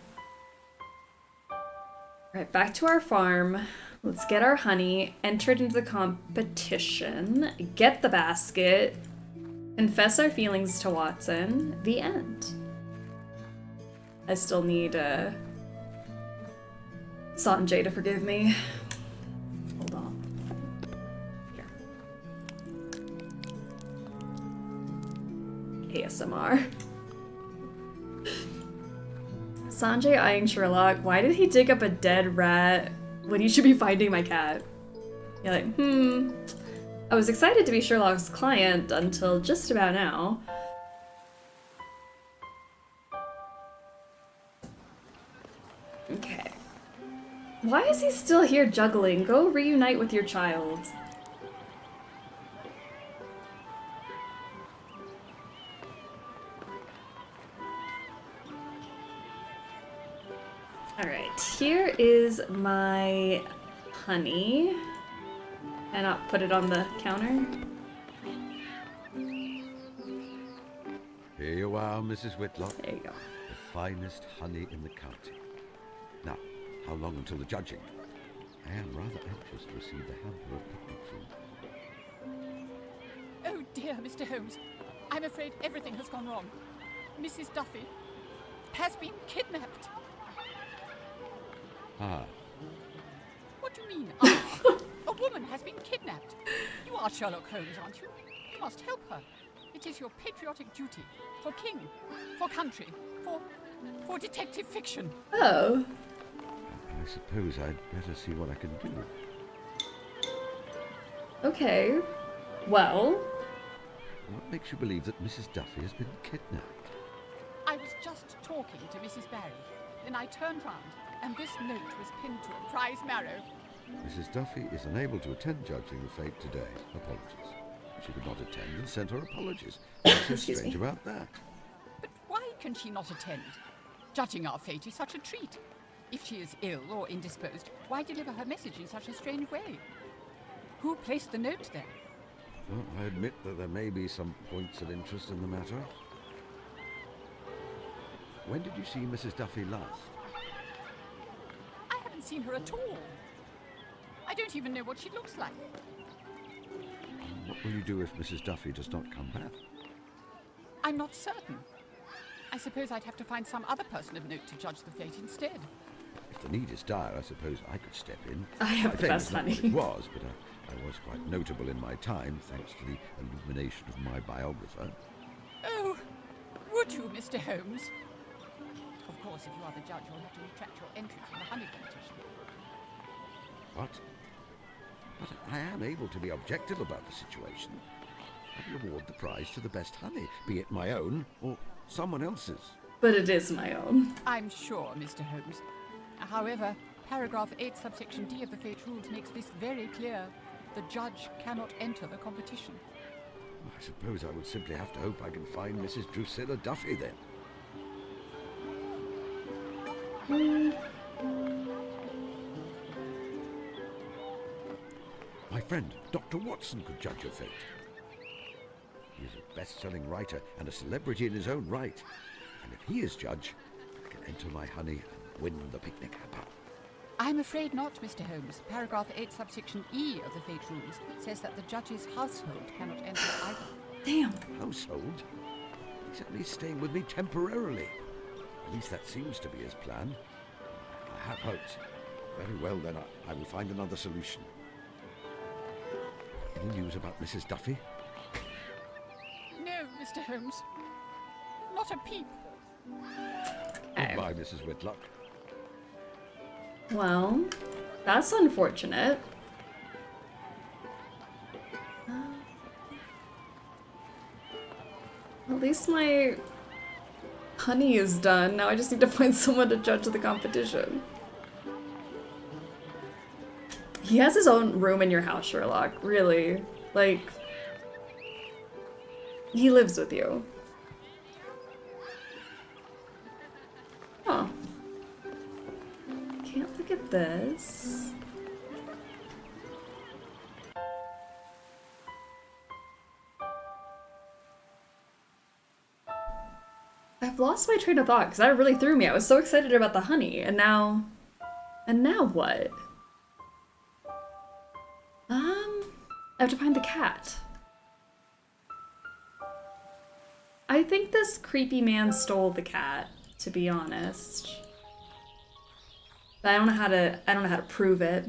Alright, back to our farm. Let's get our honey, entered into the competition, get the basket, confess our feelings to Watson, the end. I still need Sanjay to forgive me. Hold on. Here. ASMR. Sanjay eyeing Sherlock. Why did he dig up a dead rat when he should be finding my cat? You're like, I was excited to be Sherlock's client until just about now. Okay. Why is he still here juggling? Go reunite with your child. Alright, here is my honey. And I'll put it on the counter. Here you are, Mrs. Whitlock. There you go. The finest honey in the county. Now, how long until the judging? I am rather anxious to receive the hamper of picnic food. Oh dear, Mr. Holmes. I'm afraid everything has gone wrong. Mrs. Duffy has been kidnapped. Ah. What do you mean, ah? A woman has been kidnapped. You are Sherlock Holmes, aren't you? You must help her. It is your patriotic duty. For king, for country, for detective fiction. Oh. I suppose I'd better see what I can do. Okay. Well. What makes you believe that Mrs. Duffy has been kidnapped? I was just talking to Mrs. Barry. Then I turned round, and this note was pinned to a prize marrow. Mrs. Duffy is unable to attend judging the fate today. Apologies. She could not attend and sent her apologies. What's so strange about that? But why can she not attend? Judging our fate is such a treat. If she is ill or indisposed, why deliver her message in such a strange way? Who placed the note there? Well, I admit that there may be some points of interest in the matter. When did you see Mrs. Duffy last? I haven't seen her at all. I don't even know what she looks like. What will you do if Mrs. Duffy does not come back? I'm not certain. I suppose I'd have to find some other person of note to judge the fate instead. If the need is dire, I suppose I could step in. I have the best honey. It was, but I was quite notable in my time, thanks to the illumination of my biographer. Oh, would you, Mr. Holmes? Of course, if you are the judge, you'll have to retract your entry from the honey competition. What? But I am able to be objective about the situation. I will award the prize to the best honey, be it my own or someone else's. But it is my own. I'm sure, Mr. Holmes. However, paragraph 8, subsection D of the Fate Rules makes this very clear. The judge cannot enter the competition. I suppose I would simply have to hope I can find Mrs. Drusilla Duffy then. My friend, Dr. Watson, could judge your fate. He is a best-selling writer and a celebrity in his own right. And if he is judge, I can enter my honey and win the picnic hamper. I'm afraid not, Mr. Holmes. Paragraph 8, subsection E of the Fate Rules says that the judge's household cannot enter either. Damn. Household? He's at least staying with me temporarily. At least that seems to be his plan. I have hopes. Very well, then I will find another solution. Any news about Mrs. Duffy? No, Mr. Holmes. Not a peep. Goodbye, Mrs. Whitlock. Well, that's unfortunate. At least my honey is done. Now I just need to find someone to judge the competition. He has his own room in your house, Sherlock. Really. Like, he lives with you. Can't look at this. I've lost my train of thought because that really threw me. I was so excited about the honey, and now what? I have to find the cat. I think this creepy man stole the cat, to be honest. But I don't know how to prove it.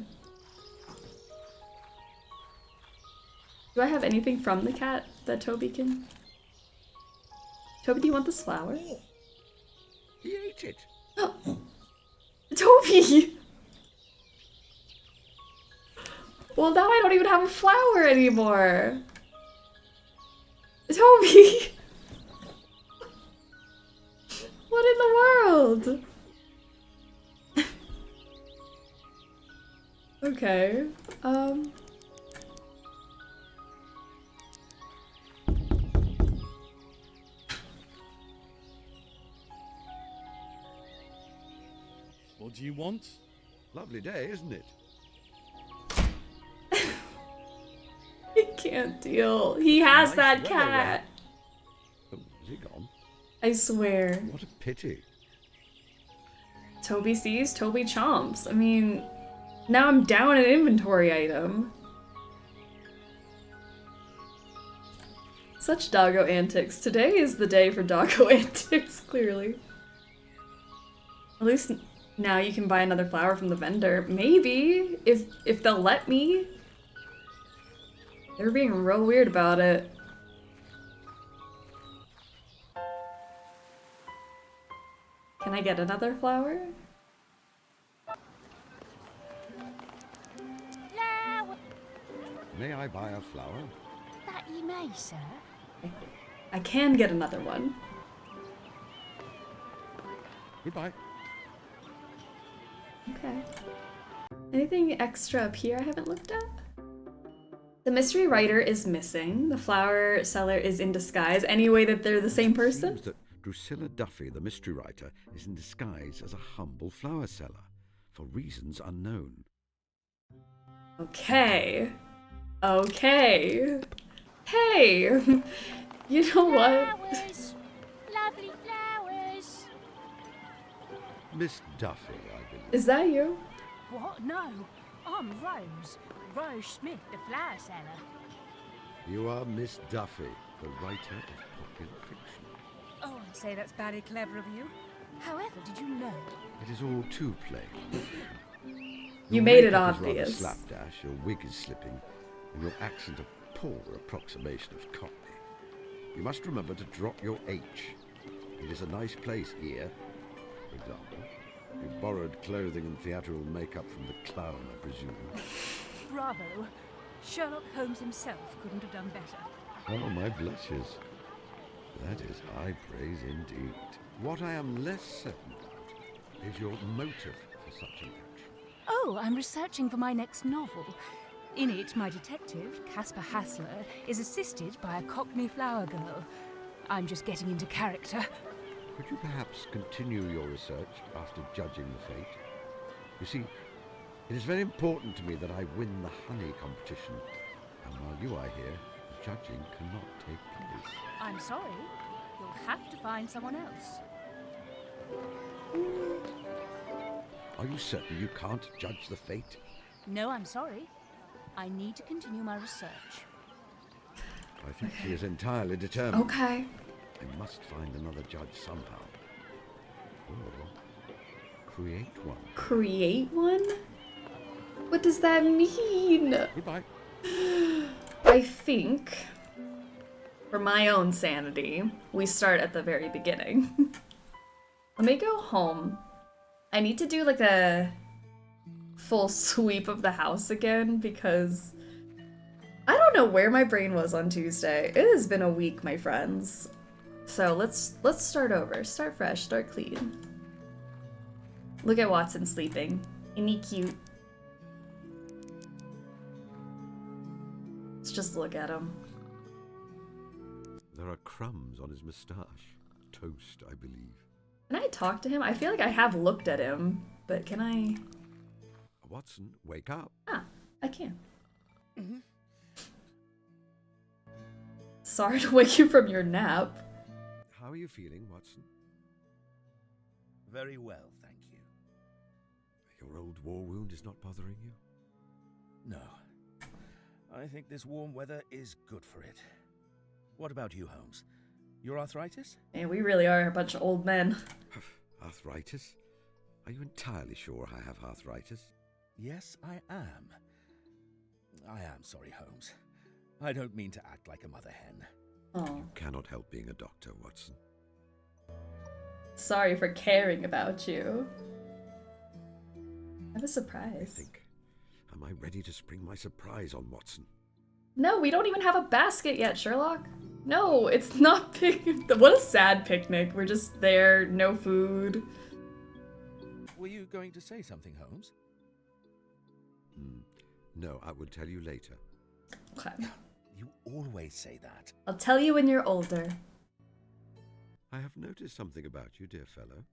Do I have anything from the cat that Toby can? Toby, do you want this flower? He ate it. Toby! Well, now I don't even have a flower anymore. Toby! What in the world? Okay, What do you want? Lovely day, isn't it? I can't deal. He has Nice that weather, cat. Oh, is he gone? I swear. What a pity. Toby sees, Toby chomps. I mean, now I'm down an inventory item. Such doggo antics. Today is the day for doggo antics, clearly. At least now you can buy another flower from the vendor. Maybe, if they'll let me. They're being real weird about it. Can I get another flower? Flower. May I buy a flower? That you may, sir. I can get another one. Goodbye. Okay. Anything extra up here I haven't looked at? The mystery writer is missing. The flower seller is in disguise. Any way that they're the same person? It seems that Drusilla Duffy, the mystery writer, is in disguise as a humble flower seller, for reasons unknown. Okay. Okay. Hey! You know what? Flowers. Lovely flowers. Miss Duffy, I believe. Is that you? What? No. I'm Rose. Rose Smith, the flower seller. You are Miss Duffy, the writer of popular fiction. Oh, I'd say that's badly clever of you. However, did you know? It is all too plain. You made it makeup is rather obvious. slapdash, your wig is slipping, and your accent a poor approximation of Cockney. You must remember to drop your H. It is a nice place here, for example. You borrowed clothing and theatrical makeup from the clown, I presume. Bravo. Sherlock Holmes himself couldn't have done better. Oh, my blushes. That is high praise indeed. What I am less certain about is your motive for such an action. Oh, I'm researching for my next novel. In it, my detective, Caspar Hassler, is assisted by a Cockney flower girl. I'm just getting into character. Could you perhaps continue your research after judging the fate? You see, it is very important to me that I win the honey competition. And while you are here, the judging cannot take place. I'm sorry. You'll have to find someone else. Are you certain you can't judge the fate? No, I'm sorry. I need to continue my research. I think she is entirely determined. Okay. I must find another judge somehow. Or create one. Create one? What does that mean? Goodbye. I think, for my own sanity, we start at the very beginning. Let me go home. I need to do like a full sweep of the house again because I don't know where my brain was on Tuesday. It has been a week, my friends. So let's start over. Start fresh, start clean. Look at Watson sleeping. Isn't he cute? Let's just look at him. There are crumbs on his moustache. Toast, I believe. Can I talk to him? I feel like I have looked at him. but can I? Watson, wake up. Ah, I can. Sorry to wake you from your nap. How are you feeling, Watson? Very well, thank you. Your old war wound is not bothering you? No. I think this warm weather is good for it. What about you, Holmes? Your arthritis? Man, we really are a bunch of old men. Arthritis? Are you entirely sure I have arthritis? Yes, I am. I am sorry, Holmes. I don't mean to act like a mother hen. Oh. You cannot help being a doctor, Watson. Sorry for caring about you. I was surprised. Am I ready to spring my surprise on Watson? No, we don't even have a basket yet, Sherlock. No, it's not picnic. What a sad picnic. We're just there, no food. Were you going to say something, Holmes? No, I will tell you later. Okay. You always say that. I'll tell you when you're older. I have noticed something about you, dear fellow.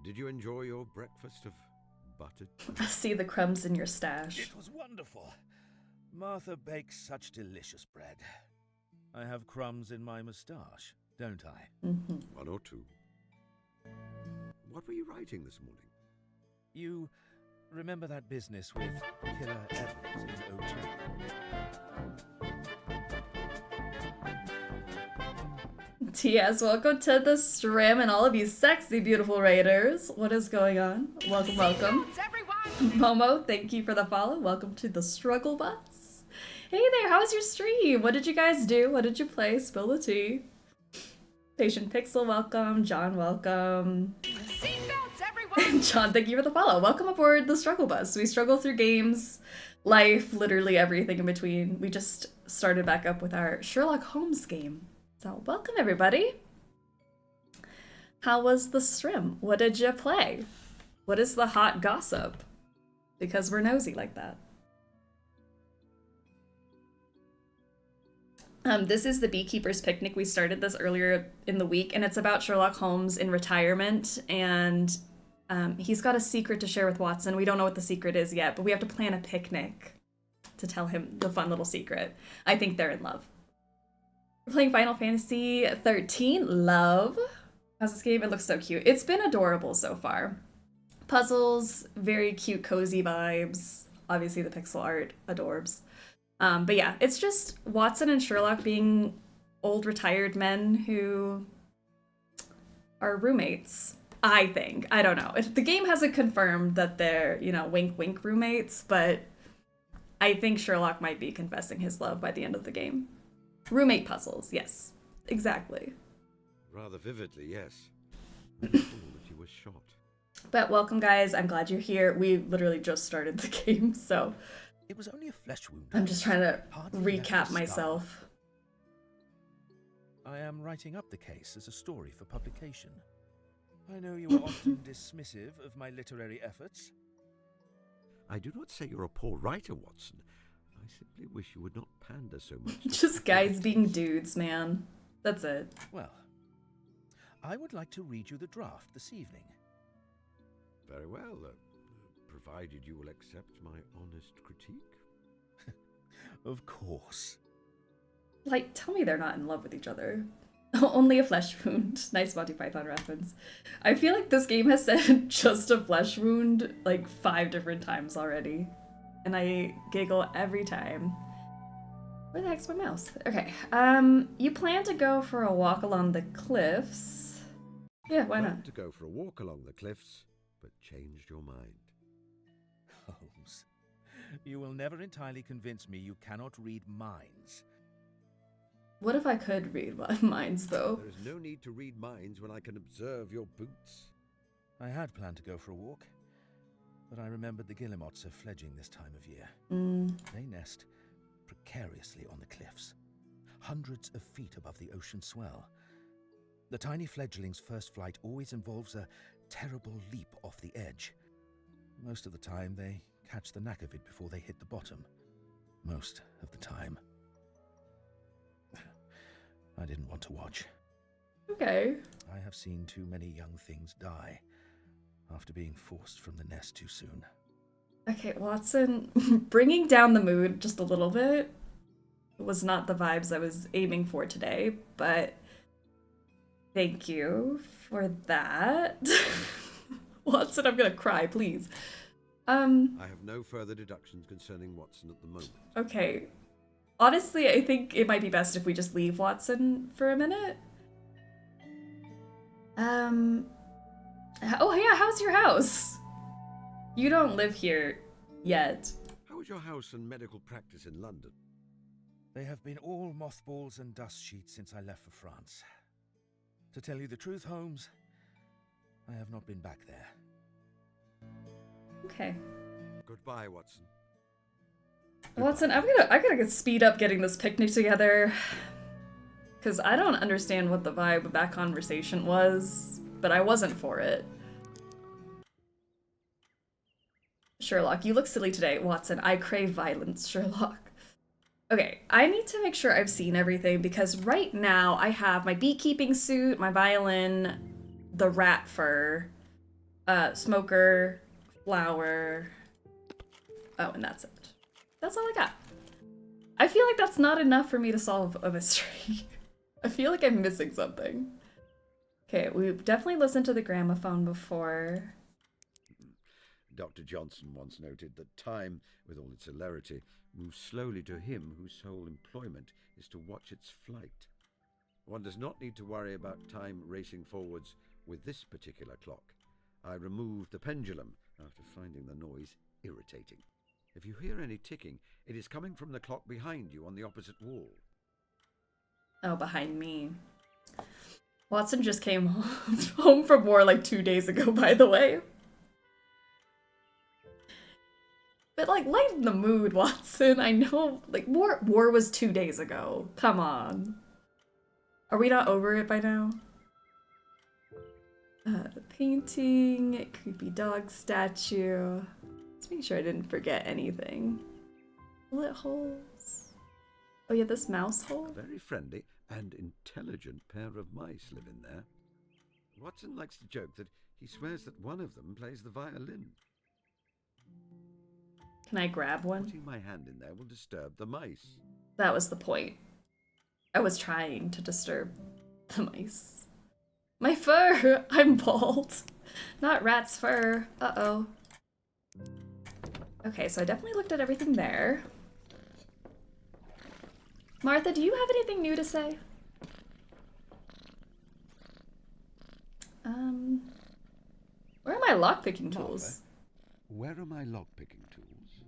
Did you enjoy your breakfast of buttered? I see the crumbs in your stash. It was wonderful. Martha bakes such delicious bread. I have crumbs in my moustache, don't I? Mm-hmm. One or two. What were you writing this morning? You remember that business with Killer Evans in Old T.S., welcome to the stream and all of you sexy, beautiful raiders. What is going on? Welcome, welcome. Momo, thank you for the follow. Welcome to the Struggle Bus. Hey there, how was your stream? What did you guys do? What did you play? Spill the tea. Patient Pixel, welcome. John, welcome. John, thank you for the follow. Welcome aboard the Struggle Bus. We struggle through games, life, literally everything in between. We just started back up with our Sherlock Holmes game. So welcome everybody. How was the stream? What did you play? What is the hot gossip? Because we're nosy like that. This is the Beekeeper's Picnic. We started this earlier in the week, and it's about Sherlock Holmes in retirement, and he's got a secret to share with Watson. We don't know what the secret is yet, but we have to plan a picnic to tell him the fun little secret. I think they're in love. We're playing Final Fantasy 13. Love. How's this game? It looks so cute. It's been adorable so far. Puzzles, very cute, cozy vibes. Obviously the pixel art, adorbs. But yeah, it's just Watson and Sherlock being old retired men who are roommates, I think. I don't know. The game hasn't confirmed that they're, you know, wink wink roommates, but I think Sherlock might be confessing his love by the end of the game. Roommate puzzles, yes. Exactly. Rather vividly, yes. I recall that you were shot. But welcome, guys. I'm glad you're here. We literally just started the game, so... It was only a flesh wound. I'm just trying to recap myself. I am writing up the case as a story for publication. I know you are often dismissive of my literary efforts. I do not say you're a poor writer, Watson. I simply wish you would not pander so much. Just guys being dudes, man. That's it. Well, I would like to read you the draft this evening. Very well, provided you will accept my honest critique. Of course. Like, tell me they're not in love with each other. Only a flesh wound. Nice Monty Python reference. I feel like this game has said just a flesh wound like 5 different times already. And I giggle every time. Where the heck's my mouse? Okay. You plan to go for a walk along the cliffs. Yeah, why not? To go for a walk along the cliffs, but changed your mind. Holmes, you will never entirely convince me you cannot read minds. What if I could read minds, though? There is no need to read minds when I can observe your boots. I had planned to go for a walk, but I remembered the guillemots are fledging this time of year. They nest precariously on the cliffs, hundreds of feet above the ocean swell. The tiny fledglings' first flight always involves a terrible leap off the edge. Most of the time, they catch the knack of it before they hit the bottom. Most of the time. I didn't want to watch. Okay. I have seen too many young things die after being forced from the nest too soon. Okay, Watson, bringing down the mood just a little bit was not the vibes I was aiming for today, but thank you for that. Watson, I'm gonna cry, please. I have no further deductions concerning Watson at the moment. Okay. Honestly, I think it might be best if we just leave Watson for a minute. Oh yeah, how's your house? You don't live here yet. How is your house and medical practice in London? They have been all mothballs and dust sheets since I left for France. To tell you the truth, Holmes, I have not been back there. Okay. Goodbye, Watson. Watson, I gotta get speed up getting this picnic together. Cause I don't understand what the vibe of that conversation was, but I wasn't for it. Sherlock, you look silly today. Watson, I crave violence, Sherlock. Okay, I need to make sure I've seen everything because right now I have my beekeeping suit, my violin, the rat fur, smoker, flower. Oh, and that's it. That's all I got. I feel like that's not enough for me to solve a mystery. I feel like I'm missing something. Okay, we've definitely listened to the gramophone before. Dr. Johnson once noted that time, with all its celerity, moves slowly to him whose sole employment is to watch its flight. One does not need to worry about time racing forwards with this particular clock. I removed the pendulum after finding the noise irritating. If you hear any ticking, it is coming from the clock behind you on the opposite wall. Oh, behind me. Watson just came home from war like 2 days ago, by the way. But, like, lighten the mood, Watson. I know, like, war was 2 days ago. Come on. Are we not over it by now? The painting, creepy dog statue. Let's make sure I didn't forget anything. Bullet holes. Oh yeah, this mouse hole. A very friendly and intelligent pair of mice live in there. Watson likes to joke that he swears that one of them plays the violin. Can I grab one? Putting my hand in there will disturb the mice. That was the point. I was trying to disturb the mice. My fur! I'm bald. Not rat's fur. Uh-oh. Okay, so I definitely looked at everything there. Martha, do you have anything new to say? Where are my lockpicking tools? Where are my lockpicking tools?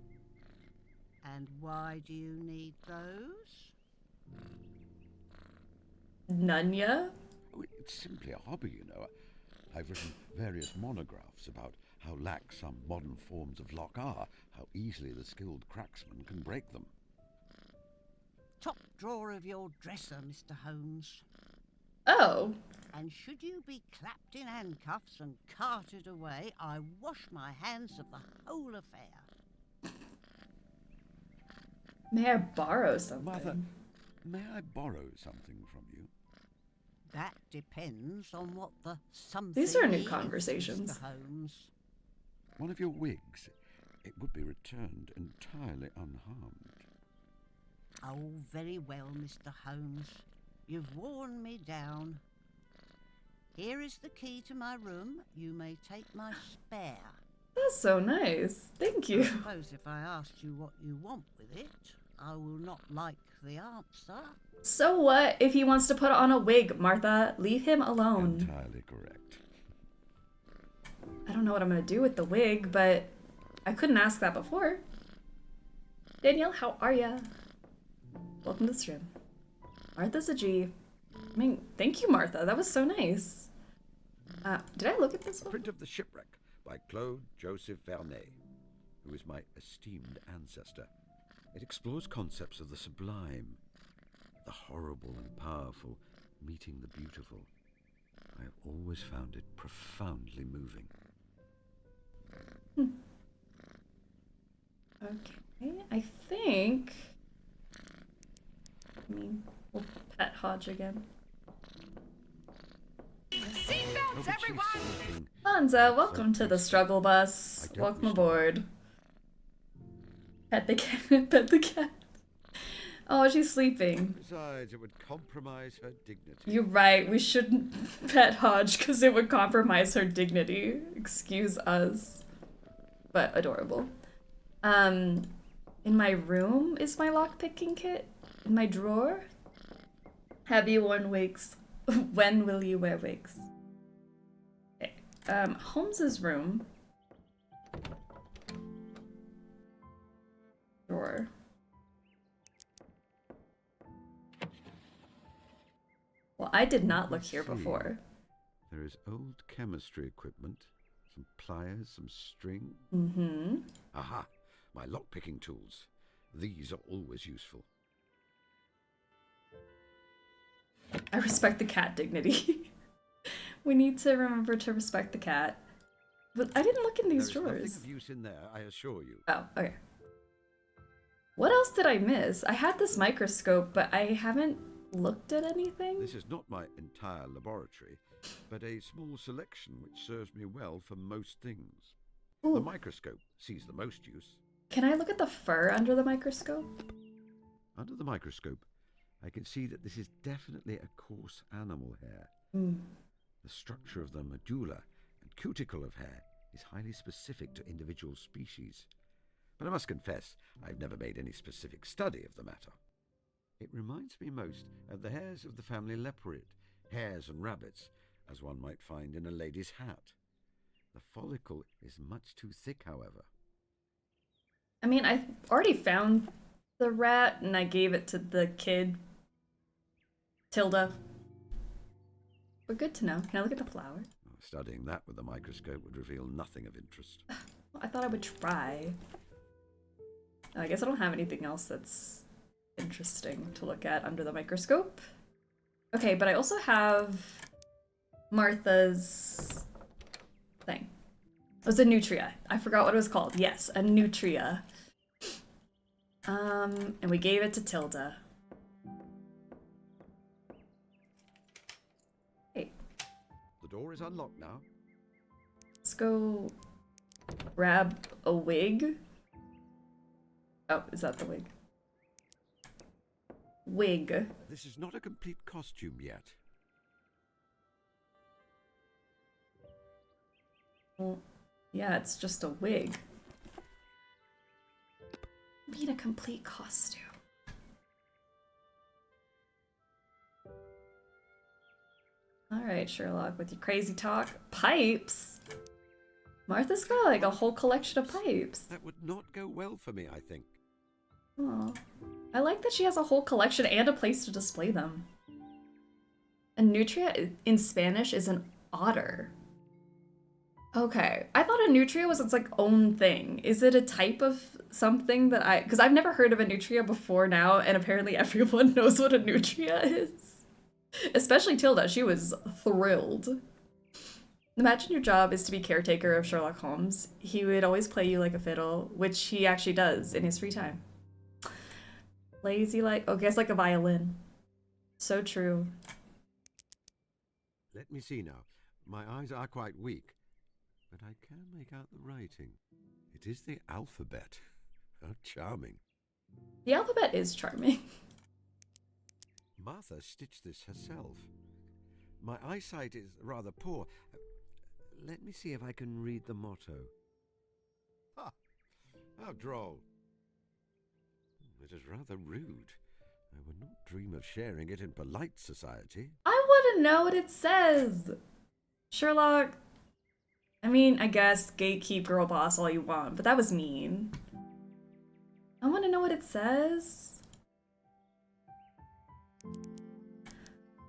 And why do you need those? None ya? Oh, it's simply a hobby, you know. I've written various monographs about how lax some modern forms of lock are, how easily the skilled cracksman can break them. Top drawer of your dresser, Mr. Holmes. Oh. And should you be clapped in handcuffs and carted away, I wash my hands of the whole affair. May I borrow something? Mother, may I borrow something from you? That depends on what the something These are new is, conversations. Mr. Holmes. One of your wigs. It would be returned entirely unharmed. Oh, very well, Mr. Holmes. You've worn me down. Here is the key to my room. You may take my spare. That's so nice. Thank you. I suppose if I asked you what you want with it, I will not like the answer. So what if he wants to put on a wig, Martha? Leave him alone. Entirely correct. I don't know what I'm gonna do with the wig, but I couldn't ask that before. Danielle, how are ya? Welcome to the stream. Martha's a G. I mean, thank you, Martha. That was so nice. Did I look at this one? Print of the Shipwreck by Claude Joseph Vernet, who is my esteemed ancestor. It explores concepts of the sublime, the horrible and powerful, meeting the beautiful. I have always found it profoundly moving. Okay, I think... we'll pet Hodge again. Silence, but she's everyone! sleeping. Hansa, welcome to the struggle bus. Welcome aboard. Pet the cat. Pet the cat. Oh, she's sleeping. Besides, it would compromise her dignity. You're right. We shouldn't pet Hodge because it would compromise her dignity. Excuse us. But adorable. In my room is my lockpicking kit. In my drawer. Have you worn wigs? When will you wear wigs? Okay. Holmes's room. Drawer. Well, I did not look here before. There is old chemistry equipment, some pliers, some string. Mm-hmm. Aha! My lockpicking tools. These are always useful. I respect the cat dignity. We need to remember to respect the cat. But I didn't look in these There is drawers. nothing of use in there, I assure you. Oh, okay. What else did I miss? I had this microscope, but I haven't looked at anything. This is not my entire laboratory, but a small selection which serves me well for most things. Ooh. The microscope sees the most use. Can I look at the fur under the microscope? Under the microscope, I can see that this is definitely a coarse animal hair. Mm. The structure of the medulla and cuticle of hair is highly specific to individual species. But I must confess, I've never made any specific study of the matter. It reminds me most of the hairs of the family leopard, hares and rabbits, as one might find in a lady's hat. The follicle is much too thick, however. I mean, I already found the rat and I gave it to the kid. Tilda. But good to know. Can I look at the flower? Studying that with a microscope would reveal nothing of interest. Well, I thought I would try. I guess I don't have anything else that's interesting to look at under the microscope. Okay, but I also have Martha's thing. It was a nutria. I forgot what it was called. Yes, a nutria. And we gave it to Tilda. Hey. The door is unlocked now. Let's go grab a wig. Oh, is that the wig? Wig. This is not a complete costume yet. Well, yeah, it's just a wig. Need a complete costume. Alright, Sherlock, with your crazy talk. Pipes? Martha's got like a whole collection of pipes. That would not go well for me, I think. Oh, I like that she has a whole collection and a place to display them. A nutria in Spanish is an otter. Okay, I thought a nutria was its like own thing. Is it a type of something that because I've never heard of a nutria before now, and apparently everyone knows what a nutria is. Especially Tilda, she was thrilled. Imagine your job is to be caretaker of Sherlock Holmes. He would always play you like a fiddle, which he actually does in his free time. Lazy like, oh, guess like a violin. So true. Let me see now. My eyes are quite weak, but I can make out the writing. It is the alphabet. How charming. The alphabet is charming. Martha stitched this herself. My eyesight is rather poor. Let me see if I can read the motto. Ha! How droll. It is rather rude. I would not dream of sharing it in polite society. I want to know what it says. Sherlock, I mean, I guess gatekeep girl boss all you want, but that was mean. I want to know what it says.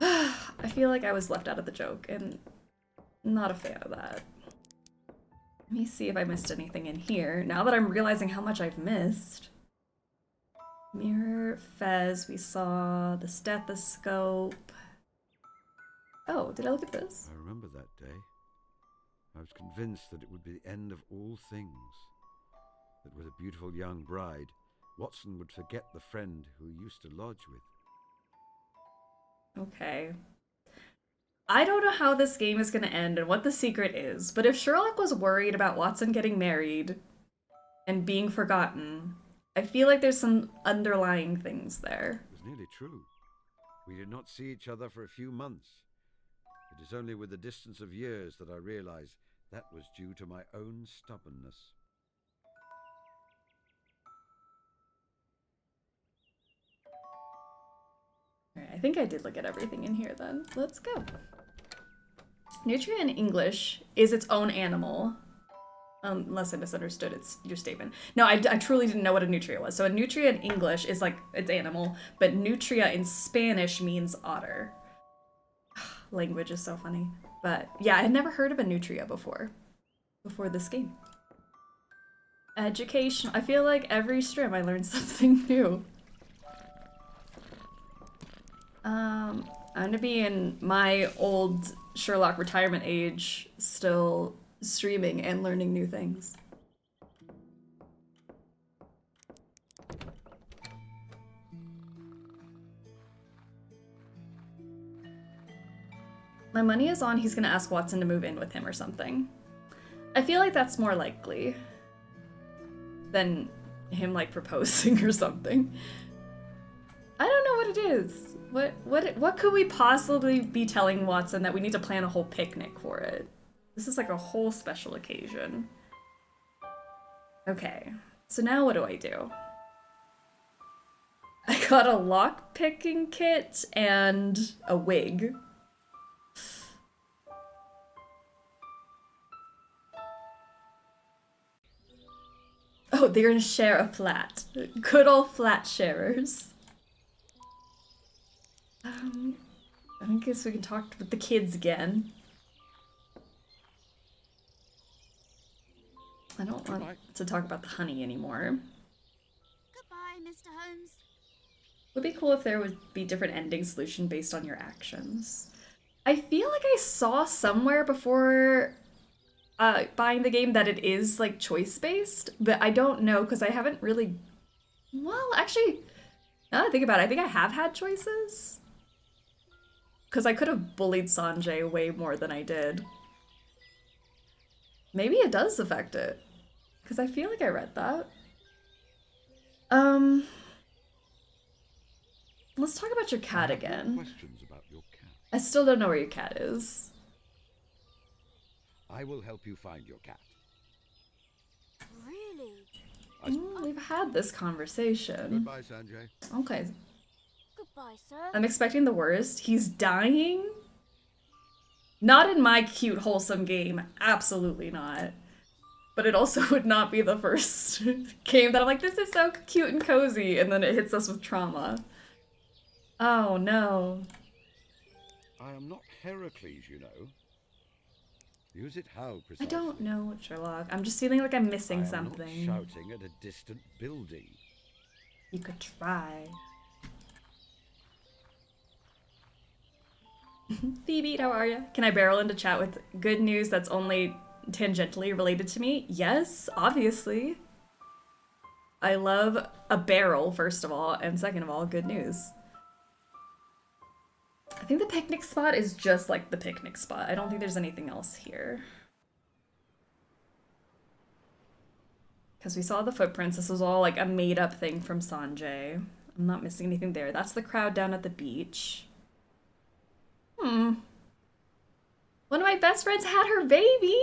I feel like I was left out of the joke, and not a fan of that. Let me see if I missed anything in here, now that I'm realizing how much I've missed. Mirror, fez, we saw the stethoscope. Oh, did I look at this? I remember that day. I was convinced that it would be the end of all things. That with a beautiful young bride, Watson would forget the friend who he used to lodge with. Okay. I don't know how this game is going to end and what the secret is, but if Sherlock was worried about Watson getting married and being forgotten, I feel like there's some underlying things there. It was nearly true. We did not see each other for a few months. It is only with the distance of years that I realize that was due to my own stubbornness. Alright, I think I did look at everything in here then. Let's go. Nutria in English is its own animal. Unless I misunderstood your statement. No, I truly didn't know what a nutria was. So a nutria in English is like, it's animal, but nutria in Spanish means otter. Language is so funny. But yeah, I had never heard of a nutria before this game. Education. I feel like every stream I learned something new. I'm gonna be in my old Sherlock retirement age, still streaming and learning new things. My money is on he's gonna ask Watson to move in with him or something. I feel like that's more likely than him like proposing or something. I don't know what it is. What could we possibly be telling Watson that we need to plan a whole picnic for it? This is like a whole special occasion. Okay, so now what do I do? I got a lock-picking kit and a wig. Oh, they're gonna share a flat. Good old flat sharers. I guess we can talk with the kids again. I don't want to talk about the honey anymore. Goodbye, Mr. Holmes. Would be cool if there would be different ending solution based on your actions. I feel like I saw somewhere before buying the game that it is like choice based, but I don't know because I haven't really. Well, actually, now that I think about it, I think I have had choices. Because I could have bullied Sanjay way more than I did. Maybe it does affect it. Because I feel like I read that. Let's talk about your cat again. Questions about your cat. I still don't know where your cat is. I will help you find your cat. Really? We've had this conversation. Goodbye, Sanjay. Okay. Goodbye, sir. I'm expecting the worst. He's dying? Not in my cute, wholesome game. Absolutely not. But it also would not be the first game that I'm like, this is so cute and cozy, and then it hits us with trauma. Oh, no. I am not Heracles, you know. Use it how I precisely? don't know, Sherlock. I'm just feeling like I'm missing something. I am not shouting at a distant building. You could try. Phoebe, how are you? Can I barrel into chat with good news that's only tangentially related to me? Yes, obviously. I love a barrel, first of all, and second of all, good news. I think the picnic spot is just like the picnic spot. I don't think there's anything else here. Because we saw the footprints. This was all like a made-up thing from Sanjay. I'm not missing anything there. That's the crowd down at the beach. One of my best friends had her baby!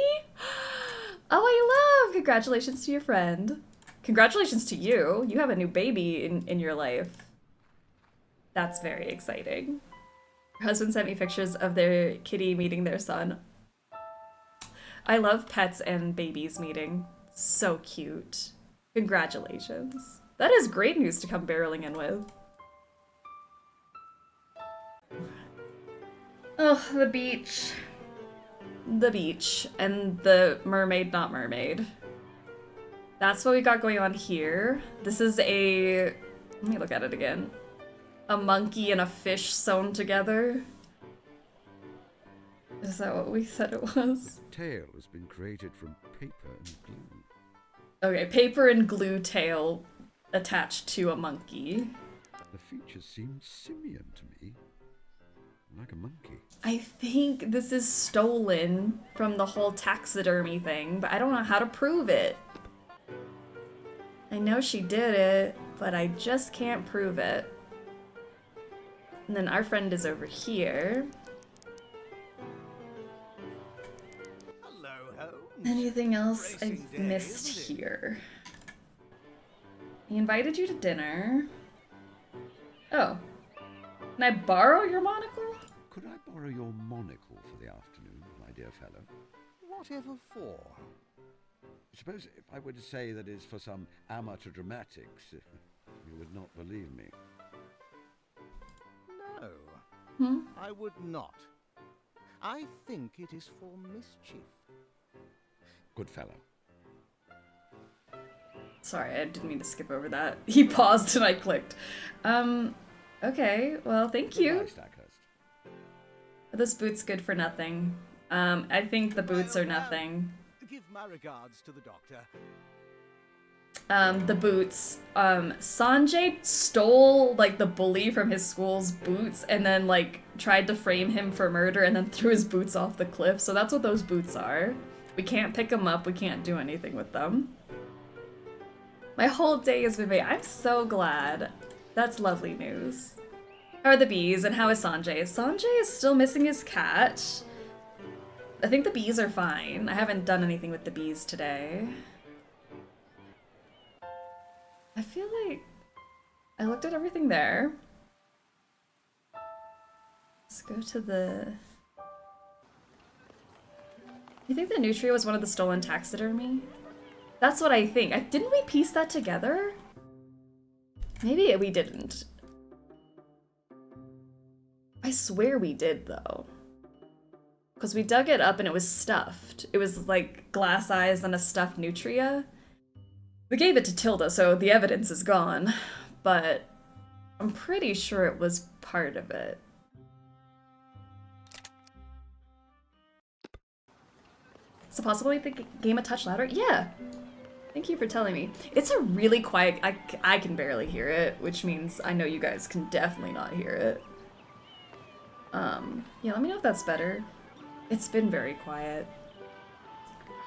Oh, I love! Congratulations to your friend. Congratulations to you. You have a new baby in your life. That's very exciting. Her husband sent me pictures of their kitty meeting their son. I love pets and babies meeting. So cute. Congratulations. That is great news to come barreling in with. Oh, the beach. The beach. And the mermaid, not mermaid. That's what we got going on here. This is a... Let me look at it again. A monkey and a fish sewn together. Is that what we said it was? The tail has been created from paper and glue. Okay, paper and glue tail attached to a monkey. The features seem simian to me. I like a monkey. I think this is stolen from the whole taxidermy thing, but I don't know how to prove it. I know she did it, but I just can't prove it. And then our friend is over here. Hello, Holmes. Anything else I've missed here? He invited you to dinner. Oh. Can I borrow your monocle? Could I borrow your monocle for the afternoon, my dear fellow? Whatever for? Suppose if I were to say that it's for some amateur dramatics, you would not believe me. No, I would not. I think it is for mischief. Good fellow. Sorry, I didn't mean to skip over that. He paused and I clicked. Okay, well, thank you. Goodbye, Stackhurst. This boot's good for nothing. I think the boots are nothing. Give my regards to the doctor. The boots. Sanjay stole, like, the bully from his school's boots and then, like, tried to frame him for murder and then threw his boots off the cliff. So that's what those boots are. We can't pick them up. We can't do anything with them. My whole day has been made. I'm so glad. That's lovely news. How are the bees and how is Sanjay? Sanjay is still missing his cat. I think the bees are fine. I haven't done anything with the bees today. I feel like I looked at everything there. Let's go to the... You think the nutria was one of the stolen taxidermy? That's what I think. Didn't we piece that together? Maybe we didn't. I swear we did, though. Because we dug it up and it was stuffed. It was like glass eyes and a stuffed nutria. We gave it to Tilda, so the evidence is gone. But I'm pretty sure it was part of it. So possibly the game a touch louder? Yeah. Thank you for telling me. It's a really quiet... I can barely hear it, which means I know you guys can definitely not hear it. Yeah, let me know if that's better. It's been very quiet.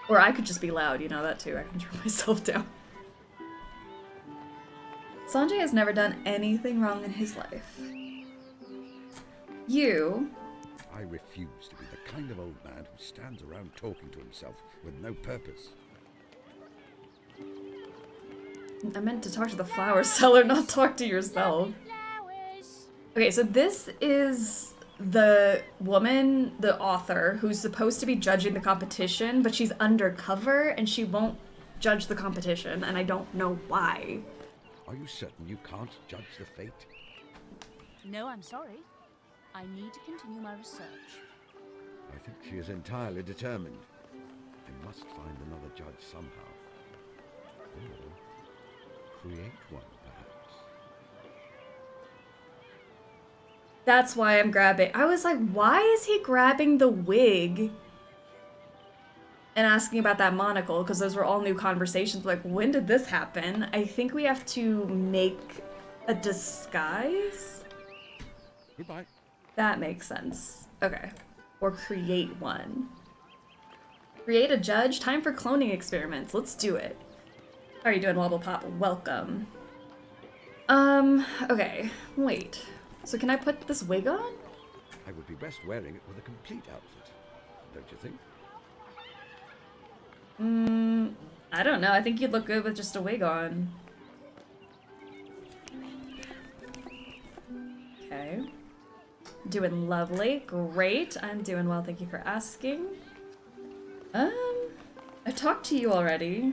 Or I could just be loud, you know that too. I can turn myself down. Sanjay has never done anything wrong in his life. You... I refuse to be the kind of old man who stands around talking to himself with no purpose. I meant to talk to the flower seller, not talk to yourself. Okay, so this is the woman, the author, who's supposed to be judging the competition, but she's undercover and she won't judge the competition, and I don't know why. Are you certain you can't judge the fate? No, I'm sorry. I need to continue my research. I think she is entirely determined. I must find another judge somehow. Or create one, perhaps. That's why I'm grabbing. I was like, why is he grabbing the wig and asking about that monocle? Because those were all new conversations. Like, when did this happen? I think we have to make a disguise. Goodbye. That makes sense. Okay. Or create one. Create a judge? Time for cloning experiments. Let's do it. How are you doing, Wobble Pop? Welcome. Okay. Wait. So can I put this wig on? I would be best wearing it with a complete outfit, don't you think? I don't know. I think you'd look good with just a wig on. Okay. Doing lovely. Great. I'm doing well. Thank you for asking. I talked to you already.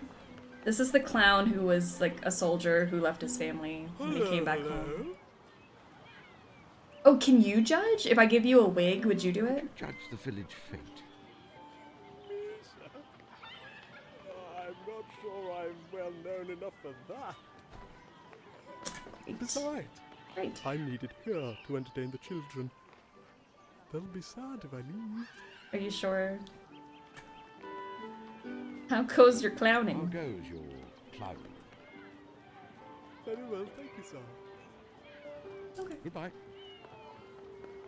This is the clown who was like a soldier who left his family when he came back home. Oh, can you judge? If I give you a wig, would you do it? Judge the village fate. I'm not sure I'm well known enough for that. Great. Besides, Great. I'm needed here to entertain the children. They'll be sad if I leave. Are you sure? How goes your clowning? How goes your clowning? Very well, thank you, sir. Okay. Goodbye.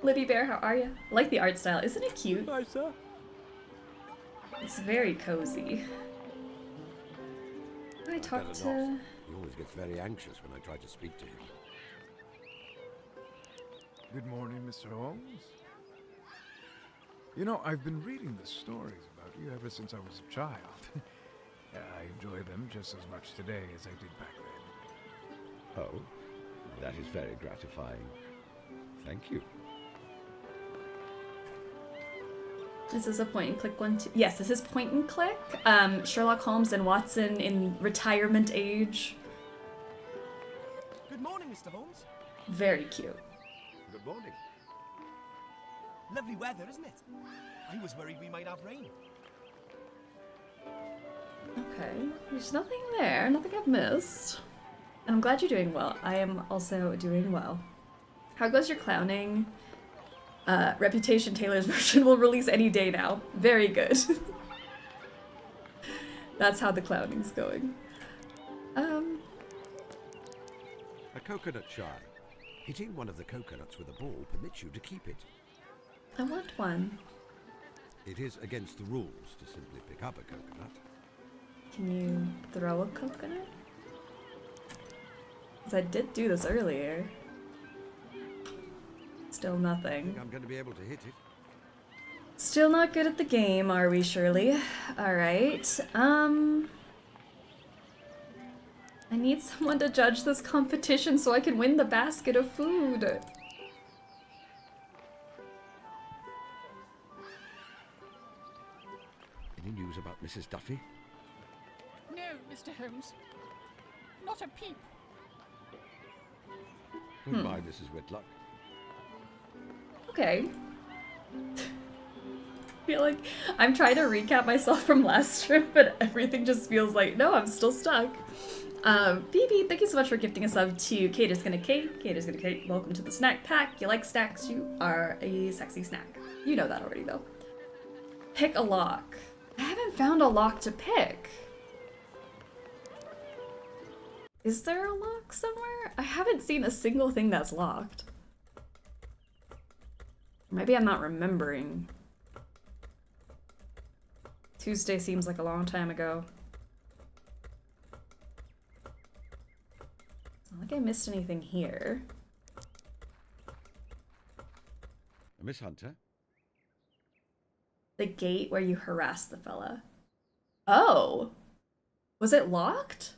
Libby Bear, how are you? I like the art style. Isn't it cute? Hi, sir. It's very cozy. Can I talk Better to... not. He always gets very anxious when I try to speak to him. Good morning, Mr. Holmes. You know, I've been reading the stories about you ever since I was a child. I enjoy them just as much today as I did back then. Oh, that is very gratifying. Thank you. This is a point and click one too. Yes, this is point and click. Sherlock Holmes and Watson in retirement age. Good morning, Mr. Holmes. Very cute. Good morning. Lovely weather, isn't it? I was worried we might have rain. Okay, there's nothing there, nothing I've missed. And I'm glad you're doing well. I am also doing well. How goes your clowning? Reputation Taylor's version will release any day now. Very good. That's how the clowning's going. A coconut shy. Hitting one of the coconuts with a ball permits you to keep it. I want one. It is against the rules to simply pick up a coconut. Can you throw a coconut? Because I did do this earlier. Still I nothing. think I'm going to be able to hit it. Still not good at the game, are we, Shirley? Alright, I need someone to judge this competition so I can win the basket of food. Any news about Mrs. Duffy? No, Mr. Holmes. Not a peep. Goodbye, Mrs. Whitlock. Okay. I feel like I'm trying to recap myself from last trip, but everything just feels like, no, I'm still stuck. BB, thank you so much for gifting a sub to Kater's Gonna Kate. Kater's Gonna Kate, welcome to the snack pack. You like snacks, you are a sexy snack. You know that already, though. Pick a lock. I haven't found a lock to pick. Is there a lock somewhere? I haven't seen a single thing that's locked. Maybe I'm not remembering. Tuesday seems like a long time ago. It's not like I missed anything here. Miss Hunter? The gate where you harassed the fella. Oh! Was it locked?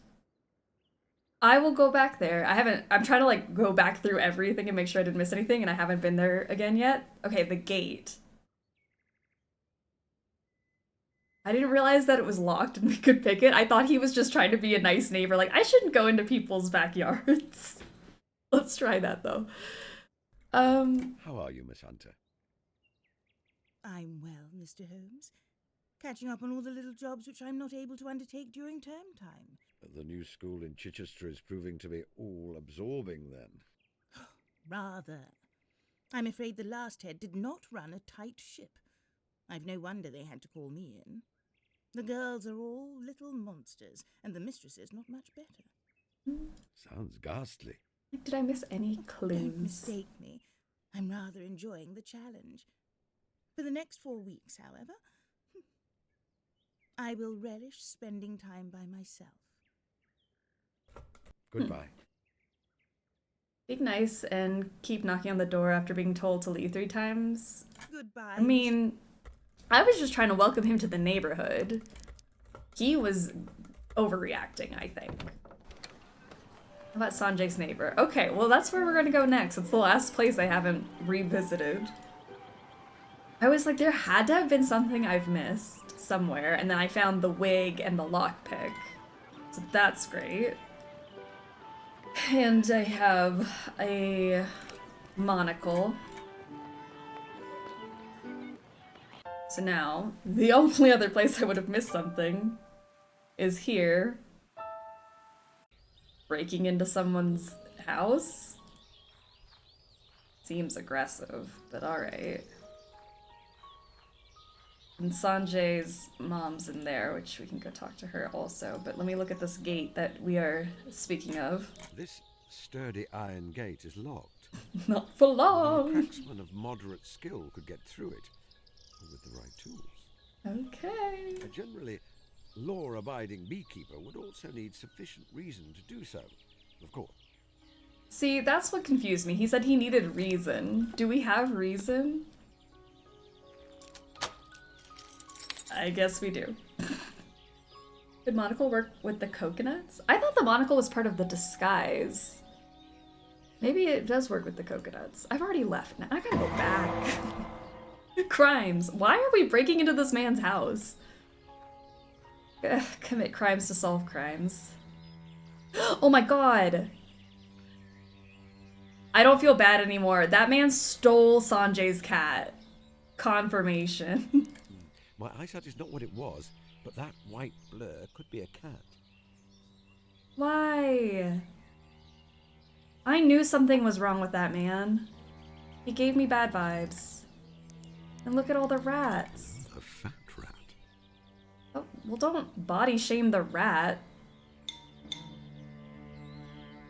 I will go back there. I'm trying to like go back through everything and make sure I didn't miss anything, and I haven't been there again yet. Okay, the gate. I didn't realize that it was locked and we could pick it. I thought he was just trying to be a nice neighbor. Like, I shouldn't go into people's backyards. Let's try that though. How are you, Miss Hunter? I'm well, Mr. Holmes. Catching up on all the little jobs which I'm not able to undertake during term time. The new school in Chichester is proving to be all-absorbing, then. Rather. I'm afraid the last head did not run a tight ship. I've no wonder they had to call me in. The girls are all little monsters, and the mistresses not much better. Sounds ghastly. Did I miss any clues? Don't mistake me. I'm rather enjoying the challenge. For the next 4 weeks, however, I will relish spending time by myself. Goodbye. Be nice and keep knocking on the door after being told to leave 3 times. Goodbye. I mean, I was just trying to welcome him to the neighborhood. He was overreacting, I think. How about Sanjay's neighbor? Okay, well that's where we're gonna go next. It's the last place I haven't revisited. I was like, there had to have been something I've missed somewhere, and then I found the wig and the lockpick. So that's great. And I have a monocle. So now, the only other place I would have missed something is here. Breaking into someone's house? Seems aggressive, but alright. And Sanjay's mom's in there, which we can go talk to her also. But let me look at this gate that we are speaking of. This sturdy iron gate is locked. Not for A long. cracksman of moderate skill could get through it with the right tools. Okay. A generally law-abiding beekeeper would also need sufficient reason to do so, of course. See, that's what confused me. He said he needed reason. Do we have reason? I guess we do. Did monocle work with the coconuts? I thought the monocle was part of the disguise. Maybe it does work with the coconuts. I've already left now. I gotta go back. Crimes. Why are we breaking into this man's house? Commit crimes to solve crimes. Oh my god. I don't feel bad anymore. That man stole Sanjay's cat. Confirmation. My eyesight is not what it was, but that white blur could be a cat. Why? I knew something was wrong with that man. He gave me bad vibes. And look at all the rats. A fat rat. Oh, well, don't body shame the rat.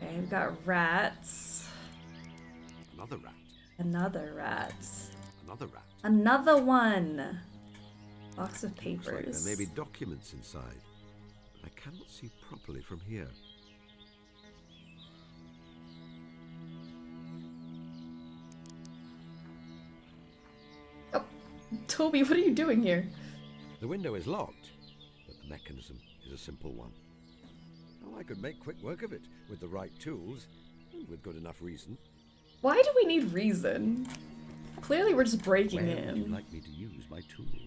Okay, we've got rats. Another rat. Another rat. Another rat. Another one. Box of Looks like papers. there may be documents inside, but I cannot see properly from here. Oh, Toby, what are you doing here? The window is locked, but the mechanism is a simple one. Oh, I could make quick work of it with the right tools and with good enough reason. Why do we need reason? Clearly we're just breaking Where would you in. like me to use my tools?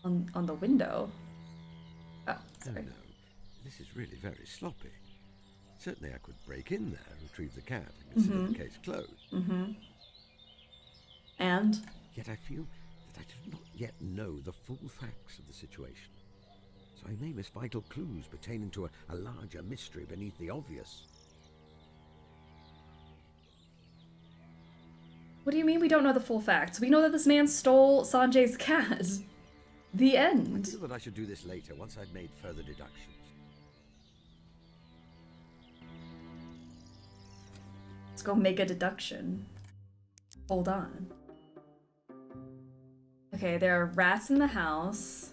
On the window. Oh, sorry. No, this is really very sloppy. Certainly I could break in there, retrieve the cat, and consider the case closed. Mm-hmm. And? Yet I feel that I do not yet know the full facts of the situation. So I may miss vital clues pertaining to a larger mystery beneath the obvious. What do you mean we don't know the full facts? We know that this man stole Sanjay's cat. The end. I feel that I should do this later, once I've made further deductions. Let's go make a deduction. Hold on. Okay, there are rats in the house.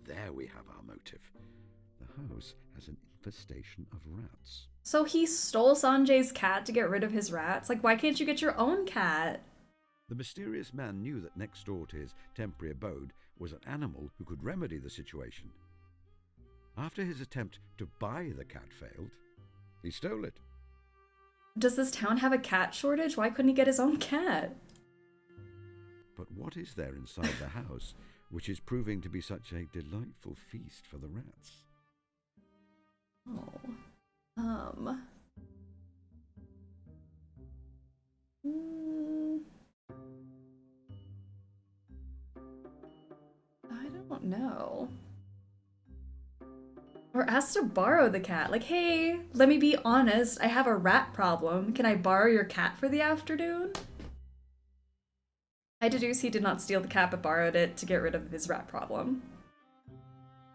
There we have our motive. The house has an infestation of rats. So he stole Sanjay's cat to get rid of his rats? Like, why can't you get your own cat? The mysterious man knew that next door to his temporary abode was an animal who could remedy the situation. After his attempt to buy the cat failed, he stole it. Does this town have a cat shortage? Why couldn't he get his own cat? But what is there inside the house which is proving to be such a delightful feast for the rats? Oh. I don't know. Or ask to borrow the cat. Like, hey, let me be honest, I have a rat problem. Can I borrow your cat for the afternoon? I deduce he did not steal the cat but borrowed it to get rid of his rat problem.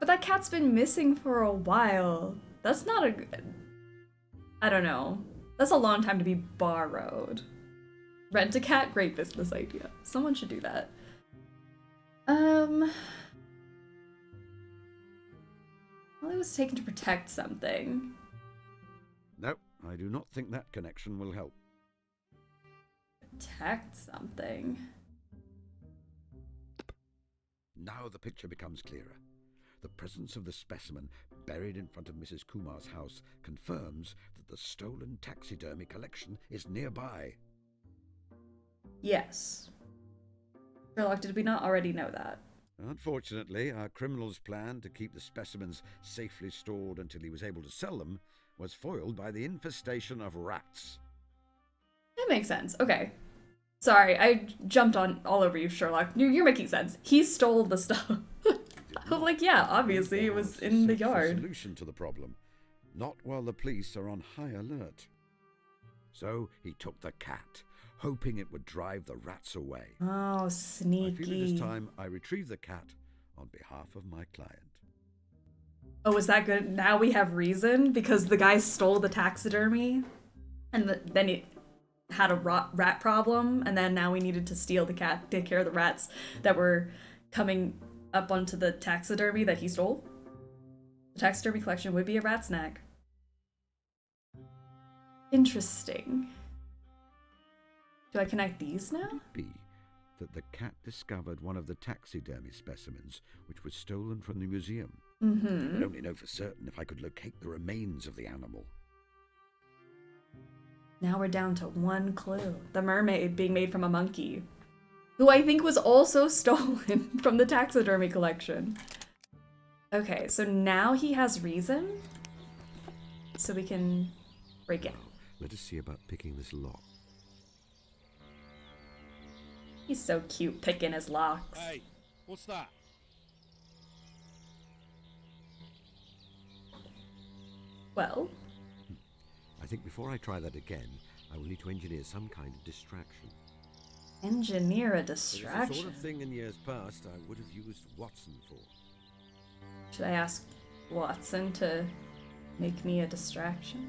But that cat's been missing for a while. That's not a... I don't know. That's a long time to be borrowed. Rent a cat? Great business idea. Someone should do that. Well, it was taken to protect something. No, I do not think that connection will help. Protect something. Now the picture becomes clearer. The presence of the specimen buried in front of Mrs. Kumar's house confirms that the stolen taxidermy collection is nearby. Yes. Sherlock, did we not already know that? Unfortunately, our criminal's plan to keep the specimens safely stored until he was able to sell them was foiled by the infestation of rats. That makes sense. Okay. Sorry, I jumped on all over you, Sherlock. You're making sense. He stole the stuff. I'm like, yeah, obviously it was in the yard. Solution to the problem, not while the police are on high alert. So he took the cat, hoping it would drive the rats away. Oh, sneaky. I feel it is time I retrieve the cat on behalf of my client. Oh, was that good? Now we have reason because the guy stole the taxidermy, and then he had a rat problem, and then now we needed to steal the cat, take care of the rats that were coming up onto the taxidermy that he stole. The taxidermy collection would be a rat snack. Interesting. Do I connect these now? Could it be that the cat discovered one of the taxidermy specimens which was stolen from the museum? Mm-hmm. I would only know for certain if I could locate the remains of the animal. Now we're down to one clue. The mermaid being made from a monkey, who I think was also stolen from the taxidermy collection. Okay, so now he has reason, so we can break it. Let us see about picking this lock. He's so cute picking his locks. Hey, what's that? Well, I think before I try that again, I will need to engineer some kind of distraction. engineer a It is the distraction. sort of thing in years past I would have used Watson for. Should I ask Watson to make me a distraction?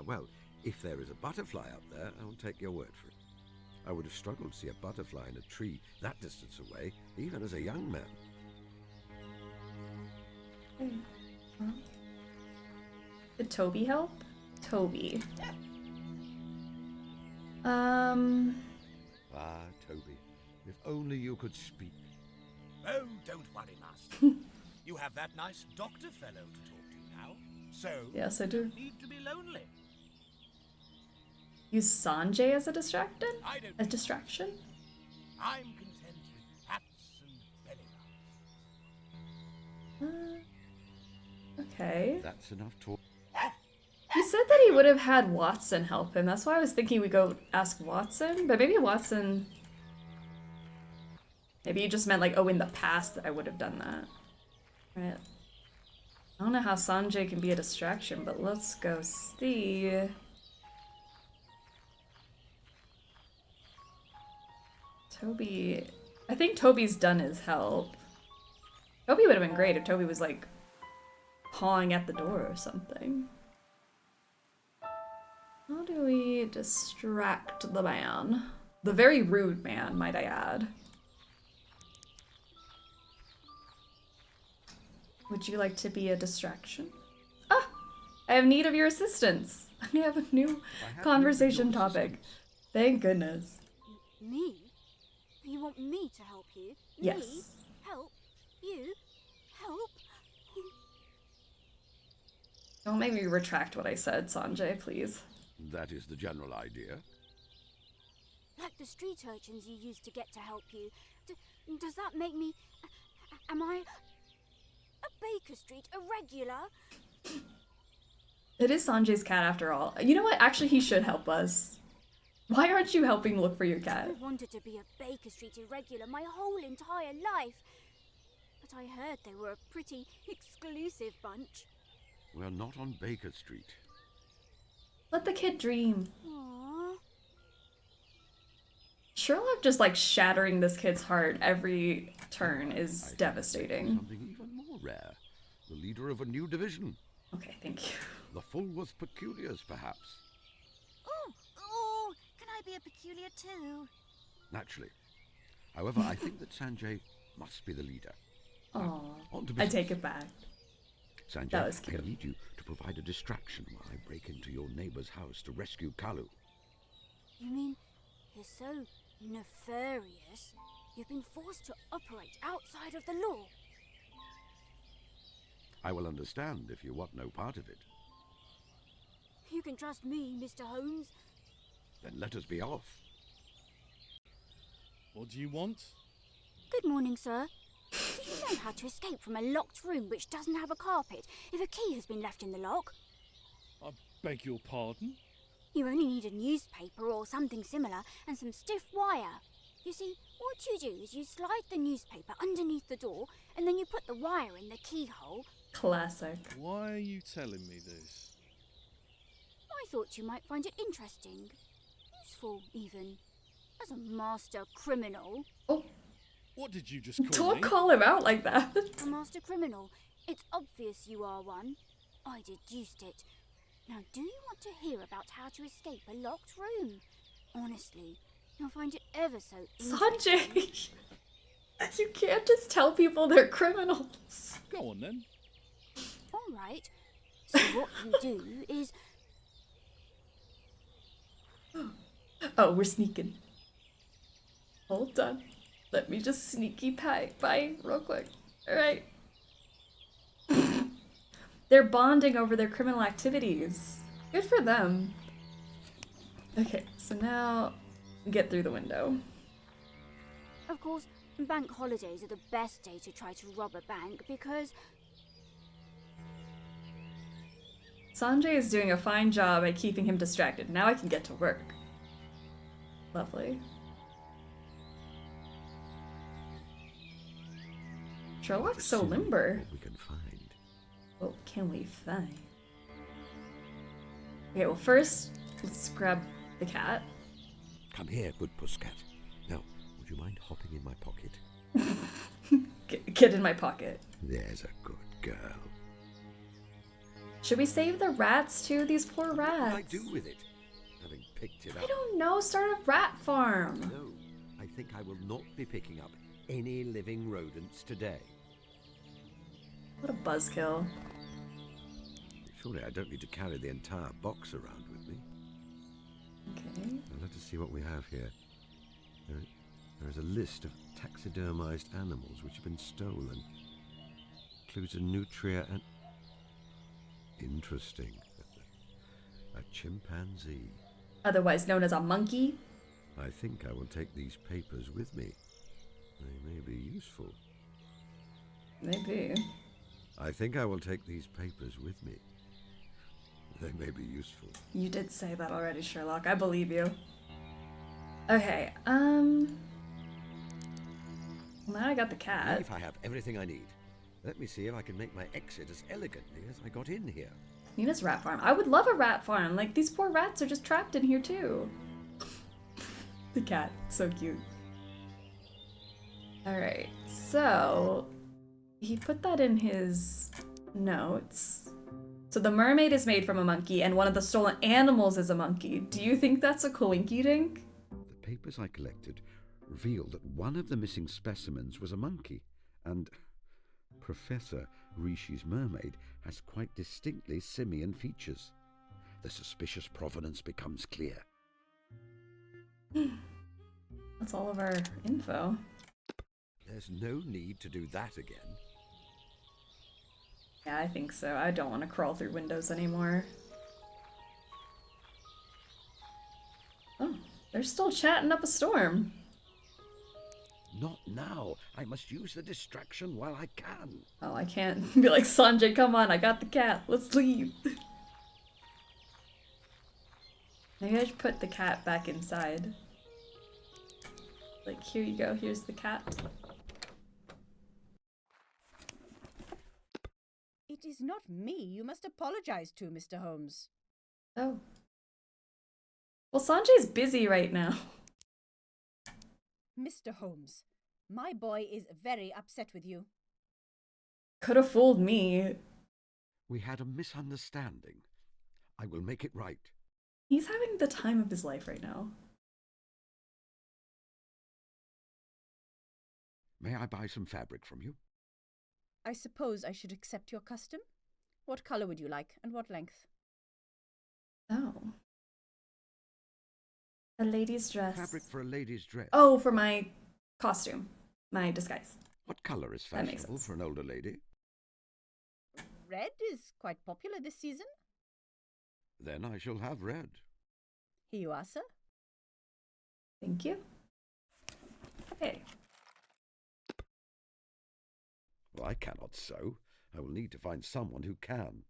Well, if there is a butterfly up there, I will take your word for it. I would have struggled to see a butterfly in a tree that distance away, even as a young man. Okay. Well, did Toby help? Toby. Ah, Toby, if only you could speak. Oh, don't worry, Master. You have that nice doctor fellow to talk to now, so Yes, I do. you don't need to be lonely. Use Sanjay as a distraction? I don't A distraction? I'm content with hats and belly buttons. Okay. That's enough talk. He said that he would have had Watson help him. That's why I was thinking we go ask Watson. But maybe Watson... Maybe he just meant like, oh, in the past that I would have done that. Right. I don't know how Sanjay can be a distraction, but let's go see. Toby... I think Toby's done his help. Toby would have been great if Toby was like pawing at the door or something. How do we distract the man? The very rude man, might I add. Would you like to be a distraction? Ah! I have need of your assistance. I have a new conversation topic. Thank goodness. Me? You want me to help you? Yes. Me? Help? You? Help? Don't make me retract what I said, Sanjay, please. That is the general idea. Like the street urchins you used to get to help you. Does that make me... Am I... a Baker Street irregular? It is Sanjay's cat after all. You know what? Actually, he should help us. Why aren't you helping look for your cat? I wanted to be a Baker Street irregular my whole entire life. But I heard they were a pretty exclusive bunch. We're not on Baker Street. Let the kid dream. Aww. Sherlock just like shattering this kid's heart every turn is I devastating. Something even more rare. The leader of a new division. Okay, thank you. The Fulworth Peculiars, perhaps. Oh, can I be a peculiar too? Naturally. However, I think that Sanjay must be the leader. Oh, On to I business. take it back. Sanjay, That was I cute. need you to provide a distraction while I break into your neighbor's house to rescue Kalu. You mean you're so nefarious, you've been forced to operate outside of the law? I will understand if you want no part of it. You can trust me, Mr. Holmes. Then let us be off. What do you want? Good morning, sir. Do you know how to escape from a locked room which doesn't have a carpet if a key has been left in the lock? I beg your pardon? You only need a newspaper or something similar and some stiff wire. You see, what you do is you slide the newspaper underneath the door and then you put the wire in the keyhole. Classic. Why are you telling me this? I thought you might find it interesting. Useful, even. As a master criminal. Oh. What did you just call Don't me? call him out like that. A master criminal. It's obvious you are one. I deduced it. Now, do you want to hear about how to escape a locked room? Honestly, you'll find it ever so interesting. Sanjay! You can't just tell people they're criminals. Go on then. All right. So what you do is... Oh, we're sneaking. Hold on. Let me just sneaky by real quick. Alright. They're bonding over their criminal activities. Good for them. Okay, so now get through the window. Of course, bank holidays are the best day to try to rob a bank because... Sanjay is doing a fine job at keeping him distracted. Now I can get to work. Lovely. Sherlock's so limber. What we can find. What can we find? Okay, well first, let's grab the cat. Come here, good pusscat. Now, would you mind hopping in my pocket? Get in my pocket. There's a good girl. Should we save the rats too? These poor rats. What will I do with it? Having picked it up. I don't know. Start a rat farm. No, I think I will not be picking up any living rodents today. What a buzzkill. Surely I don't need to carry the entire box around with me. Okay. Now let us see what we have here. There is a list of taxidermized animals which have been stolen. Includes a nutria and... Interesting. A chimpanzee. Otherwise known as a monkey. I think I will take these papers with me. They may be useful. Maybe. I think I will take these papers with me. They may be useful. You did say that already, Sherlock. I believe you. Okay, now I got the cat. If I have everything I need. Let me see if I can make my exit as elegantly as I got in here. Nina's rat farm. I would love a rat farm. Like, these poor rats are just trapped in here, too. The cat. So cute. Alright, so... he put that in his notes. So the mermaid is made from a monkey, and one of the stolen animals is a monkey. Do you think that's a coinky-dink? The papers I collected revealed that one of the missing specimens was a monkey, and Professor Rishi's mermaid has quite distinctly simian features. The suspicious provenance becomes clear. That's all of our info. There's no need to do that again. Yeah, I think so. I don't want to crawl through windows anymore. Oh, they're still chatting up a storm. Not now. I must use the distraction while I can. Oh, I can't be like, Sanjay, come on, I got the cat. Let's leave. Maybe I should put the cat back inside. Like, here you go, here's the cat. It is not me you must apologize to, Mr. Holmes. Oh. Well, Sanjay's busy right now. Mr. Holmes, my boy is very upset with you. Could have fooled me. We had a misunderstanding. I will make it right. He's having the time of his life right now. May I buy some fabric from you? I suppose I should accept your custom. What color would you like, and what length? Oh. A lady's dress. Fabric for a lady's dress. Oh, for my costume. My disguise. What color is That makes fashionable sense. for an older lady? Red is quite popular this season. Then I shall have red. Here you are, sir. Thank you. Okay. Well, I cannot sew. I will need to find someone who can.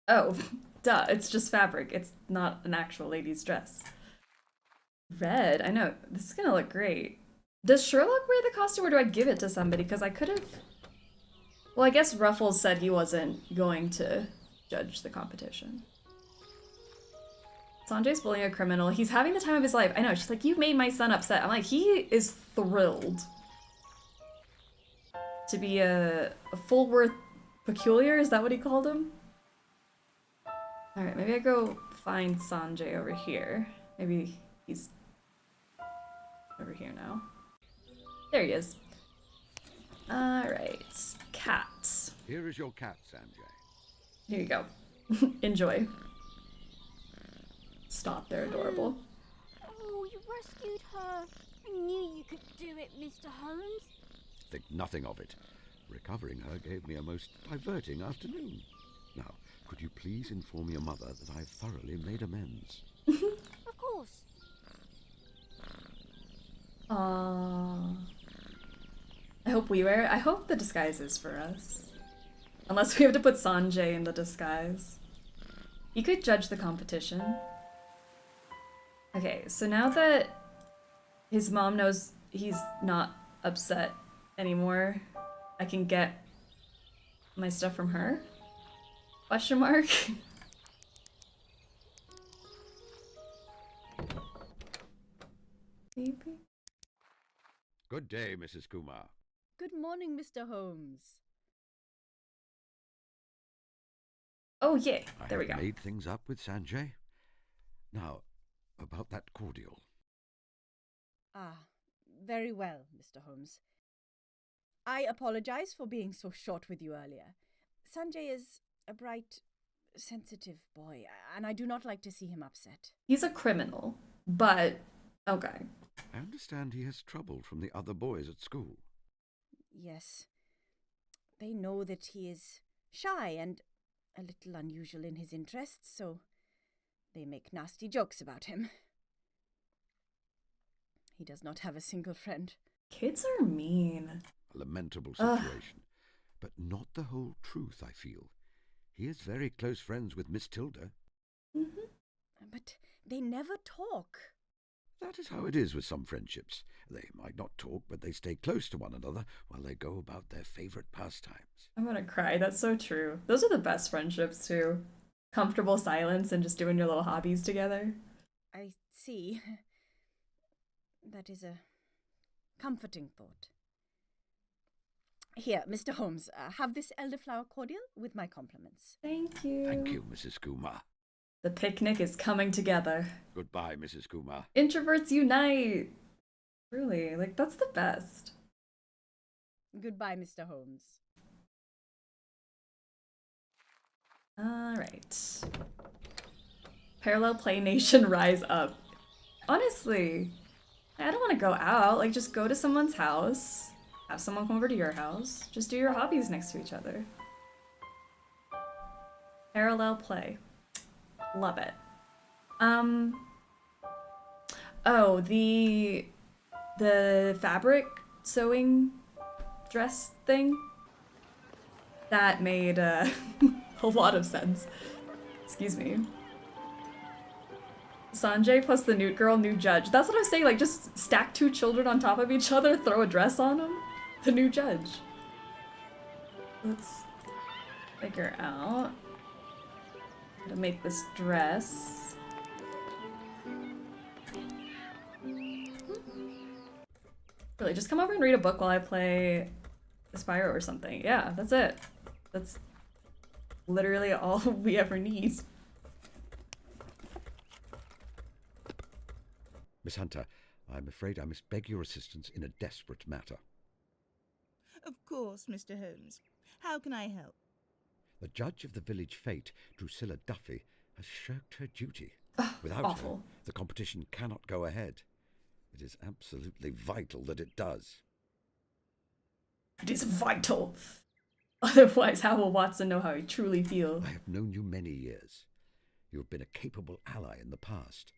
Oh, duh. It's just fabric. It's not an actual lady's dress. Red. I know. This is gonna look great. Does Sherlock wear the costume or do I give it to somebody? Because I could have... Well, I guess Ruffles said he wasn't going to judge the competition. Sanjay's bullying a criminal. He's having the time of his life. I know. She's like, you made my son upset. I'm like, he is thrilled. to be a full worth peculiar. Is that what he called him? All right, maybe I go find Sanjay over here. Maybe he's over here now. There he is. All right, cat. Here is your cat, Sanjay. Here you go. Enjoy. Stop, they're adorable. Oh, you rescued her. I knew you could do it, Mr. Holmes. Think nothing of it. Recovering her gave me a most diverting afternoon. Now, could you please inform your mother that I've thoroughly made amends? Of course. I hope the disguise is for us. Unless we have to put Sanjay in the disguise. He could judge the competition. Okay, so now that his mom knows he's not upset anymore, I can get my stuff from her? Question mark? Maybe? Good day, Mrs. Kumar. Good morning, Mr. Holmes. Oh, yeah. There we I go. have made things up with Sanjay. Now, about that cordial. Ah, very well, Mr. Holmes. I apologize for being so short with you earlier. Sanjay is a bright, sensitive boy, and I do not like to see him upset. He's a criminal, but okay. I understand he has trouble from the other boys at school. Yes. They know that he is shy and a little unusual in his interests, so they make nasty jokes about him. He does not have a single friend. Kids are mean. A lamentable situation. But not the whole truth, I feel. He is very close friends with Miss Tilda. Mm-hmm. But they never talk. That is how it is with some friendships. They might not talk, but they stay close to one another while they go about their favorite pastimes. I'm gonna cry. That's so true. Those are the best friendships, too. Comfortable silence and just doing your little hobbies together. I see. That is a comforting thought. Here, Mr. Holmes, have this elderflower cordial with my compliments. Thank you. Thank you, Mrs. Kumar. The picnic is coming together. Goodbye, Mrs. Kumar. Introverts unite. Really, like, that's the best. Goodbye, Mr. Holmes. All right. Parallel Play Nation, rise up. Honestly, I don't want to go out. Like, just go to someone's house, have someone come over to your house, just do your hobbies next to each other. Parallel play. Love it. Oh, the fabric sewing dress thing? That made a lot of sense. Excuse me. Sanjay plus the Newt girl, new judge. That's what I was saying, like, just stack two children on top of each other, throw a dress on them. The new judge. Let's figure out how to make this dress. Really, just come over and read a book while I play Aspire or something. Yeah, that's it. That's literally all we ever need. Miss Hunter, I'm afraid I must beg your assistance in a desperate matter. Of course, Mr. Holmes. How can I help? The judge of the village fete, Drusilla Duffy, has shirked her duty. Without awful. her, the competition cannot go ahead. It is absolutely vital that it does. It is vital. Otherwise, how will Watson know how he truly feels? I have known you many years. You have been a capable ally in the past.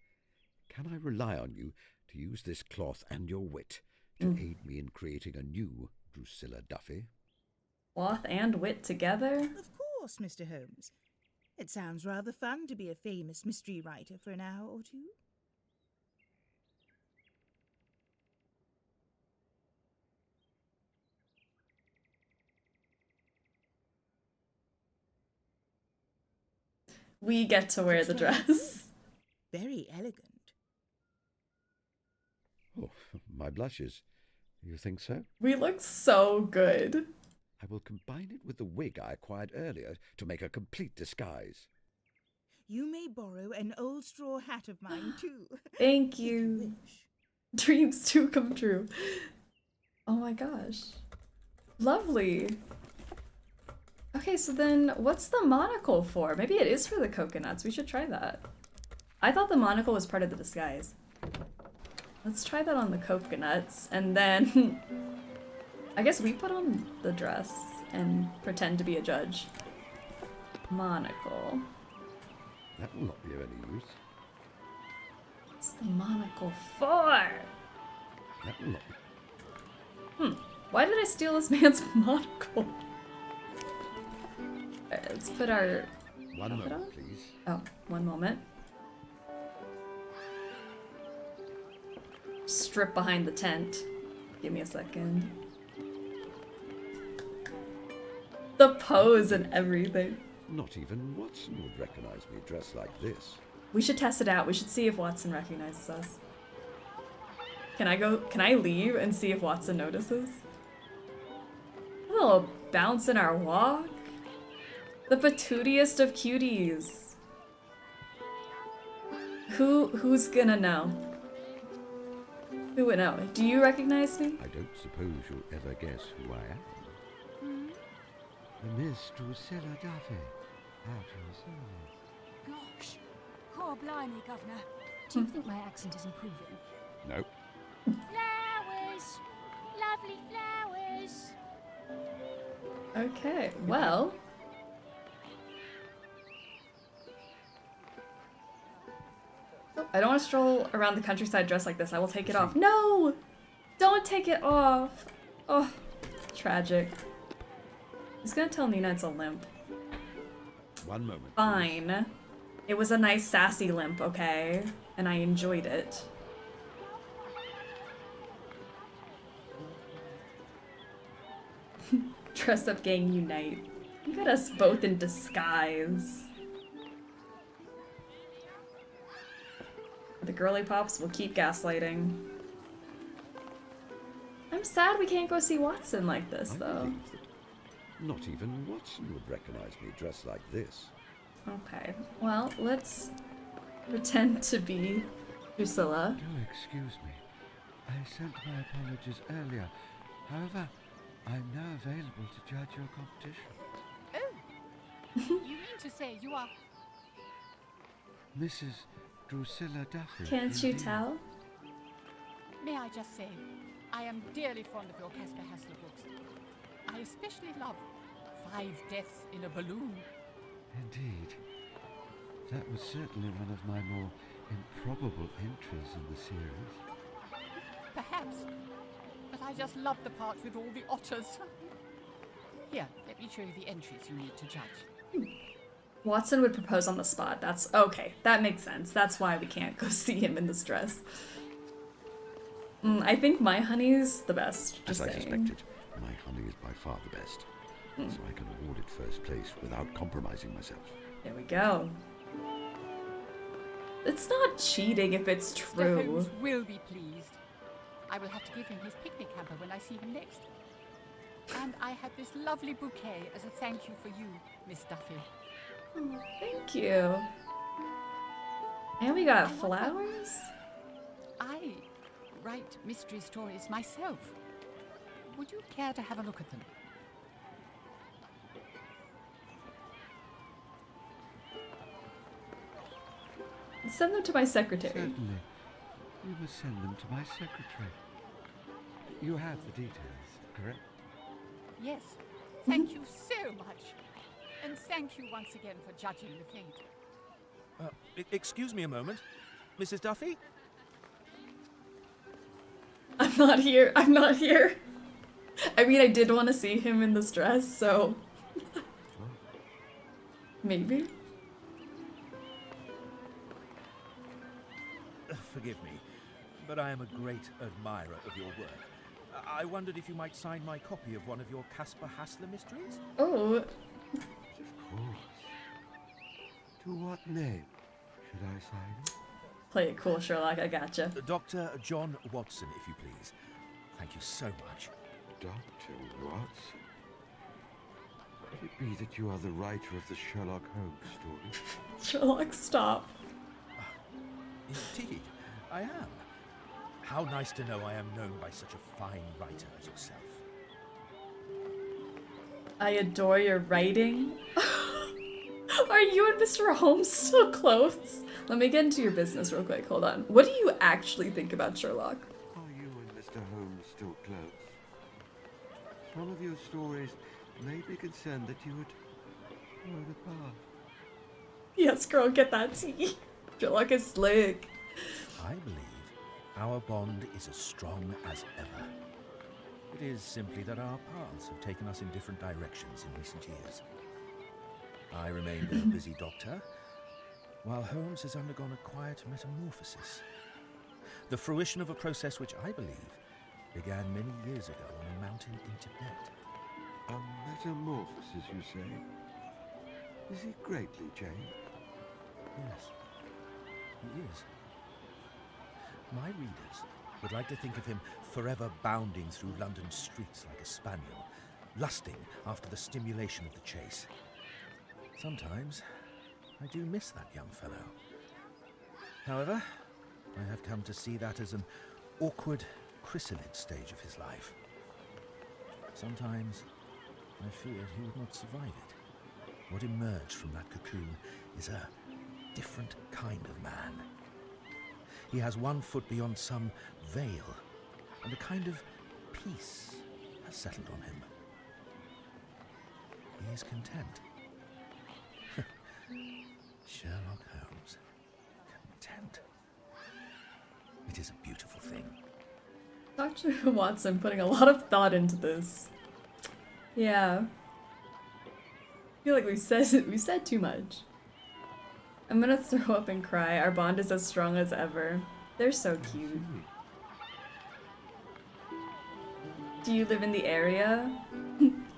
Can I rely on you to use this cloth and your wit to aid me in creating a new Drusilla Duffy? Cloth and wit together? Of course, Mr. Holmes. It sounds rather fun to be a famous mystery writer for an hour or two. We get to wear the dress. Very elegant. Oh, my blushes. You think so? We look so good. I will combine it with the wig I acquired earlier to make a complete disguise. You may borrow an old straw hat of mine, too. Thank you. Dreams do come true. Oh my gosh. Lovely. Okay, so then what's the monocle for? Maybe it is for the coconuts. We should try that. I thought the monocle was part of the disguise. Let's try that on the coconuts, and then I guess we put on the dress and pretend to be a judge. Monocle. That will not be of any use. What's the monocle for? That will not be... Why did I steal this man's monocle? Alright, let's put our... One outfit moment, on? please. Oh, one moment. Strip behind the tent. Give me a second. The pose and everything. Not even Watson would recognize me dressed like this. We should test it out. We should see if Watson recognizes us. Can I leave and see if Watson notices? A little bounce in our walk. The patootiest of cuties. Who's gonna know? Who would know? Do you recognize me? I don't suppose you'll ever guess who I am. The Miss Drusilla Duffy. At your service. Gosh, poor blimey, Governor. Do you think my accent is improving? No. Flowers! Lovely flowers! Okay, well. Oh, I don't want to stroll around the countryside dressed like this. I will take it off. No! Don't take it off! Oh, tragic. He's gonna tell Nina it's a limp. One moment. Fine. It was a nice sassy limp, okay? And I enjoyed it. Dress up gang unite. Look at us both in disguise. The girly pops will keep gaslighting. I'm sad we can't go see Watson like this, though. Not even Watson would recognize me dressed like this. Okay, well, let's pretend to be Drusilla. Do excuse me. I sent my apologies earlier. However, I'm now available to judge your competition. Oh! You mean to say you are... Mrs. Drusilla Duffy. Can't you indeed. tell? May I just say, I am dearly fond of your Caspar Hassler books. I especially love 5 Deaths in a Balloon. Indeed. That was certainly one of my more improbable entries in the series. Perhaps. But I just love the part with all the otters. Here, let me show you the entries you need to judge. Watson would propose on the spot. That's okay. That makes sense. That's why we can't go see him in this dress. I think my honey's the best. As Just I saying. suspected, my honey is by far the best. So I can award it first place without compromising myself. There we go. It's not cheating if it's Mr. true. Holmes will be pleased. I will have to give him his picnic hamper when I see him next. And I have this lovely bouquet as a thank you for you, Miss Duffy. Oh, thank you. And we got flowers? I write mystery stories myself. Would you care to have a look at them? Send them to my secretary. Certainly. You must send them to my secretary. You have the details, correct? Yes. Thank you so much. And thank you once again for judging the fate. Excuse me a moment. Mrs. Duffy? I'm not here. I'm not here. I mean, I did want to see him in this dress, so... Maybe? Forgive me, but I am a great admirer of your work. I wondered if you might sign my copy of one of your Caspar Hassler mysteries? Oh. Of course. To what name should I sign it? Play it cool, Sherlock. I gotcha. Dr. John Watson, if you please. Thank you so much. Dr. Watson? Could it be that you are the writer of the Sherlock Holmes story? Sherlock, stop. Indeed, I am. How nice to know I am known by such a fine writer as yourself. I adore your writing. Are you and Mr. Holmes still close? Let me get into your business real quick. Hold on. What do you actually think about Sherlock? Are you and Mr. Holmes still close? Some of your stories made me concerned that you had grown apart. Yes, girl, get that tea. Sherlock is slick. I believe our bond is as strong as ever. It is simply that our paths have taken us in different directions in recent years. I remained a busy doctor, while Holmes has undergone a quiet metamorphosis. The fruition of a process which I believe began many years ago on a mountain in Tibet. A metamorphosis, you say? Is he greatly changed? Yes, he is. My readers would like to think of him forever bounding through London streets like a spaniel, lusting after the stimulation of the chase. Sometimes I do miss that young fellow. However, I have come to see that as an awkward chrysalid stage of his life. Sometimes I feared he would not survive it. What emerged from that cocoon is a different kind of man. He has one foot beyond some veil, and a kind of peace has settled on him. He is content. Sherlock Holmes. Content. It is a beautiful thing. Dr. Watson putting a lot of thought into this. Yeah. I feel like we said too much. I'm gonna throw up and cry. Our bond is as strong as ever. They're so cute. Do you live in the area?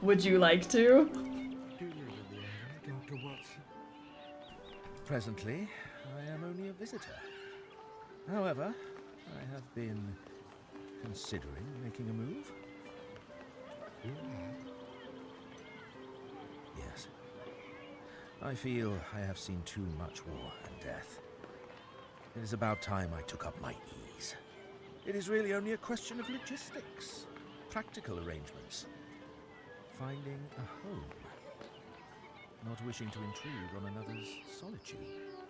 Would you like to? Do you live in the area, Dr. Watson? Presently, I am only a visitor. However, I have been considering making a move. You have? Yes. I feel I have seen too much war and death. It is about time I took up my ease. It is really only a question of logistics, practical arrangements, finding a home, not wishing to intrude on another's solitude.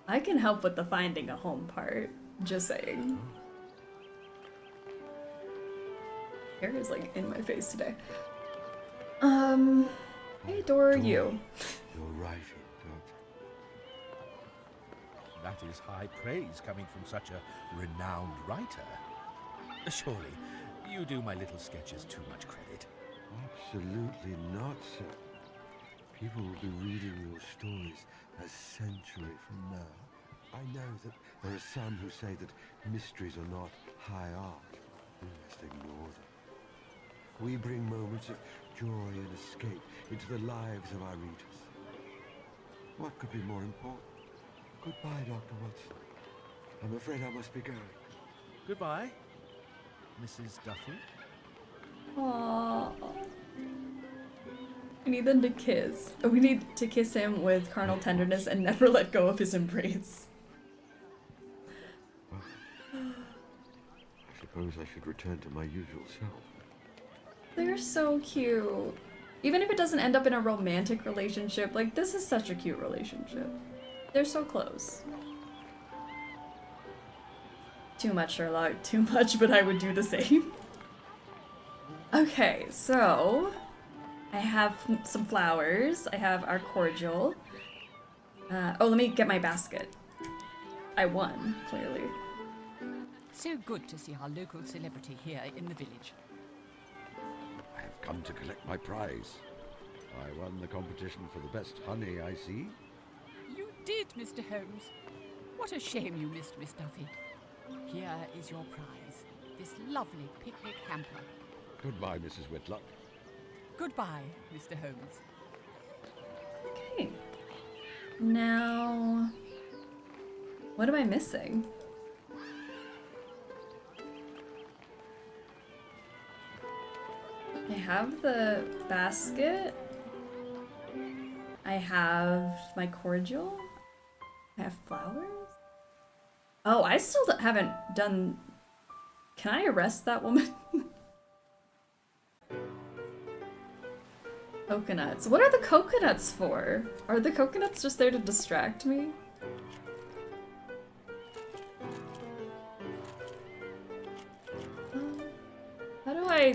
I can help with the finding a home part. Just saying. Hair is like in my face today. I adore you. You're writing, Doctor. That is high praise coming from such a renowned writer. Surely, you do my little sketches too much credit. Absolutely not, sir. People will be reading your stories a century from now. I know that there are some who say that mysteries are not high art. We must ignore them. We bring moments of joy and escape into the lives of our readers. What could be more important? Goodbye, Dr. Watson. I'm afraid I must be going. Goodbye, Mrs. Duffy. Aww. We need them to kiss. We need to kiss him with carnal tenderness and never let go of his embrace. I suppose I should return to my usual self. They're so cute. Even if it doesn't end up in a romantic relationship, like, this is such a cute relationship. They're so close. Too much, Sherlock. Too much, but I would do the same. Okay, so I have some flowers. I have our cordial. Oh, let me get my basket. I won, clearly. So good to see our local celebrity here in the village. I have come to collect my prize. I won the competition for the best honey, I see. You did, Mr. Holmes. What a shame you missed, Miss Duffy. Here is your prize, this lovely picnic hamper. Goodbye, Mrs. Whitlock. Goodbye, Mr. Holmes. Okay. Now, what am I missing? I have the basket. I have my cordial. I have flowers. Oh, I still haven't done... Can I arrest that woman? Coconuts. What are the coconuts for? Are the coconuts just there to distract me? How do I...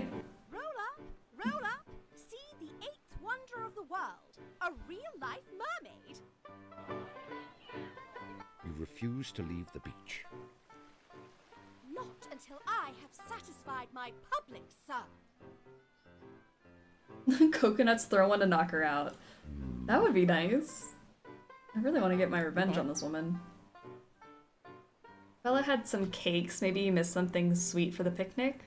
Roll up, roll up. See the 8th wonder of the world. A real-life mermaid. You refuse to leave the beach. Not until I have satisfied my public, sir. Coconuts throw one to knock her out. That would be nice. I really want to get my revenge on this woman. Bella had some cakes. Maybe you missed something sweet for the picnic.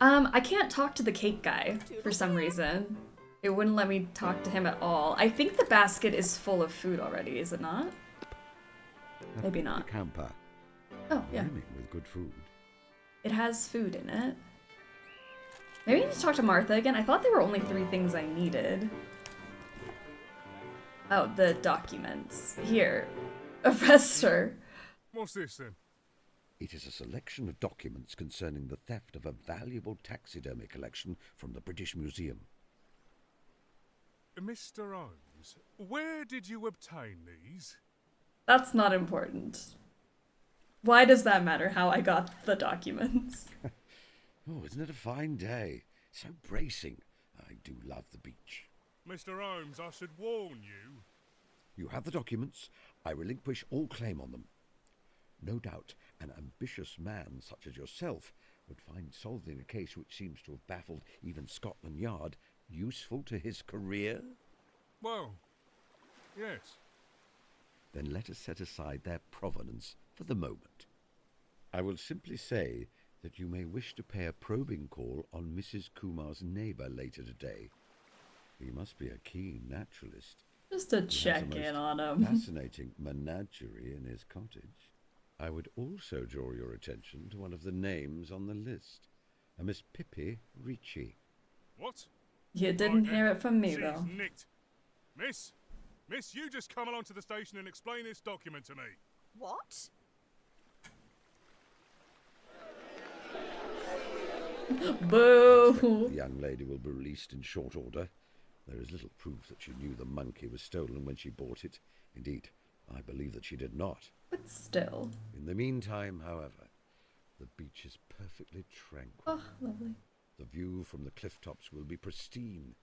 I can't talk to the cake guy for some reason. It wouldn't let me talk to him at all. I think the basket is full of food already, is it not? Maybe not. Camper. Oh, yeah. Brimming with good food. It has food in it. Maybe I need to talk to Martha again. I thought there were only 3 things I needed. Oh, the documents. Here. Arrest her. What's this then? It is a selection of documents concerning the theft of a valuable taxidermy collection from the British Museum. Mr. Holmes, where did you obtain these? That's not important. Why does that matter how I got the documents? Oh, isn't it a fine day? So bracing. I do love the beach. Mr. Holmes, I should warn you. You have the documents. I relinquish all claim on them. No doubt an ambitious man such as yourself would find solving a case which seems to have baffled even Scotland Yard useful to his career? Well, yes. Then let us set aside their provenance for the moment. I will simply say that you may wish to pay a probing call on Mrs. Kumar's neighbour later today. He must be a keen naturalist. Just to He has check a most in on him. Fascinating menagerie in his cottage. I would also draw your attention to one of the names on the list, a Miss Pippi Ricci. What? You didn't Right, hear then. it from me, She's though. nicked. Miss, you just come along to the station and explain this document to me. What? Boo! The young lady will be released in short order. There is little proof that she knew the monkey was stolen when she bought it. Indeed, I believe that she did not. But still. In the meantime, however, the beach is perfectly tranquil. Oh, lovely. The view from the cliff tops will be pristine.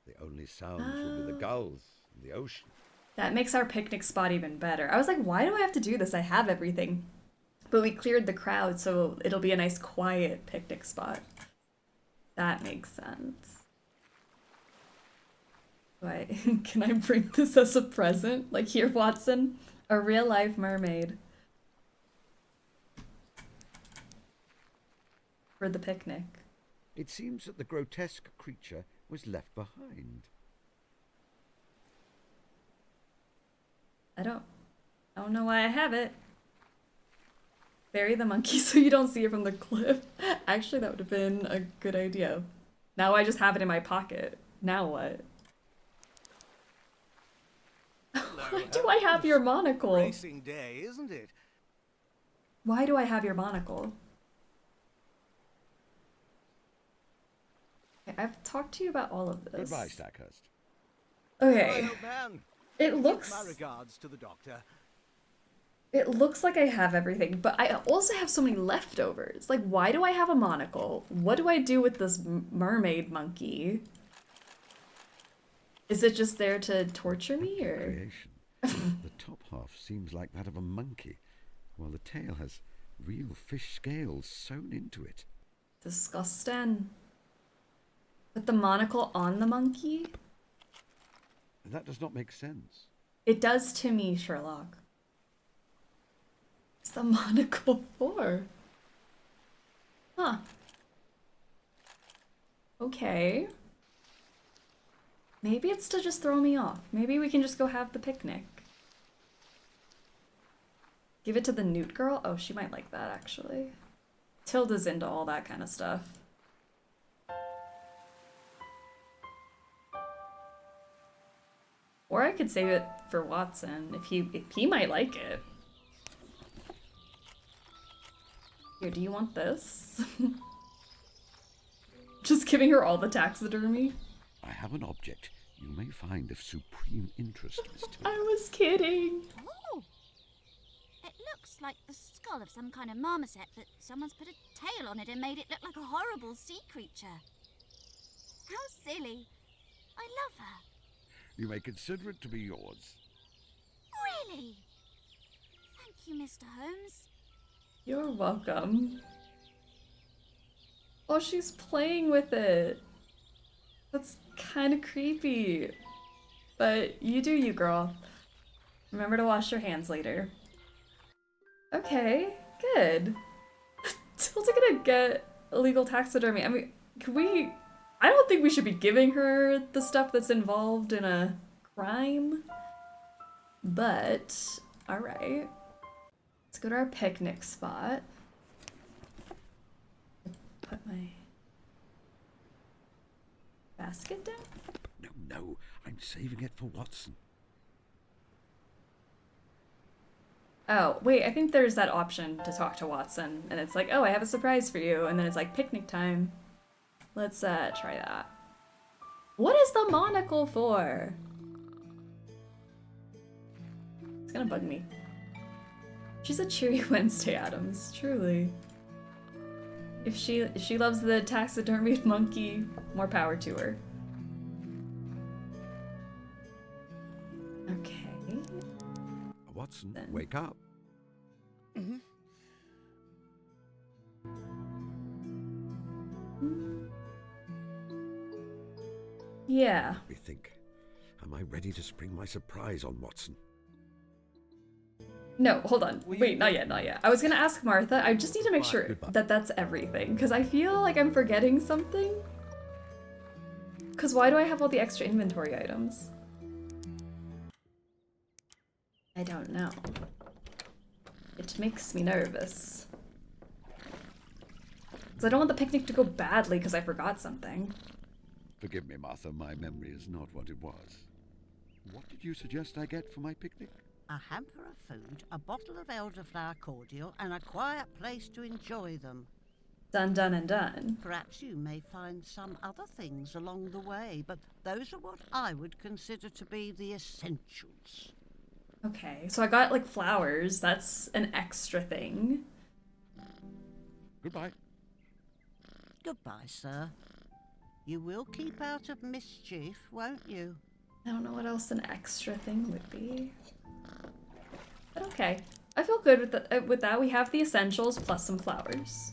The only sounds will be the gulls and the ocean. That makes our picnic spot even better. I was like, why do I have to do this? I have everything. But we cleared the crowd, so it'll be a nice quiet picnic spot. That makes sense. Can I bring this as a present? Like, here, Watson, a real-life mermaid. For the picnic. It seems that the grotesque creature was left behind. I don't know why I have it. Bury the monkey so you don't see it from the cliff. Actually, that would have been a good idea. Now I just have it in my pocket. Now what? Why do I have your monocle? Racing day, isn't it? Why do I have your monocle? Okay, I've talked to you about all of this. Goodbye, Stackhurst. Okay. My old man. It Give looks... my regards to the doctor. It looks like I have everything, but I also have so many leftovers. Like, why do I have a monocle? What do I do with this mermaid monkey? Is it just there to torture me, or...? Creation. The top half seems like that of a monkey, while the tail has real fish scales sewn into it. Disgusting. Put the monocle on the monkey? That does not make sense. It does to me, Sherlock. What's the monocle for? Huh. Okay. Maybe it's to just throw me off. Maybe we can just go have the picnic. Give it to the newt girl? Oh, she might like that, actually. Tilda's into all that kind of stuff. Or I could save it for Watson if he might like it. Here, do you want this? Just giving her all the taxidermy. I have an object you may find of supreme interest, Miss Tilly. I was kidding. Oh! It looks like the skull of some kind of marmoset, but someone's put a tail on it and made it look like a horrible sea creature. How silly. I love her. You may consider it to be yours. Really? Thank you, Mr. Holmes. You're welcome. Oh, she's playing with it. That's kind of creepy. But you do you, girl. Remember to wash your hands later. Okay, good. Tilda gonna get illegal taxidermy. I mean, can we... I don't think we should be giving her the stuff that's involved in a crime. But, alright. Let's go to our picnic spot. Put my basket down? No, I'm saving it for Watson. Oh, wait, I think there's that option to talk to Watson, and it's like, oh, I have a surprise for you, and then it's like picnic time. Let's try that. What is the monocle for? It's gonna bug me. She's a cheery Wednesday Addams, truly. If she loves the taxidermied monkey, more power to her. Okay. Watson, Then. wake up. Yeah. Let me think. Am I ready to spring my surprise on Watson? No, hold on. Wait, not yet, not yet. I was gonna ask Martha. I just need to make sure that that's everything, because I feel like I'm forgetting something. Because why do I have all the extra inventory items? I don't know. It makes me nervous. Because I don't want the picnic to go badly because I forgot something. Forgive me, Martha, my memory is not what it was. What did you suggest I get for my picnic? A hamper of food, a bottle of elderflower cordial, and a quiet place to enjoy them. Done, done, and done. Perhaps you may find some other things along the way, but those are what I would consider to be the essentials. Okay, so I got like flowers. That's an extra thing. Goodbye. Goodbye, sir. You will keep out of mischief, won't you? I don't know what else an extra thing would be. But okay. I feel good with that. We have the essentials plus some flowers.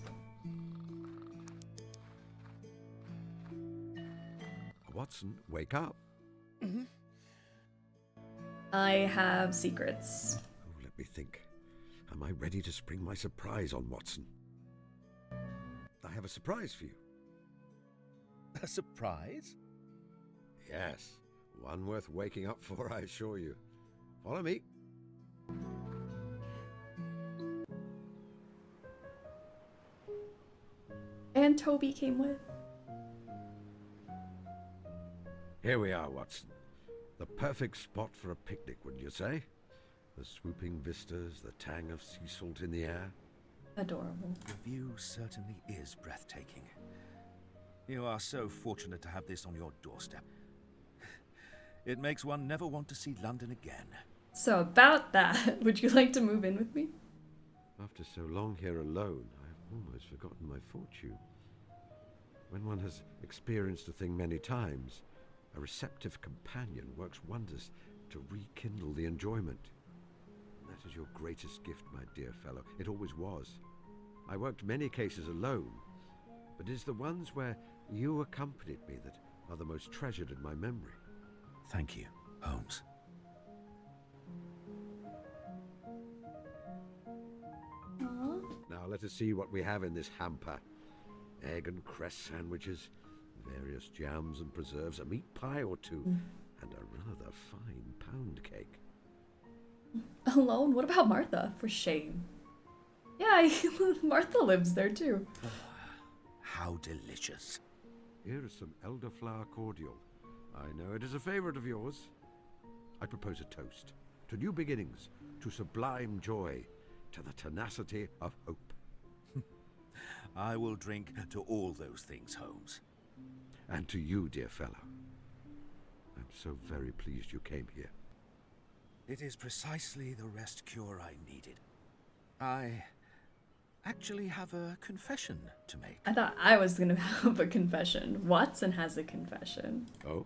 Watson, wake up. I have secrets. Oh, let me think. Am I ready to spring my surprise on Watson? I have a surprise for you. A surprise? Yes, one worth waking up for, I assure you. Follow me. And Toby came with. Here we are, Watson. The perfect spot for a picnic, wouldn't you say? The swooping vistas, the tang of sea salt in the air. Adorable. The view certainly is breathtaking. You are so fortunate to have this on your doorstep. It makes one never want to see London again. So about that, would you like to move in with me? After so long here alone, I have almost forgotten my fortune. When one has experienced a thing many times, a receptive companion works wonders to rekindle the enjoyment. That is your greatest gift, my dear fellow. It always was. I worked many cases alone, but it is the ones where you accompanied me that are the most treasured in my memory. Thank you, Holmes. Now let us see what we have in this hamper. Egg and cress sandwiches, various jams and preserves, a meat pie or two, and a rather fine pound cake. Alone? What about Martha? For shame. Yeah, Martha lives there too. How delicious. Here is some elderflower cordial. I know it is a favorite of yours. I propose a toast to new beginnings, to sublime joy, to the tenacity of hope. I will drink to all those things, Holmes. And to you, dear fellow. I'm so very pleased you came here. It is precisely the rest cure I needed. I actually have a confession to make. I thought I was gonna have a confession. Watson has a confession. Oh?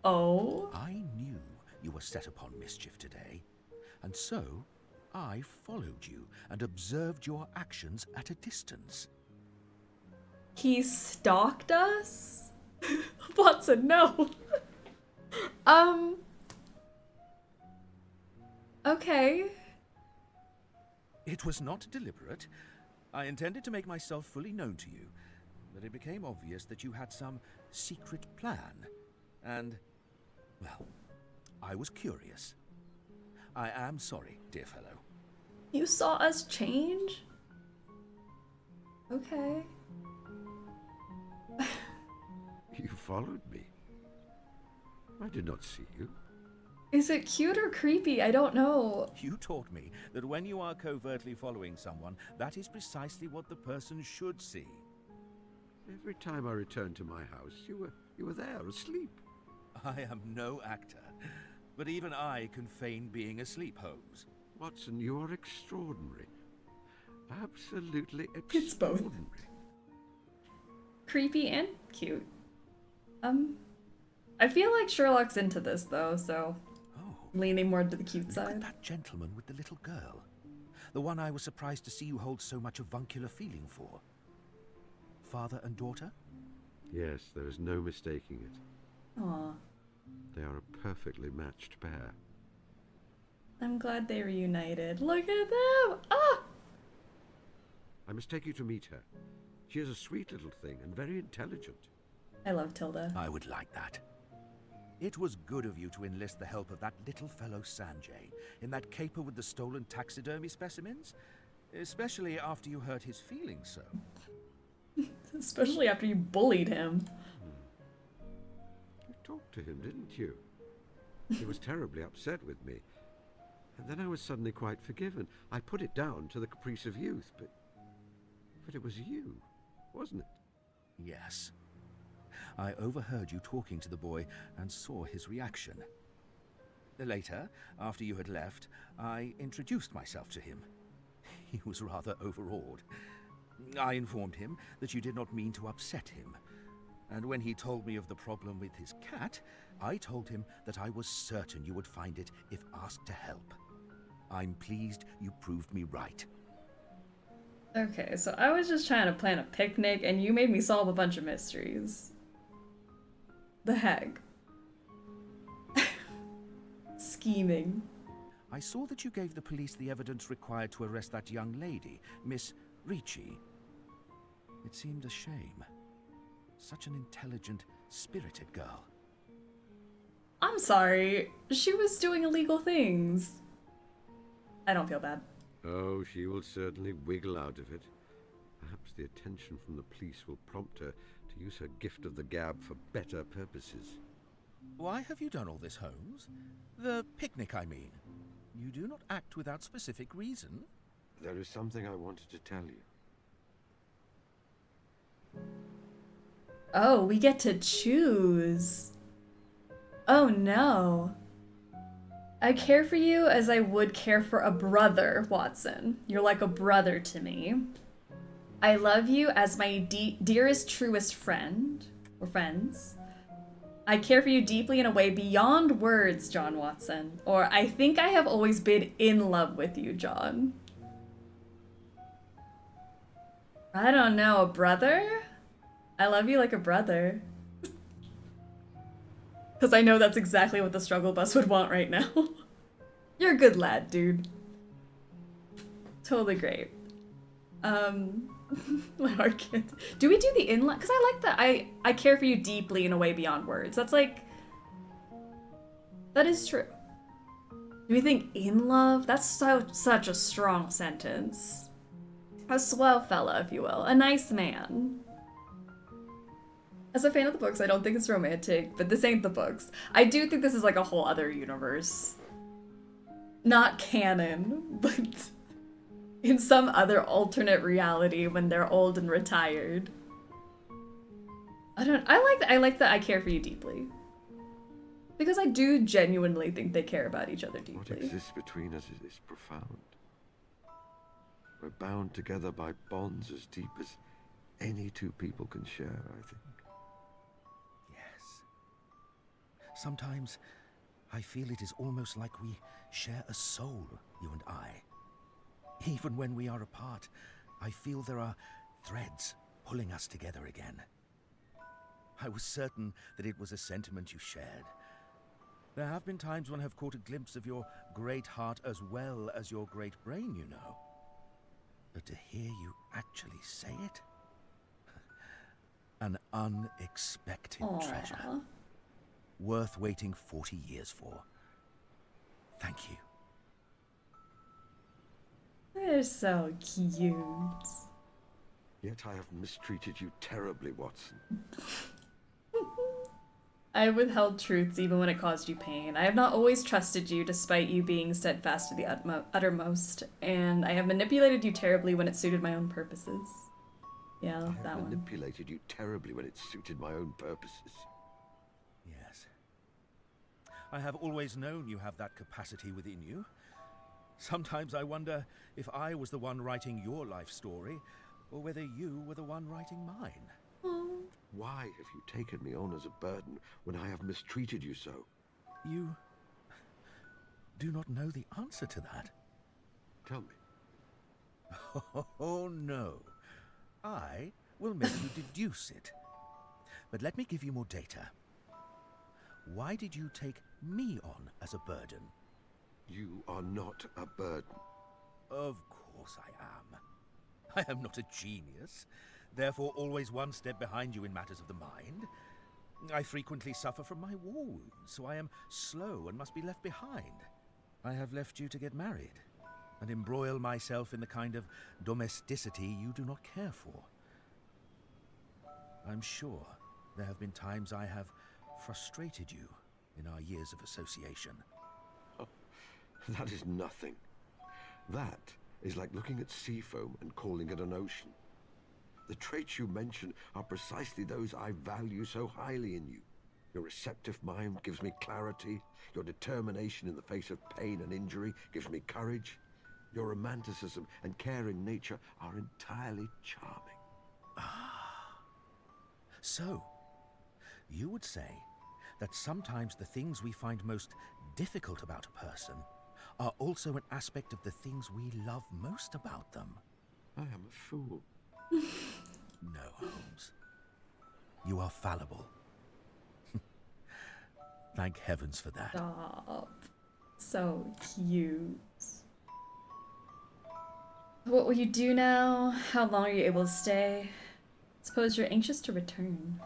Oh? I knew you were set upon mischief today, and so I followed you and observed your actions at a distance. He stalked us? Watson, no. Okay. It was not deliberate. I intended to make myself fully known to you, but it became obvious that you had some secret plan. And, well, I was curious. I am sorry, dear fellow. You saw us change? Okay. You followed me. I did not see you. Is it cute or creepy? I don't know. You taught me that when you are covertly following someone, that is precisely what the person should see. Every time I returned to my house, you were there, asleep. I am no actor, but even I can feign being asleep, Holmes. Watson, you are extraordinary. Absolutely It's both. extraordinary. Creepy and cute. I feel like Sherlock's into this though, so leaning more to the cute Look side. at that gentleman with the little girl. The one I was surprised to see you hold so much avuncular feeling for. Father and daughter? Yes, there is no mistaking it. Aw. They are a perfectly matched pair. I'm glad they reunited. Look at them! Ah! I must take you to meet her. She is a sweet little thing and very intelligent. I love Tilda. I would like that. It was good of you to enlist the help of that little fellow Sanjay in that caper with the stolen taxidermy specimens, especially after you hurt his feelings so. Especially after you bullied him. You talked to him, didn't you? He was terribly upset with me. And then I was suddenly quite forgiven. I put it down to the caprice of youth, but it was you, wasn't it? Yes. I overheard you talking to the boy and saw his reaction. Later, after you had left, I introduced myself to him. He was rather overawed. I informed him that you did not mean to upset him. And when he told me of the problem with his cat, I told him that I was certain you would find it if asked to help. I'm pleased you proved me right. Okay, so I was just trying to plan a picnic and you made me solve a bunch of mysteries. The heck? Scheming. I saw that you gave the police the evidence required to arrest that young lady, Miss Ricci. It seemed a shame. Such an intelligent, spirited girl. I'm sorry. She was doing illegal things. I don't feel bad. Oh, she will certainly wiggle out of it. Perhaps the attention from the police will prompt her to use her gift of the gab for better purposes. Why have you done all this, Holmes? The picnic, I mean. You do not act without specific reason. There is something I wanted to tell you. Oh, we get to choose. Oh no. I care for you as I would care for a brother, Watson. You're like a brother to me. I love you as my dearest, truest friend, or friends. I care for you deeply in a way beyond words, John Watson. Or I think I have always been in love with you, John. I don't know, a brother? I love you like a brother. Because I know that's exactly what the struggle bus would want right now. You're a good lad, dude. Totally great. My heart can't. Do we do the in love? Because I like that. I care for you deeply in a way beyond words. That's like. That is true. Do we think in love? That's such a strong sentence. A swell fella, if you will. A nice man. As a fan of the books, I don't think it's romantic, but this ain't the books. I do think this is like a whole other universe. Not canon, but in some other alternate reality when they're old and retired. I like that I care for you deeply. Because I do genuinely think they care about each other deeply. What exists between us is profound. We're bound together by bonds as deep as any two people can share, I think. Yes. Sometimes I feel it is almost like we share a soul, you and I. Even when we are apart, I feel there are threads pulling us together again. I was certain that it was a sentiment you shared. There have been times when I've caught a glimpse of your great heart as well as your great brain, you know. But to hear you actually say it? An unexpected treasure. Worth waiting 40 years for. Thank you. They're so cute. Yet I have mistreated you terribly, Watson. I have withheld truths even when it caused you pain. I have not always trusted you despite you being steadfast to the uttermost, and I have manipulated you terribly when it suited my own purposes. Yeah, I that have one. manipulated you terribly when it suited my own purposes. Yes. I have always known you have that capacity within you. Sometimes I wonder if I was the one writing your life story, or whether you were the one writing mine. Why have you taken me on as a burden when I have mistreated you so? You do not know the answer to that. Tell me. Oh, no. I will make you deduce it. But let me give you more data. Why did you take me on as a burden? You are not a burden. Of course I am. I am not a genius, therefore always one step behind you in matters of the mind. I frequently suffer from my war wounds, so I am slow and must be left behind. I have left you to get married, and embroil myself in the kind of domesticity you do not care for. I'm sure there have been times I have frustrated you in our years of association. Oh, that is nothing. That is like looking at sea foam and calling it an ocean. The traits you mention are precisely those I value so highly in you. Your receptive mind gives me clarity. Your determination in the face of pain and injury gives me courage. Your romanticism and caring nature are entirely charming. So, you would say that sometimes the things we find most difficult about a person are also an aspect of the things we love most about them. I am a fool. No, Holmes. You are fallible. Thank heavens for that. Stop. So cute. What will you do now? How long are you able to stay? Suppose you're anxious to return.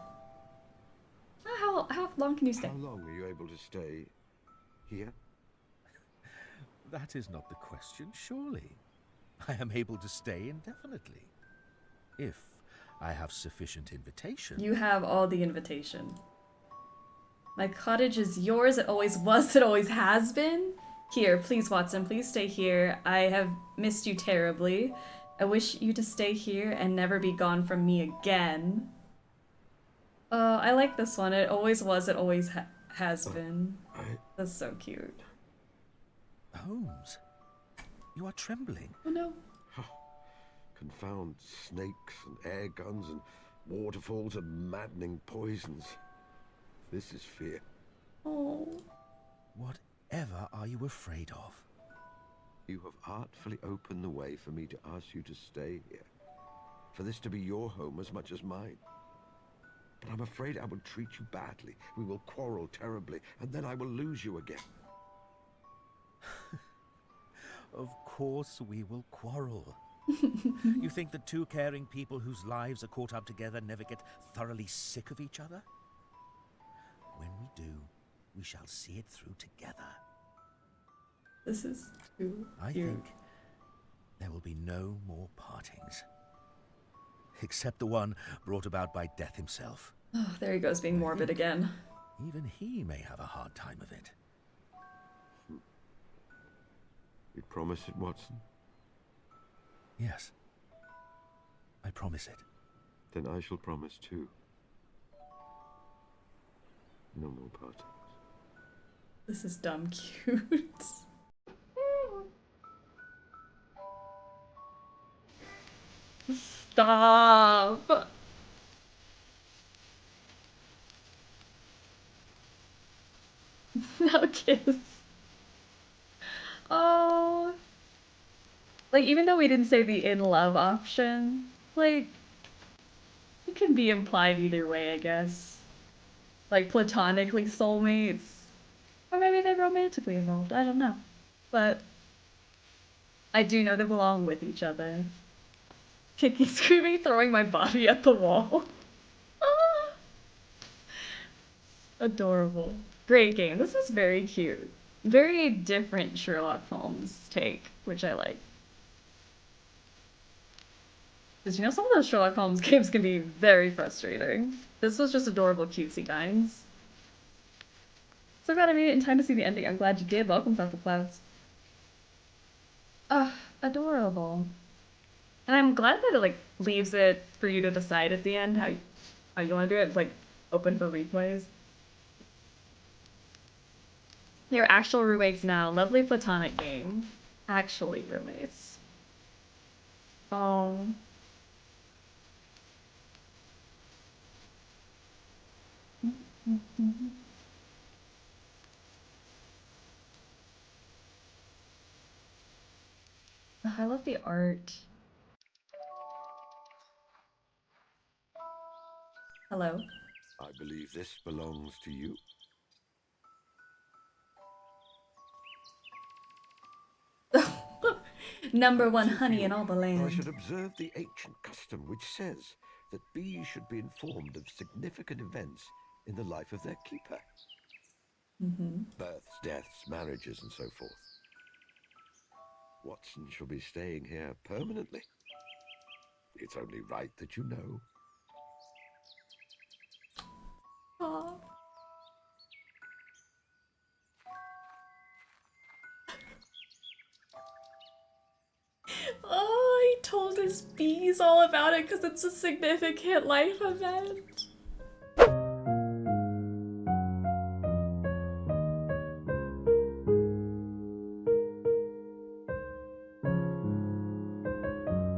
How long can you stay? How long are you able to stay here? That is not the question, surely. I am able to stay indefinitely. If I have sufficient invitation. You have all the invitation. My cottage is yours. It always was. It always has been. Here, please, Watson. Please stay here. I have missed you terribly. I wish you to stay here and never be gone from me again. I like this one. It always was. It always has been. That's so cute. Holmes, you are trembling. Oh no. Confound snakes and air guns and waterfalls and maddening poisons. This is fear. Oh. Whatever are you afraid of? You have artfully opened the way for me to ask you to stay here. For this to be your home as much as mine. But I'm afraid I will treat you badly. We will quarrel terribly, and then I will lose you again. Of course we will quarrel. You think that two caring people whose lives are caught up together never get thoroughly sick of each other? When we do, we shall see it through together. This is too I cute. think there will be no more partings. Except the one brought about by death himself. Oh, there he goes, being morbid again. Even he may have a hard time of it. You promise it, Watson? Yes. I promise it. Then I shall promise too. No more partings. This is dumb cute. Stop! No kiss. Oh. Like, even though we didn't say the in love option, like, it can be implied either way, I guess. Like, platonically soulmates. Or maybe they're romantically involved, I don't know. But I do know they belong with each other. Kicking, screaming, throwing my body at the wall. Ah. Adorable. Great game. This is very cute. Very different Sherlock Holmes take, which I like. Because you know, some of those Sherlock Holmes games can be very frustrating. This was just adorable, cutesy guys. So glad I made it in time to see the ending. I'm glad you did. Welcome, Thunder Clouds. Adorable. And I'm glad that it, like, leaves it for you to decide at the end how you want to do it. It's, like, open for replays. They're actual roommates now. Lovely platonic game. Actually roommates. Oh. I love the art. Hello. I believe this belongs to you. Number one honey in all the land. I should observe the ancient custom which says that bees should be informed of significant events in the life of their keeper. Births, deaths, marriages, and so forth. Watson shall be staying here permanently. It's only right that you know. Aww. Oh, he told his bees all about it because it's a significant life event.